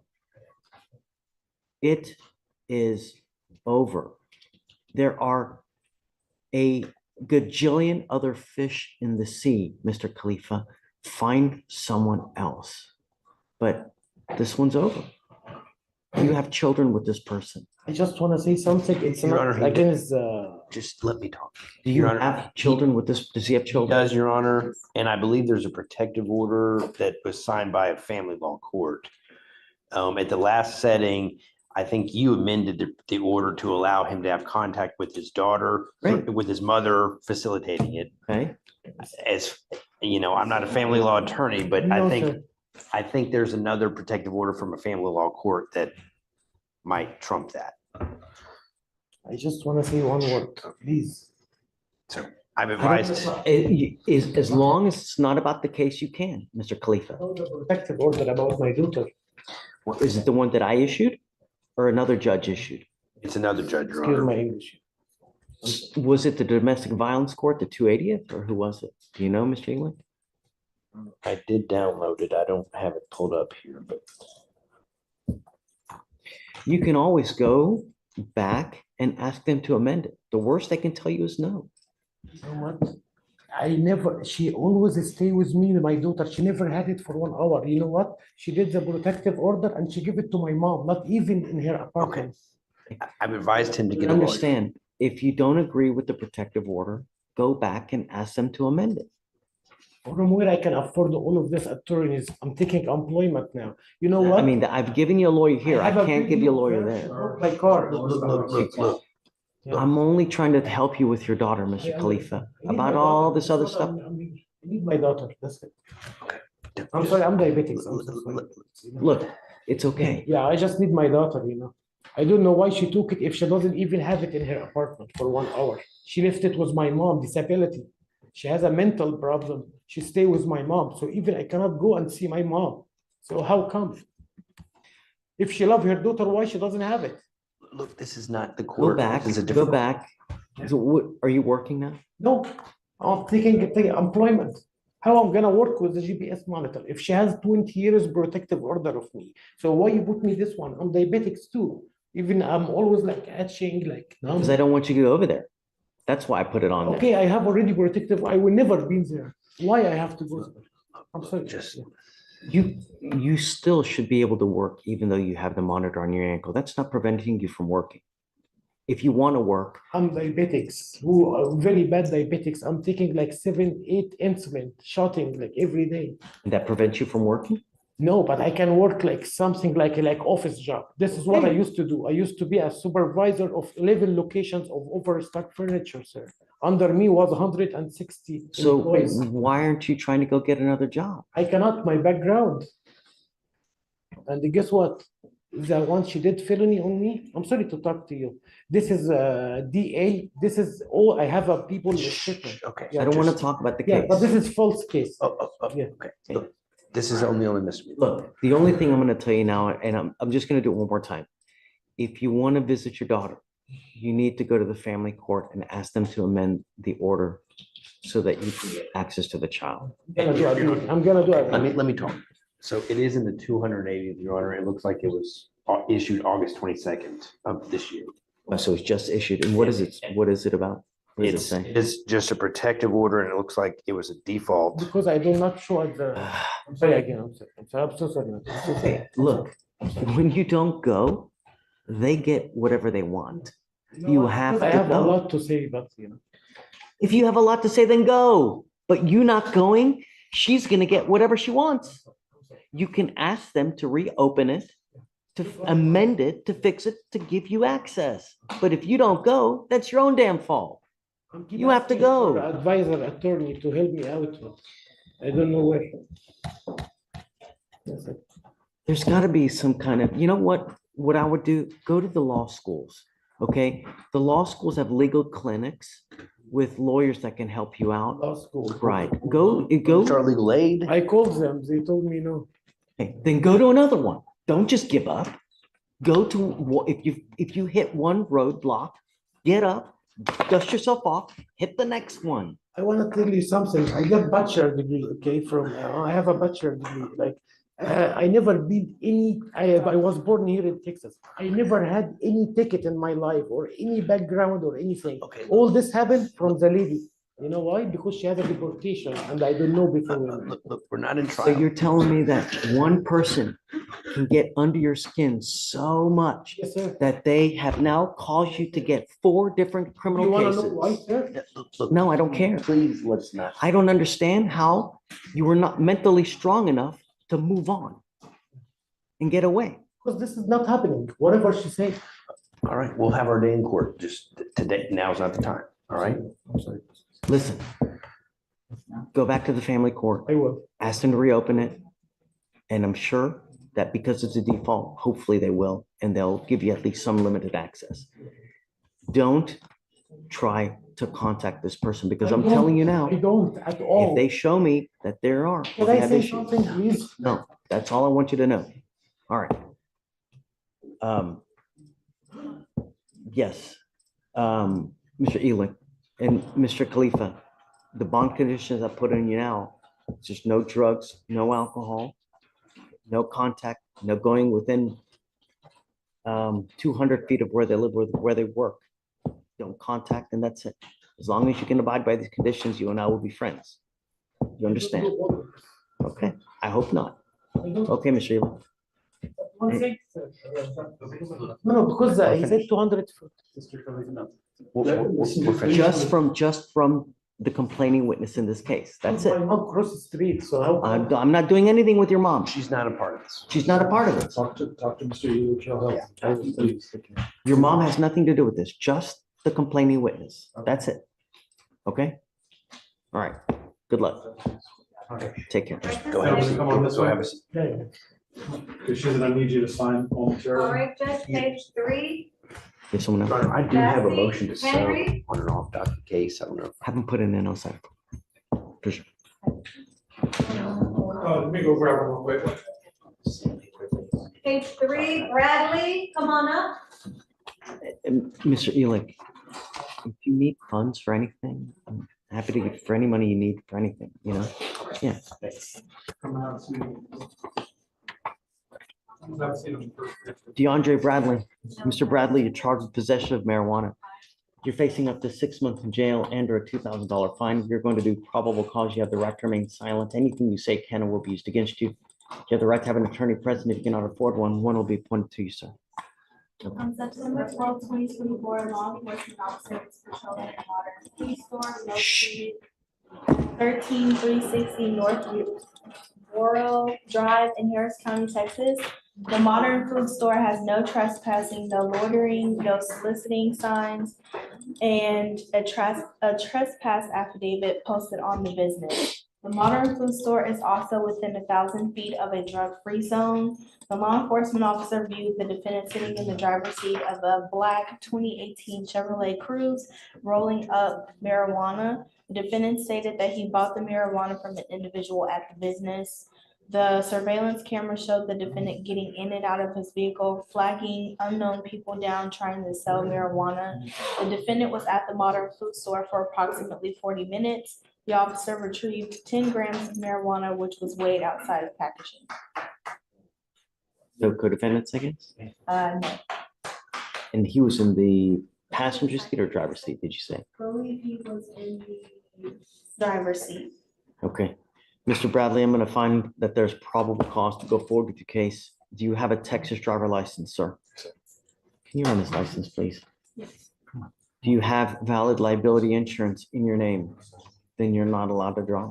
It is over. There are a gajillion other fish in the sea, Mr. Khalifa. Find someone else. But this one's over. You have children with this person. I just want to say something. It's Your Honor, not against. Just let me talk. Do you Your Honor, have children with this? Does he have He children? does, Your Honor, and I believe there's a protective order that was signed by a family law court. At the last setting, I think you amended the order to allow him to have contact with his daughter, Right. with his mother facilitating it. Okay. As, you know, I'm not a family law attorney, but No, I sir. think there's another protective order from a family law court that might trump that. I just want to say one word, please. So I've advised. As long as it's not about the case, you can, Mr. Khalifa. Protective order about my daughter. Is it the one that I issued or another judge issued? It's another judge, Your Excuse Honor. my English. Was it the domestic violence court, the 280th, or who was it? Do you know, Mr. England? I did download it. I don't have it pulled up here, but You can always go back and ask them to amend it. The worst they can tell you is no. You know what? She always stay with me, my daughter. She never had it for 1 hour. You know what? She did the protective order and she gave it to my mom, not even in her apartment. I've advised him to get a lawyer. Understand, if you don't agree with the protective order, go back and ask them to amend it. From where I can afford all of this attorneys, I'm taking employment now. You know what? I mean, I've given you a lawyer here. I have a can't give you a lawyer video there. of My car. Look. I'm only trying to help you with your daughter, Mr. Khalifa. About all this other stuff. I need my daughter, that's it. I'm sorry, I'm diabetic. Look, it's okay. Yeah, I just need my daughter, you know. I don't know why she took it if she doesn't even have it in her apartment for 1 hour. She left it with my mom, disability. She has a mental problem. She stay with my mom. So even I cannot go and see my mom. So how come? If she love her daughter, why she doesn't have it? Look, this is not the Go court. back, This is a go different. back. So what, are you working now? No, I'm taking employment. How I'm gonna work with the GPS monitor if she has 20 years protective order of me? So why you put me this one? I'm diabetics too. Even I'm always like etching, like Because I don't want you to go over there. That's why I put it on there. okay, I have already protective. I will never be there. Why I have to go there? I'm sorry. You still should be able to work even though you have the monitor on your ankle. That's not preventing you from working. If you want to work, I'm diabetics who are very bad diabetics. I'm taking like 7, 8 insulin, shotting like every day. that prevents you from working. No, but I can work like something like office job. This is what I used to do. I used to be a supervisor of 11 locations of overstock furniture, sir. Under me was 160 So employees. why aren't you trying to go get another job? I cannot, my background. And guess what? The one she did felony on me, I'm sorry to talk to you. This is DA. This is all I have a people statement. Okay. I don't want to talk about the Yeah, case. but this is false case. Yeah. Okay. Look, this is only Mr. Look, the only thing I'm going to tell you now, and I'm just going to do it one more time. If you want to visit your daughter, you need to go to the family court and ask them to amend the order so that you can get access to the child. I'm gonna do it. Let me talk. So it is in the 280th, Your Honor. It looks like it was issued August 22nd of this year. So it's just issued. And what is it? What is it about? What does it say? It's just a protective order, and it looks like it was a default. Because I do not show at the. I'm sorry again. I'm sorry. I'm so sorry. I'm so sorry. Look, when you don't go, they get whatever they want. You have I to have a go. lot to say, but you know. If you have a lot to say, then go. But you not going, she's going to get whatever she wants. You can ask them to reopen it, to amend it, to fix it, to give you access. But if you don't go, that's your own damn fault. You have to go. Advisor, attorney to help me out. I don't know where. There's got to be some kind of, you know what I would do? Go to the law schools, okay? The law schools have legal clinics with lawyers that can help you out. Law school. Right. Go. Start legal aid. I called them. They told me no. Okay, then go to another one. Don't just give up. Go to, if you hit one roadblock, get up, dust yourself off, hit the next one. I want to tell you something. I got bachelor degree, okay, from, I have a bachelor degree, like, I never been any, I was born here in Texas. I never had any ticket in my life or any background or anything. Okay. All this happened from the lady. You know why? Because she had a deportation and I don't know before. Look, we're not in So trial. you're telling me that one person can get under your skin so much Yes, sir. that they have now caused you to get 4 different You criminal want to know why, cases? sir? Look, No, I don't care. please, let's not. I don't understand how you were not mentally strong enough to move on and get away. Because this is not happening. Whatever she said. All right, we'll have our day in court. Just today, now is not the time. All right? I'm sorry. Listen, go back to the family court, I will. ask them to reopen it. And I'm sure that because it's a default, hopefully they will, and they'll give you at least some limited access. Don't try to contact this person because I'm telling you now, I don't at all. if they show me that there are, Can they I have say issues. something, please? No, that's all I want you to know. All right. Yes, Mr. Ealing and Mr. Khalifa, the bond conditions I put on you now, just no drugs, no alcohol, no contact, no going within 200 feet of where they live, where they work. Don't contact, and that's it. As long as you can abide by these conditions, you and I will be friends. You understand? Okay, I hope not. Okay, Mr. Ealing. One thing, sir. No, because he said 200 foot. Just from the complaining witness in this case. That's it. My mom crossed the street, so how? I'm not doing anything with your mom. She's not a part of this. She's not a part of it. Talk to Mr. Yu. Your mom has nothing to do with this, just the complaining witness. That's it. Okay? All right. Good luck. Take care. Go ahead. Go have a seat. I need you to sign all material. All right, Judge, page 3. If someone else, I do have a Bessie, motion to sell Henry? on and off docket case. I don't know. have them put in NO side. For sure. Let me go grab one real quick. Page 3, Bradley, come on up. And Mr. Elick, if you need funds for anything, Happy to give for any money you need for anything, you know? Yeah. DeAndre Bradley, Mr. Bradley, you're charged with possession of marijuana. You're facing up to 6 months in jail and or a $2,000 fine. You're going to do probable cause. You have the right to remain silent. Anything you say can or will be used against you. You have the right to have an attorney present. If you cannot afford one, one will be appointed to you, sir. On September 12, 2024, law enforcement officers patrolling a modern food store located 13360 North Worrell Drive in Harris County, Texas. The modern food store has no trespassing, no loitering, no soliciting signs, and a trespass affidavit posted on the business. The modern food store is also within 1,000 feet of a drug-free zone. The law enforcement officer viewed the defendant sitting in the driver's seat of a black 2018 Chevrolet Cruze rolling up marijuana. The defendant stated that he bought the marijuana from an individual at the business. The surveillance camera showed the defendant getting in and out of his vehicle, flagging unknown people down, trying to sell marijuana. The defendant was at the modern food store for approximately 40 minutes. The officer retrieved 10 grams of marijuana, which was weighed outside of packaging. No co-defendants, I guess? No. And he was in the passenger seat or driver's seat, did you say? I believe he was in the driver's seat. Okay. Mr. Bradley, I'm going to find that there's probable cause to go forward with your case. Do you have a Texas driver license, sir? Can you run this license, please? Yes. Do you have valid liability insurance in your name? Then you're not allowed to drive.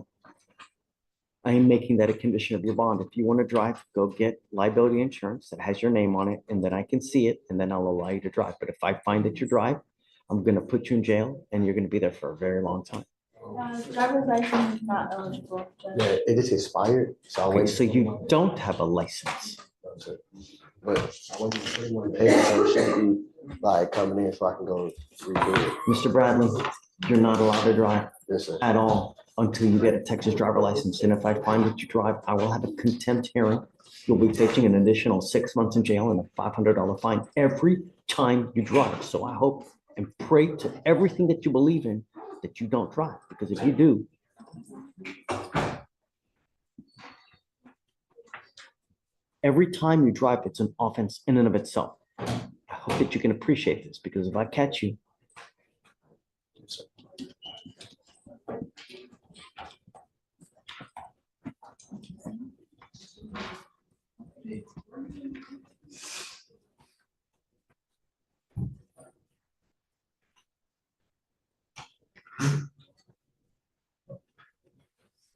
I am making that a condition of your bond. If you want to drive, go get liability insurance that has your name on it, and then I can see it, and then I'll allow you to drive. But if I find that you drive, I'm going to put you in jail, and you're going to be there for a very long time. Driver's license is not eligible. Yeah, it is expired, so I Okay, waited. so you don't have a license. But I went to the 21 days, so it should be like coming in so I can go redo it. Mr. Bradley, you're not allowed to drive Yes, sir. at all until you get a Texas driver license. And if I find that you drive, I will have a contempt hearing. You'll be facing an additional 6 months in jail and a $500 fine every time you drive. So I hope and pray to everything that you believe in that you don't drive, because if you do, every time you drive, it's an offense in and of itself. I hope that you can appreciate this, because if I catch you,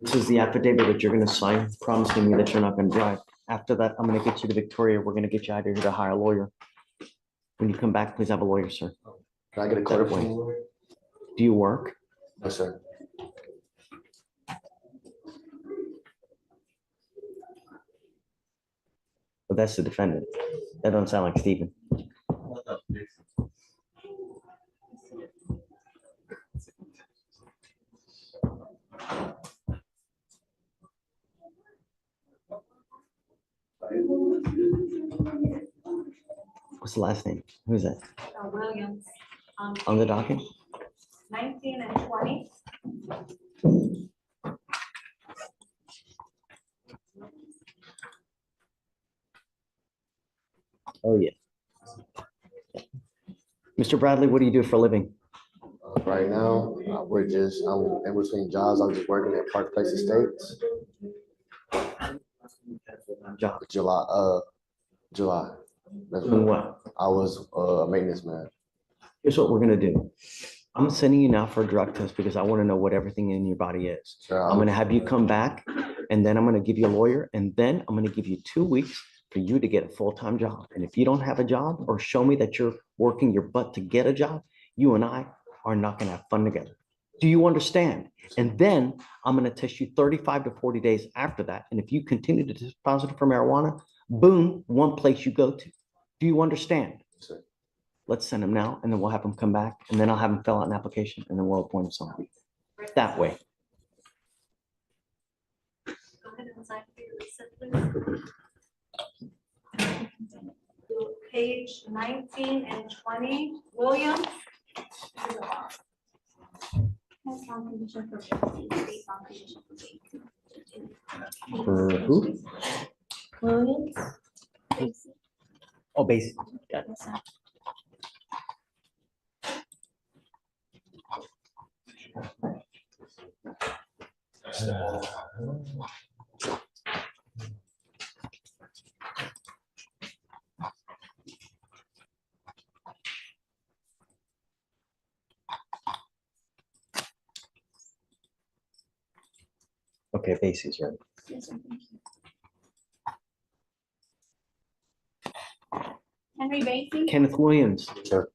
this is the affidavit that you're going to sign, promising me that you're not going to drive. After that, I'm going to get you to Victoria. We're going to get you out of here to hire a lawyer. When you come back, please have a lawyer, sir. Can I get a court appointment lawyer? Do you work? No, sir. But that's the defendant. That don't sound like Stephen. What's the last name? Who is that? Williams. On the docket? 19 and 20. Oh, yeah. Mr. Bradley, what do you do for a living? Right now, I'm in between jobs. I'm just working at Park Place Estates. Job. July. That's Doing what? I was a maintenance man. Here's what we're gonna do. I'm sending you now for a drug test because I want to know what everything in your body is. Sure, I'm gonna have you come back, and then I'm gonna give you a lawyer, and then I'm gonna give you 2 weeks for you to get a full-time job. And if you don't have a job or show me that you're working your butt to get a job, you and I are not gonna have fun together. Do you understand? And then I'm gonna test you 35 to 40 days after that. And if you continue to test positive for marijuana, boom, one place you go to. Do you understand? Sure. Let's send him now, and then we'll have him come back, and then I'll have him fill out an application, and then we'll appoint him somebody. That way. Go ahead and sign for your receipt, please. Page 19 and 20, Williams. has found condition for vacancy, state found condition for vacancy. For who? Williams? Oh, basic. Got it. Okay, bases, right? Yes, sir, thank you. Henry Basie? Kenneth Williams. Sir.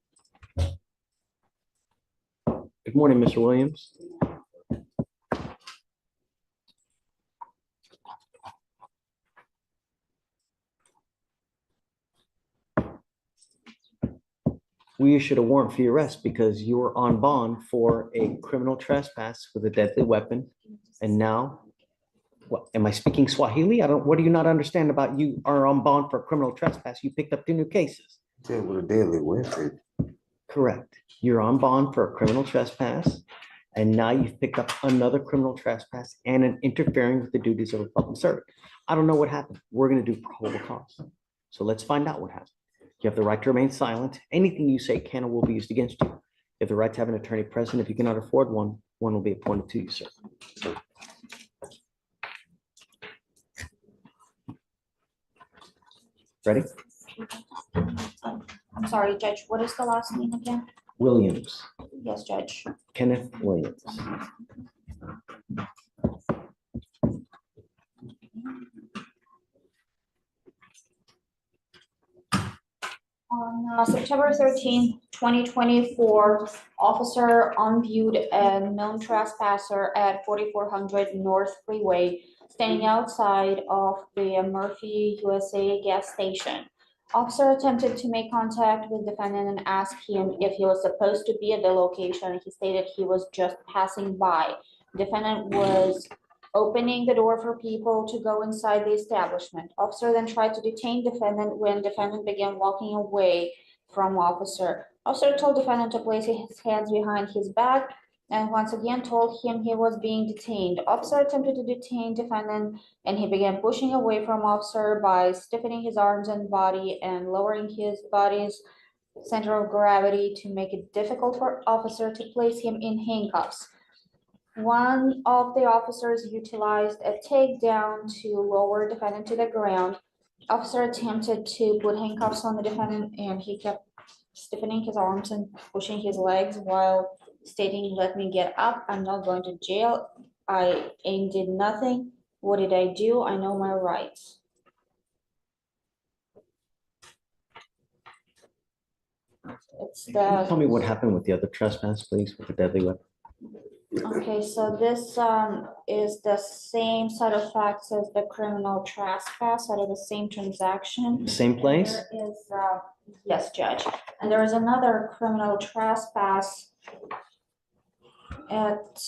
Good morning, Mr. Williams. We issued a warrant for your arrest because you were on bond for a criminal trespass with a deadly weapon. And now, what, am I speaking Swahili? What do you not understand about you are on bond for a criminal trespass? You picked up 2 new cases. Yeah, with a deadly weapon. Correct. You're on bond for a criminal trespass. And now you've picked up another criminal trespass and an interfering with the duties of a public servant. I don't know what happened. We're going to do probable cause. So let's find out what happened. You have the right to remain silent. Anything you say can or will be used against you. You have the right to have an attorney present. If you cannot afford one, one will be appointed to you, sir. Ready? I'm sorry, Judge, what is the last name again? Williams. Yes, Judge. Kenneth Williams. On September 13th, 2024, officer unviewed a known trespasser at 4400 North Freeway, standing outside of the Murphy USA gas station. Officer attempted to make contact with defendant and asked him if he was supposed to be at the location. He stated he was just passing by. Defendant was opening the door for people to go inside the establishment. Officer then tried to detain defendant when defendant began walking away from officer. Officer told defendant to place his hands behind his back and once again told him he was being detained. Officer attempted to detain defendant and he began pushing away from officer by stiffening his arms and body and lowering his body's center of gravity to make it difficult for officer to place him in handcuffs. One of the officers utilized a takedown to lower defendant to the ground. Officer attempted to put handcuffs on the defendant and he kept stiffening his arms and pushing his legs while stating, "Let me get up, I'm not going to jail, I ain't did nothing, what did I do, I know my rights." Tell me what happened with the other trespass, please, with the deadly weapon. Okay, so this is the same set of facts as the criminal trespass out of the same transaction. Same place? There is, yes, Judge. And there is another criminal trespass at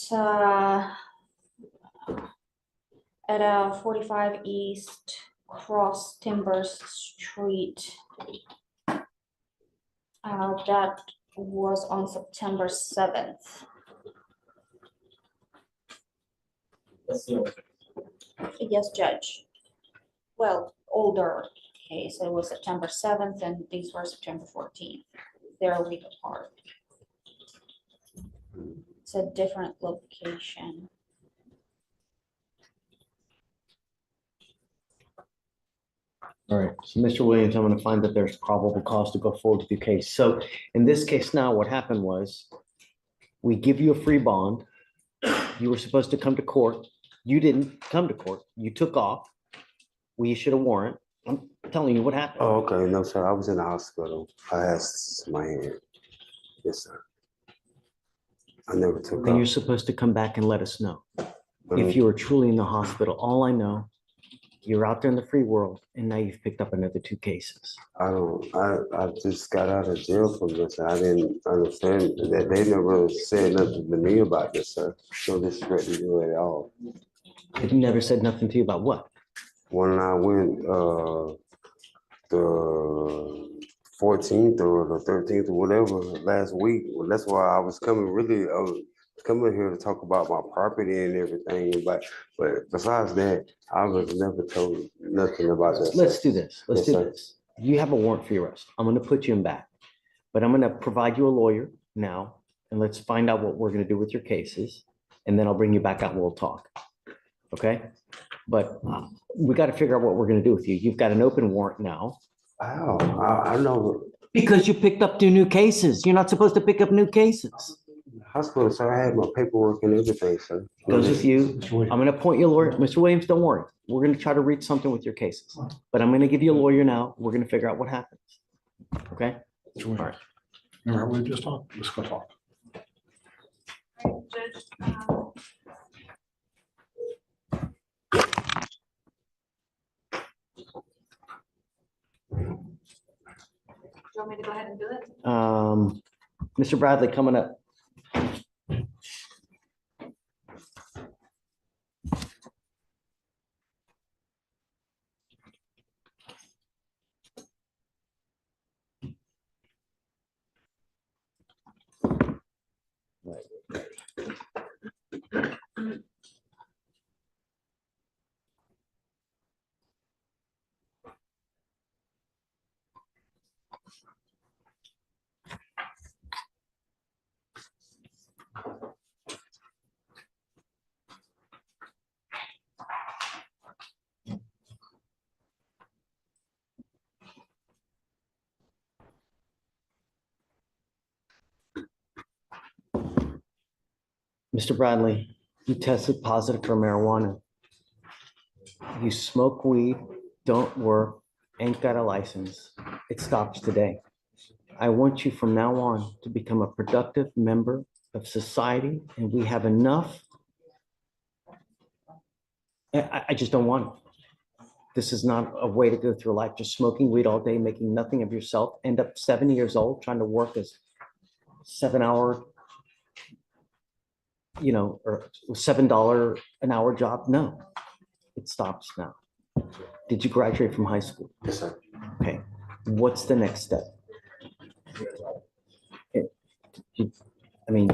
45 East Cross Timbers Street. That was on September 7th. Yes, Judge. Well, older case, it was September 7th and these were September 14th. They're a week apart. It's a different location. All right, so Mr. Williams, I'm going to find that there's probable cause to go forward with your case. So in this case now, what happened was we give you a free bond. You were supposed to come to court. You didn't come to court. You took off. We issued a warrant. I'm telling you what happened. Oh, okay. No, sir. I was in the hospital. I had my hand. Yes, sir. I never took Then you're off. supposed to come back and let us know. If you were truly in the hospital, all I know, you're out there in the free world and now you've picked up another 2 cases. I just got out of jail from this. I didn't understand that they never said nothing to me about this, sir. So this is you at all. They never said nothing to you about what? When I went the 14th or the 13th or whatever last week, well, that's why I was coming really come in here to talk about my property and everything, but besides that, I was never told nothing about that. Let's do this. Let's Yes, do sir. this. You have a warrant for your arrest. I'm gonna put you in back. But I'm gonna provide you a lawyer now, and let's find out what we're gonna do with your cases. And then I'll bring you back out and we'll talk. Okay? But we gotta figure out what we're gonna do with you. You've got an open warrant now. Wow, I know. Because you picked up 2 new cases. You're not supposed to pick up new cases. Hospital, sir, I had my paperwork and everything, sir. Goes with you. I'm gonna appoint you a lawyer. Mr. Williams, don't worry. We're gonna try to reach something with your cases. But I'm gonna give you a lawyer now. We're gonna figure out what happens. Okay? All right. Remember, we just talked, let's go talk. Judge, do you want me to go ahead and do it? Mr. Bradley, coming up. Mr. Bradley, you tested positive for marijuana. You smoke weed, don't work, ain't got a license. It stops today. I want you from now on to become a productive member of society, and we have enough. I just don't want it. This is not a way to go through life, just smoking weed all day, making nothing of yourself, end up 70 years old, trying to work as 7-hour, or $7 an hour job. No, it stops now. Did you graduate from high school? Yes, sir. Okay. What's the next step? I mean,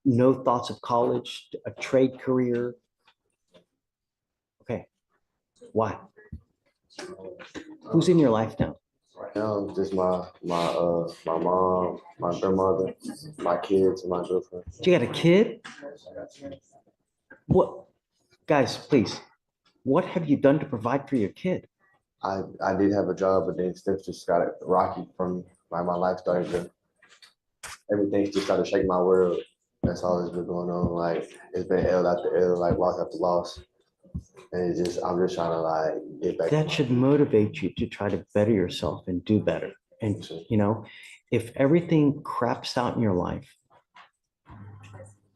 no thoughts of college, a trade career. Okay. Why? Who's in your life now? Right now, just my mom, my grandmother, my kids, and my girlfriend. You got a kid? What? Guys, please. What have you done to provide for your kid? I did have a job, but then stuff just got rocky from me. Like my life started to, everything just started shaking my world. That's all that's been going on. Like it's been L after L, like loss after loss. And I'm just trying to like get back. That should motivate you to try to better yourself and do better. And if everything craps out in your life,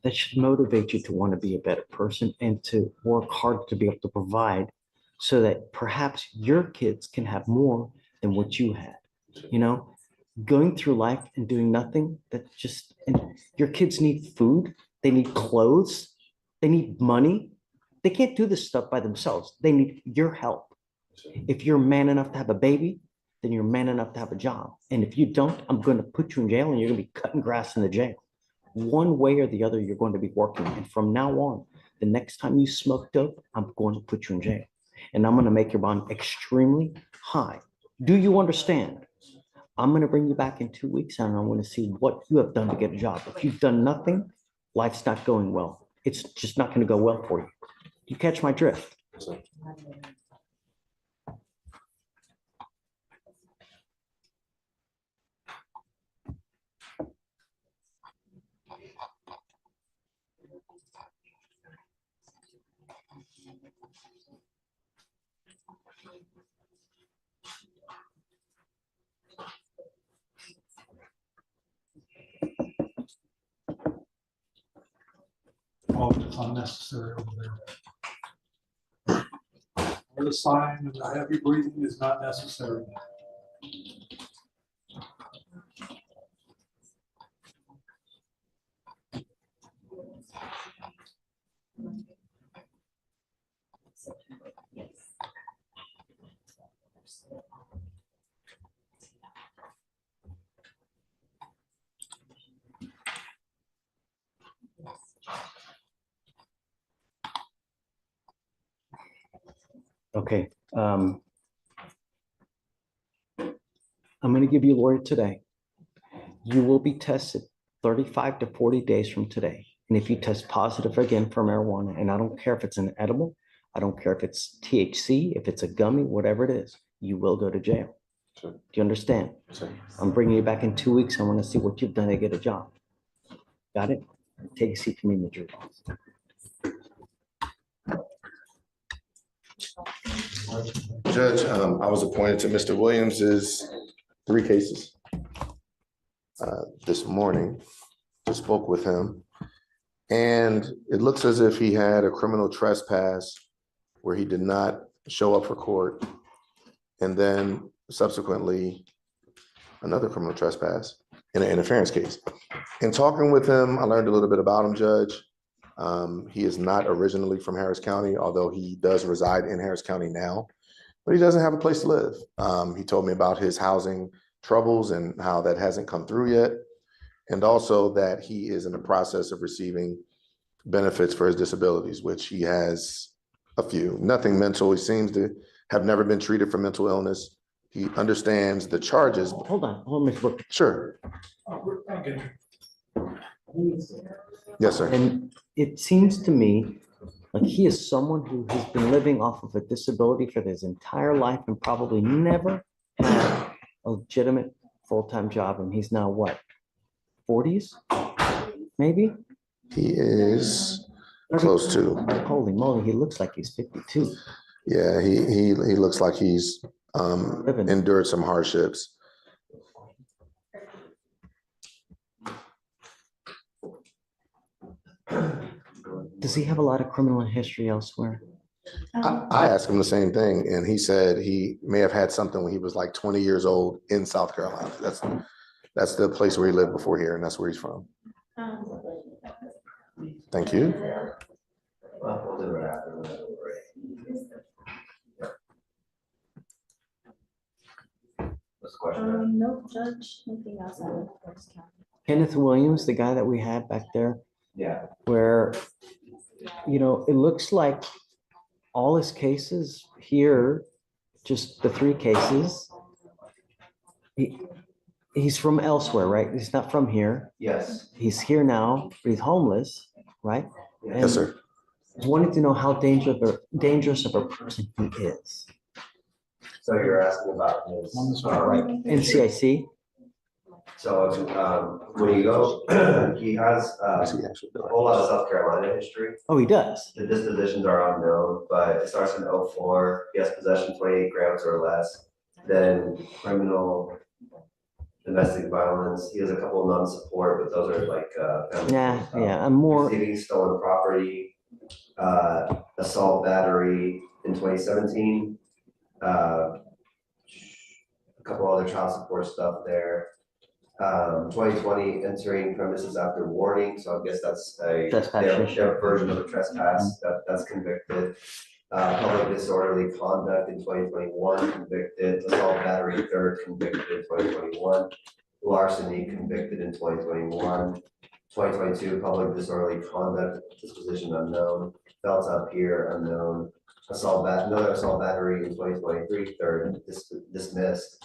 that should motivate you to want to be a better person and to work hard to be able to provide so that perhaps your kids can have more than what you had. Going through life and doing nothing, and your kids need food, they need clothes, they need money. They can't do this stuff by themselves. They need your help. If you're man enough to have a baby, then you're man enough to have a job. And if you don't, I'm going to put you in jail and you're going to be cutting grass in the jail. One way or the other, you're going to be working. And from now on, the next time you smoke dope, I'm going to put you in jail. And I'm going to make your bond extremely high. Do you understand? I'm going to bring you back in 2 weeks and I want to see what you have done to get a job. If you've done nothing, life's not going well. It's just not going to go well for you. You catch my drift? All that's unnecessary over there. The sign of the heavy breathing is not necessary. Okay, I'm gonna give you a lawyer today. You will be tested 35 to 40 days from today. And if you test positive again for marijuana, and I don't care if it's an edible, I don't care if it's THC, if it's a gummy, whatever it is, you will go to jail. Sure. Do you understand? Sure. I'm bringing you back in 2 weeks. I want to see what you've done to get a job. Got it? Take a seat for me in the jury box. Judge, I was appointed to Mr. Williams's 3 cases. This morning, just spoke with him. And it looks as if he had a criminal trespass where he did not show up for court. And then subsequently, another criminal trespass in an interference case. In talking with him, I learned a little bit about him, Judge. He is not originally from Harris County, although he does reside in Harris County now, but he doesn't have a place to live. He told me about his housing troubles and how that hasn't come through yet. And also that he is in the process of receiving benefits for his disabilities, which he has a few. Nothing mental. He seems to have never been treated for mental illness. He understands the charges. Hold on, Mr. Brooks. Sure. Yes, sir. And it seems to me like he is someone who has been living off of a disability for his entire life and probably never had a legitimate full-time job. And he's now what, 40s, maybe? He is close to. Holy moly, he looks like he's 52. Yeah, he looks like he's endured some hardships. Does he have a lot of criminal history elsewhere? I asked him the same thing, and he said he may have had something when he was like 20 years old in South Carolina. That's the place where he lived before here, and that's where he's from. Thank you. No, Judge, nothing else. Kenneth Williams, the guy that we had back there, Yeah. where, you know, it looks like all his cases here, just the 3 cases, he's from elsewhere, right? He's not from here. Yes. He's here now, but he's homeless, right? Yes, sir. I wanted to know how dangerous of a person he is. So you're asking about his. Right, NCIC? So, when you go, he has, a whole lot of South Carolina history. Oh, he does? The dispositions are unknown, but it starts in 04. He has possession 28 grams or less. Then criminal, domestic violence. He has a couple of non-support, but those are like, I'm more. Receiving stolen property, assault battery in 2017. A couple other child support stuff there. 2020 entering premises after warning, so I guess that's their version of a trespass. That's convicted. Public disorderly conduct in 2021 convicted. Assault battery 3rd convicted in 2021. Larceny convicted in 2021. 2022 public disorderly conduct disposition unknown. Felt up here unknown. Another assault battery in 2023 3rd dismissed.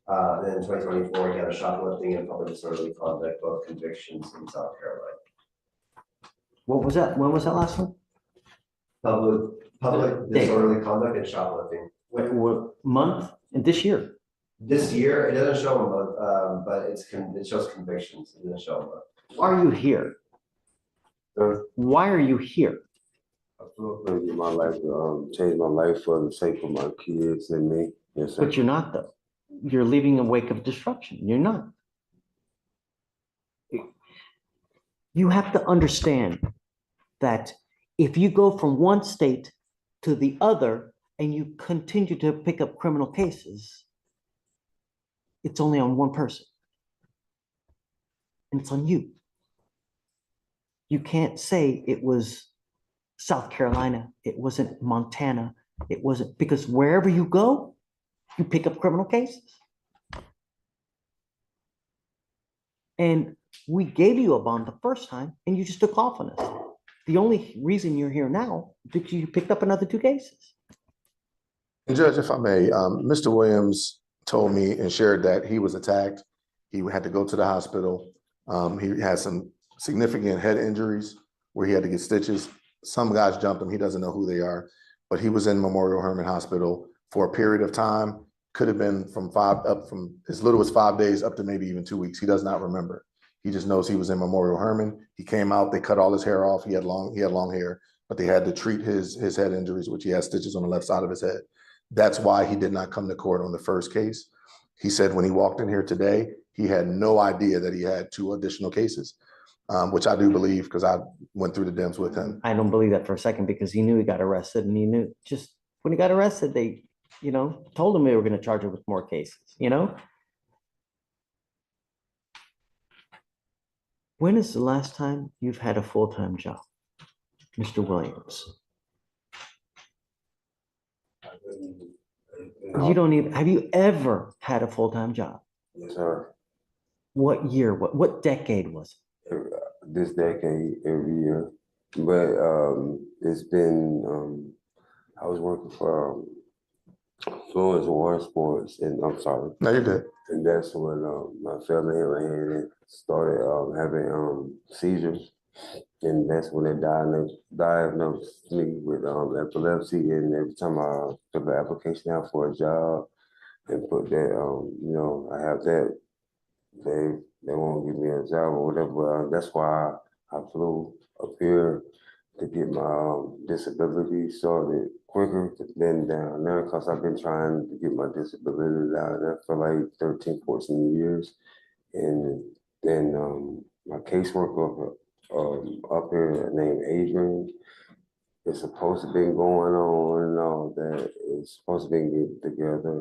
Then in 2024, he had a shoplifting and public disorderly conduct, both convictions in South Carolina. What was that? When was that last one? Public disorderly conduct and shoplifting. What month? And this year? This year, it doesn't show a month, but it shows convictions. It doesn't show a month. Why are you here? Why are you here? I feel like my life, change my life for the sake of my kids and me. Yes, sir. But you're not though. You're leaving a wake of destruction. You're not. You have to understand that if you go from one state to the other and you continue to pick up criminal cases, it's only on one person. And it's on you. You can't say it was South Carolina, it wasn't Montana, it wasn't, because wherever you go, you pick up criminal cases. And we gave you a bond the first time and you just took off on us. The only reason you're here now is because you picked up another 2 cases. And Judge, if I may, Mr. Williams told me and shared that he was attacked. He had to go to the hospital. He had some significant head injuries where he had to get stitches. Some guys jumped him. He doesn't know who they are, but he was in Memorial Hermann Hospital for a period of time. Could have been from as little as 5 days up to maybe even 2 weeks. He does not remember. He just knows he was in Memorial Hermann. He came out, they cut all his hair off. He had long hair, but they had to treat his head injuries, which he has stitches on the left side of his head. That's why he did not come to court on the first case. He said when he walked in here today, he had no idea that he had 2 additional cases, which I do believe because I went through the Dems with him. I don't believe that for a second because he knew he got arrested and he knew just when he got arrested, they, told him they were going to charge him with more cases, When is the last time you've had a full-time job, Mr. Williams? You don't even, have you ever had a full-time job? Yes, sir. What year? What decade was it? This decade, every year. But it's been, I was working for Florence Water Sports, and I'm sorry. No, you're good. And that's when my family hit my head and started having seizures. And that's when they diagnosed me with epilepsy. And every time I put the application out for a job and put that, I have that, they won't give me a job or whatever. That's why I flew up here to get my disability sorted quicker than down there, because I've been trying to get my disability down there for like 13, 14 years. And then my caseworker up here named Adrian is supposed to be going on and all that. It's supposed to be getting together,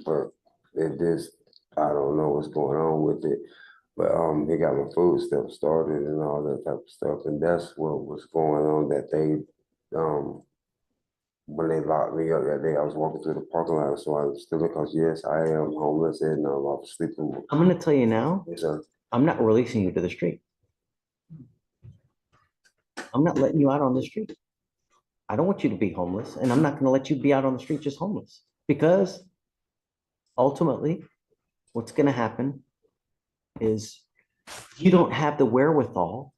but it just, I don't know what's going on with it. But they got my food stuff started and all that type of stuff. And that's what was going on that they, when they locked me up that day, I was walking through the parking lot. So I was still, because yes, I am homeless and I was sleeping. I'm going to tell you now, Yes, sir. I'm not releasing you to the street. I'm not letting you out on the street. I don't want you to be homeless, and I'm not going to let you be out on the street just homeless, because ultimately what's going to happen is you don't have the wherewithal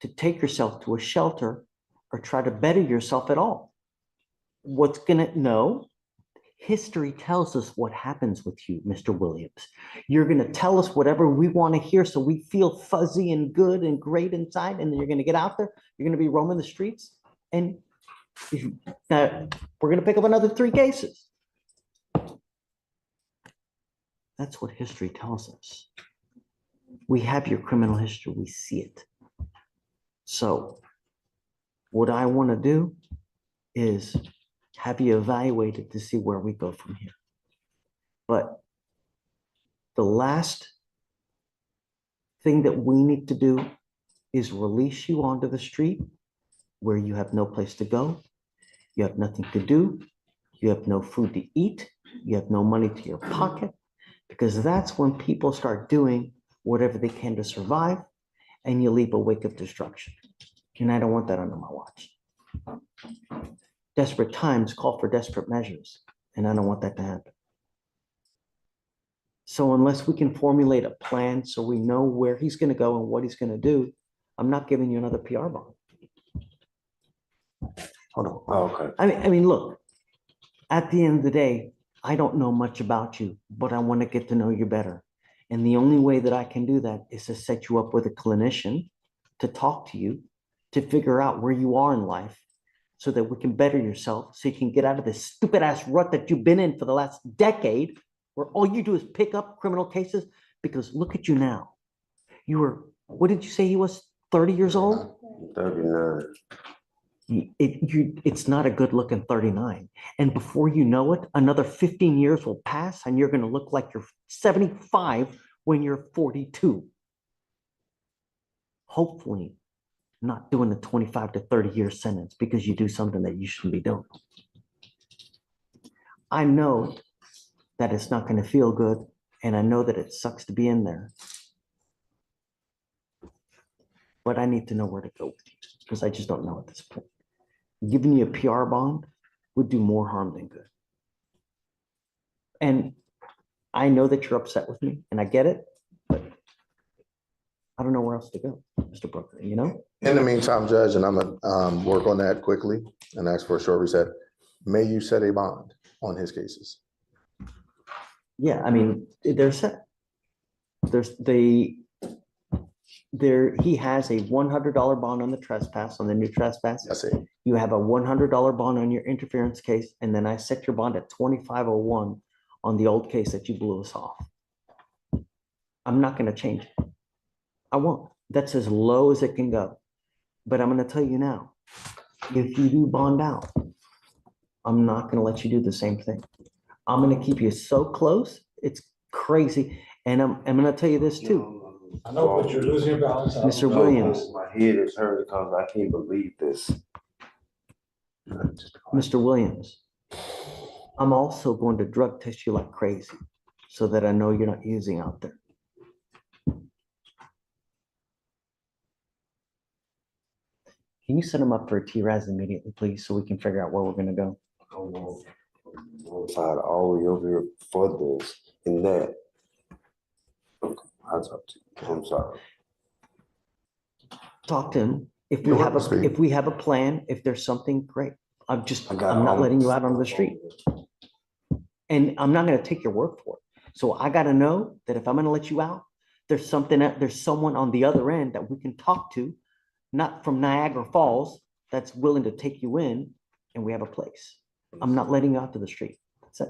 to take yourself to a shelter or try to better yourself at all. What's history tells us what happens with you, Mr. Williams. You're going to tell us whatever we want to hear so we feel fuzzy and good and great inside, and then you're going to get out there, you're going to be roaming the streets, and we're going to pick up another 3 cases. That's what history tells us. We have your criminal history, we see it. So what I want to do is have you evaluated to see where we go from here. But the last thing that we need to do is release you onto the street where you have no place to go, you have nothing to do, you have no food to eat, you have no money to your pocket, because that's when people start doing whatever they can to survive, and you leave a wake of destruction. And I don't want that under my watch. Desperate times call for desperate measures, and I don't want that to happen. So unless we can formulate a plan so we know where he's going to go and what he's going to do, I'm not giving you another PR bond. Hold on. Oh, okay. I mean, look, at the end of the day, I don't know much about you, but I want to get to know you better. And the only way that I can do that is to set you up with a clinician to talk to you, to figure out where you are in life so that we can better yourself, so you can get out of this stupid ass rut that you've been in for the last decade, where all you do is pick up criminal cases. Because look at you now. You were, what did you say he was, 30 years old? 39. It's not a good looking 39. And before you know it, another 15 years will pass and you're going to look like you're 75 when you're 42. Hopefully not doing a 25 to 30 year sentence because you do something that you shouldn't be doing. I know that it's not going to feel good, and I know that it sucks to be in there. But I need to know where to go with you, because I just don't know at this point. Giving you a PR bond would do more harm than good. And I know that you're upset with me and I get it, but I don't know where else to go, Mr. Brooker, you know? In the meantime, Judge, and I'm gonna work on that quickly and ask for a short reset. May you set a bond on his cases? Yeah, I mean, he has a $100 bond on the trespass, on the new trespass. I see. You have a $100 bond on your interference case, and then I set your bond at 2501 on the old case that you blew us off. I'm not gonna change it. I won't. That's as low as it can go. But I'm gonna tell you now, if you do bond out, I'm not gonna let you do the same thing. I'm gonna keep you so close, it's crazy. And I'm gonna tell you this too. I know, but you're losing your balance. Mr. Williams. My head is hurting because I can't believe this. Mr. Williams, I'm also going to drug test you like crazy so that I know you're not using out there. Can you set him up for a T-Raz immediately, please, so we can figure out where we're gonna go? I'm tired all the way over here for this and that. I'll talk to you. I'm sorry. Talk to him. If we have a plan, if there's something great, I'm not letting you out on the street. And I'm not gonna take your word for it. So I gotta know that if I'm gonna let you out, there's someone on the other end that we can talk to, not from Niagara Falls, that's willing to take you in, and we have a place. I'm not letting you out to the street. That's it.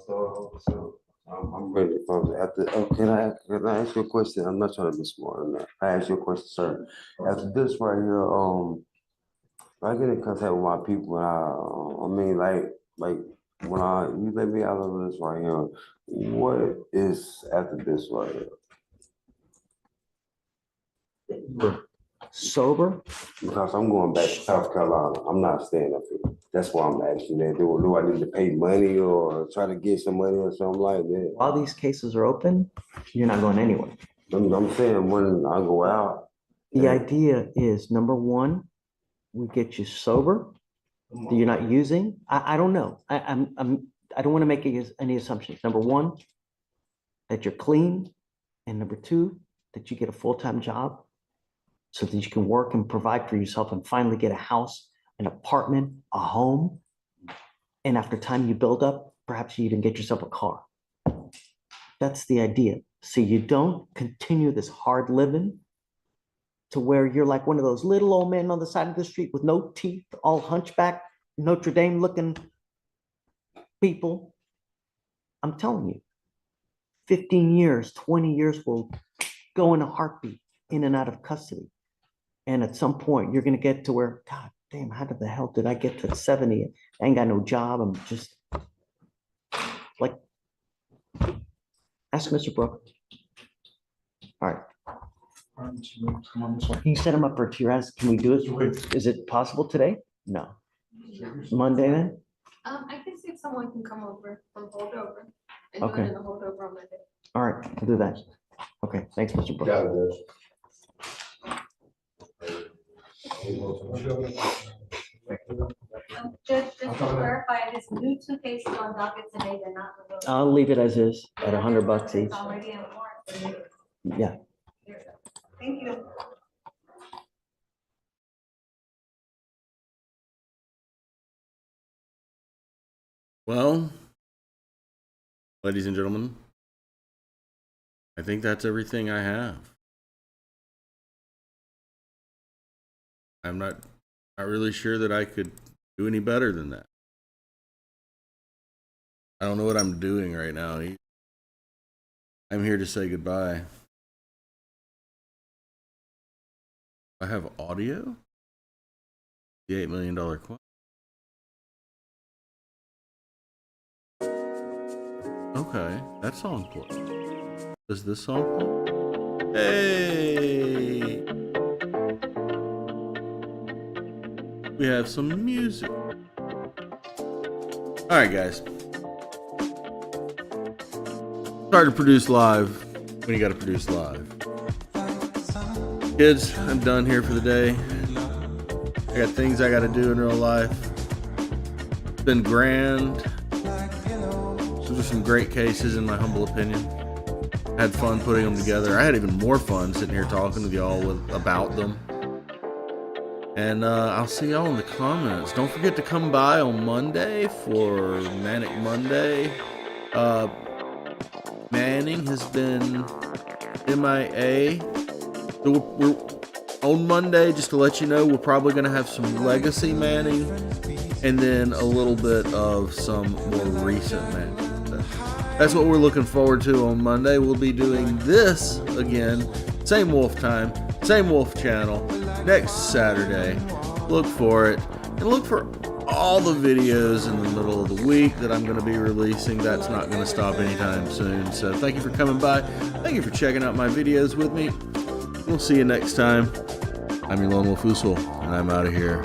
So I'm ready to come after. Oh, can I ask you a question? I'm not trying to be smart on that. I ask you a question, sir. After this right here, I get in contact with my people. I mean, like when you let me out of this right here, what is after this right here? Sober? Because I'm going back to South Carolina. I'm not staying up here. That's why I'm asking that. Do I need to pay money or try to get some money or something like that? While these cases are open, you're not going anywhere. I'm saying when I go out. The idea is, number one, we get you sober. You're not using. I don't know. I don't want to make any assumptions. Number one, that you're clean, and number two, that you get a full-time job, so that you can work and provide for yourself and finally get a house, an apartment, a home. And after time you build up, perhaps you even get yourself a car. That's the idea. So you don't continue this hard living to where you're like one of those little old men on the side of the street with no teeth, all hunchback, Notre Dame looking people. I'm telling you, 15 years, 20 years will go in a heartbeat, in and out of custody. And at some point, you're going to get to where, God damn, how the hell did I get to 70? I ain't got no job. I'm just like, ask Mr. Brooker. All right. Can you set him up for a T-Raz? Can we do it? Is it possible today? No. Monday then? I can see if someone can come over from holdover and do Okay. it in the holdover on Monday. All right, we'll do that. Okay, thanks, Mr. Brooker. Just to clarify, there's new 2 cases on docket today, they're not. I'll leave it as is at $100 each. It's already in warrant. Yeah. Thank you. Well, ladies and gentlemen, I think that's everything I have. I'm not really sure that I could do any better than that. I don't know what I'm doing right now. I'm here to say goodbye. I have audio? The $8 million question. Okay, that song play. Does this song play? Hey! We have some music. Alright, guys. It's hard to produce live when you gotta produce live. Kids, I'm done here for the day. I got things I gotta do in real life. It's been grand. So just some great cases in my humble opinion. Had fun putting them together. I had even more fun sitting here talking with y'all about them. And I'll see y'all in the comments. Don't forget to come by on Monday for Manic Monday. Manning has been MIA. So we're on Monday, just to let you know, we're probably going to have some legacy Manning and then a little bit of some more recent Manning. That's what we're looking forward to on Monday. We'll be doing this again, same Wolf time, same Wolf channel, next Saturday. Look for it, and look for all the videos in the middle of the week that I'm going to be releasing. That's not going to stop anytime soon. So thank you for coming by. Thank you for checking out my videos with me. We'll see you next time. I'm your Lone Wolf Usul, and I'm out of here.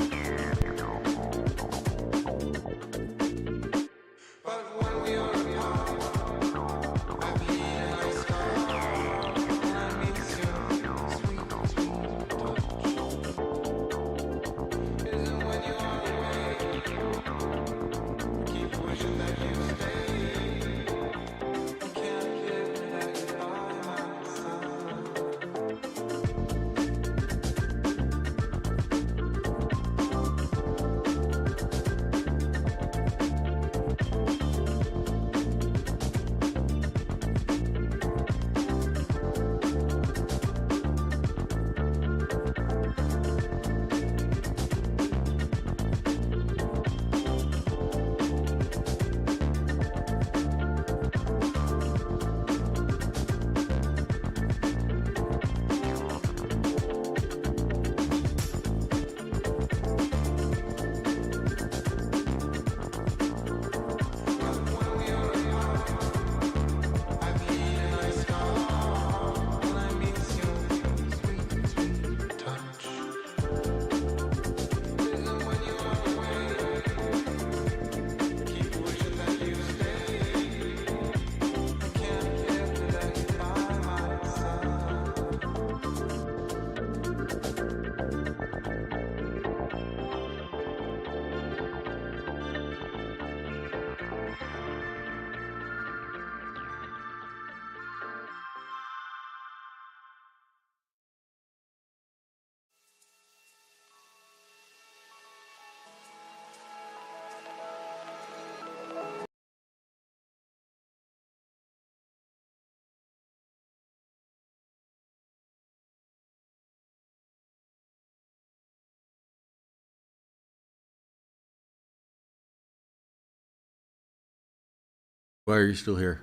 Why are you still here?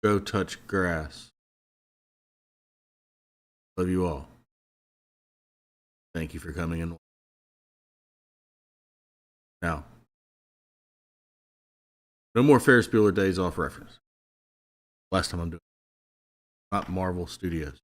Go touch grass. Love you all. Thank you for coming in. Now, no more Ferris Bueller Days Off reference. Last time I'm doing it. Not Marvel Studios.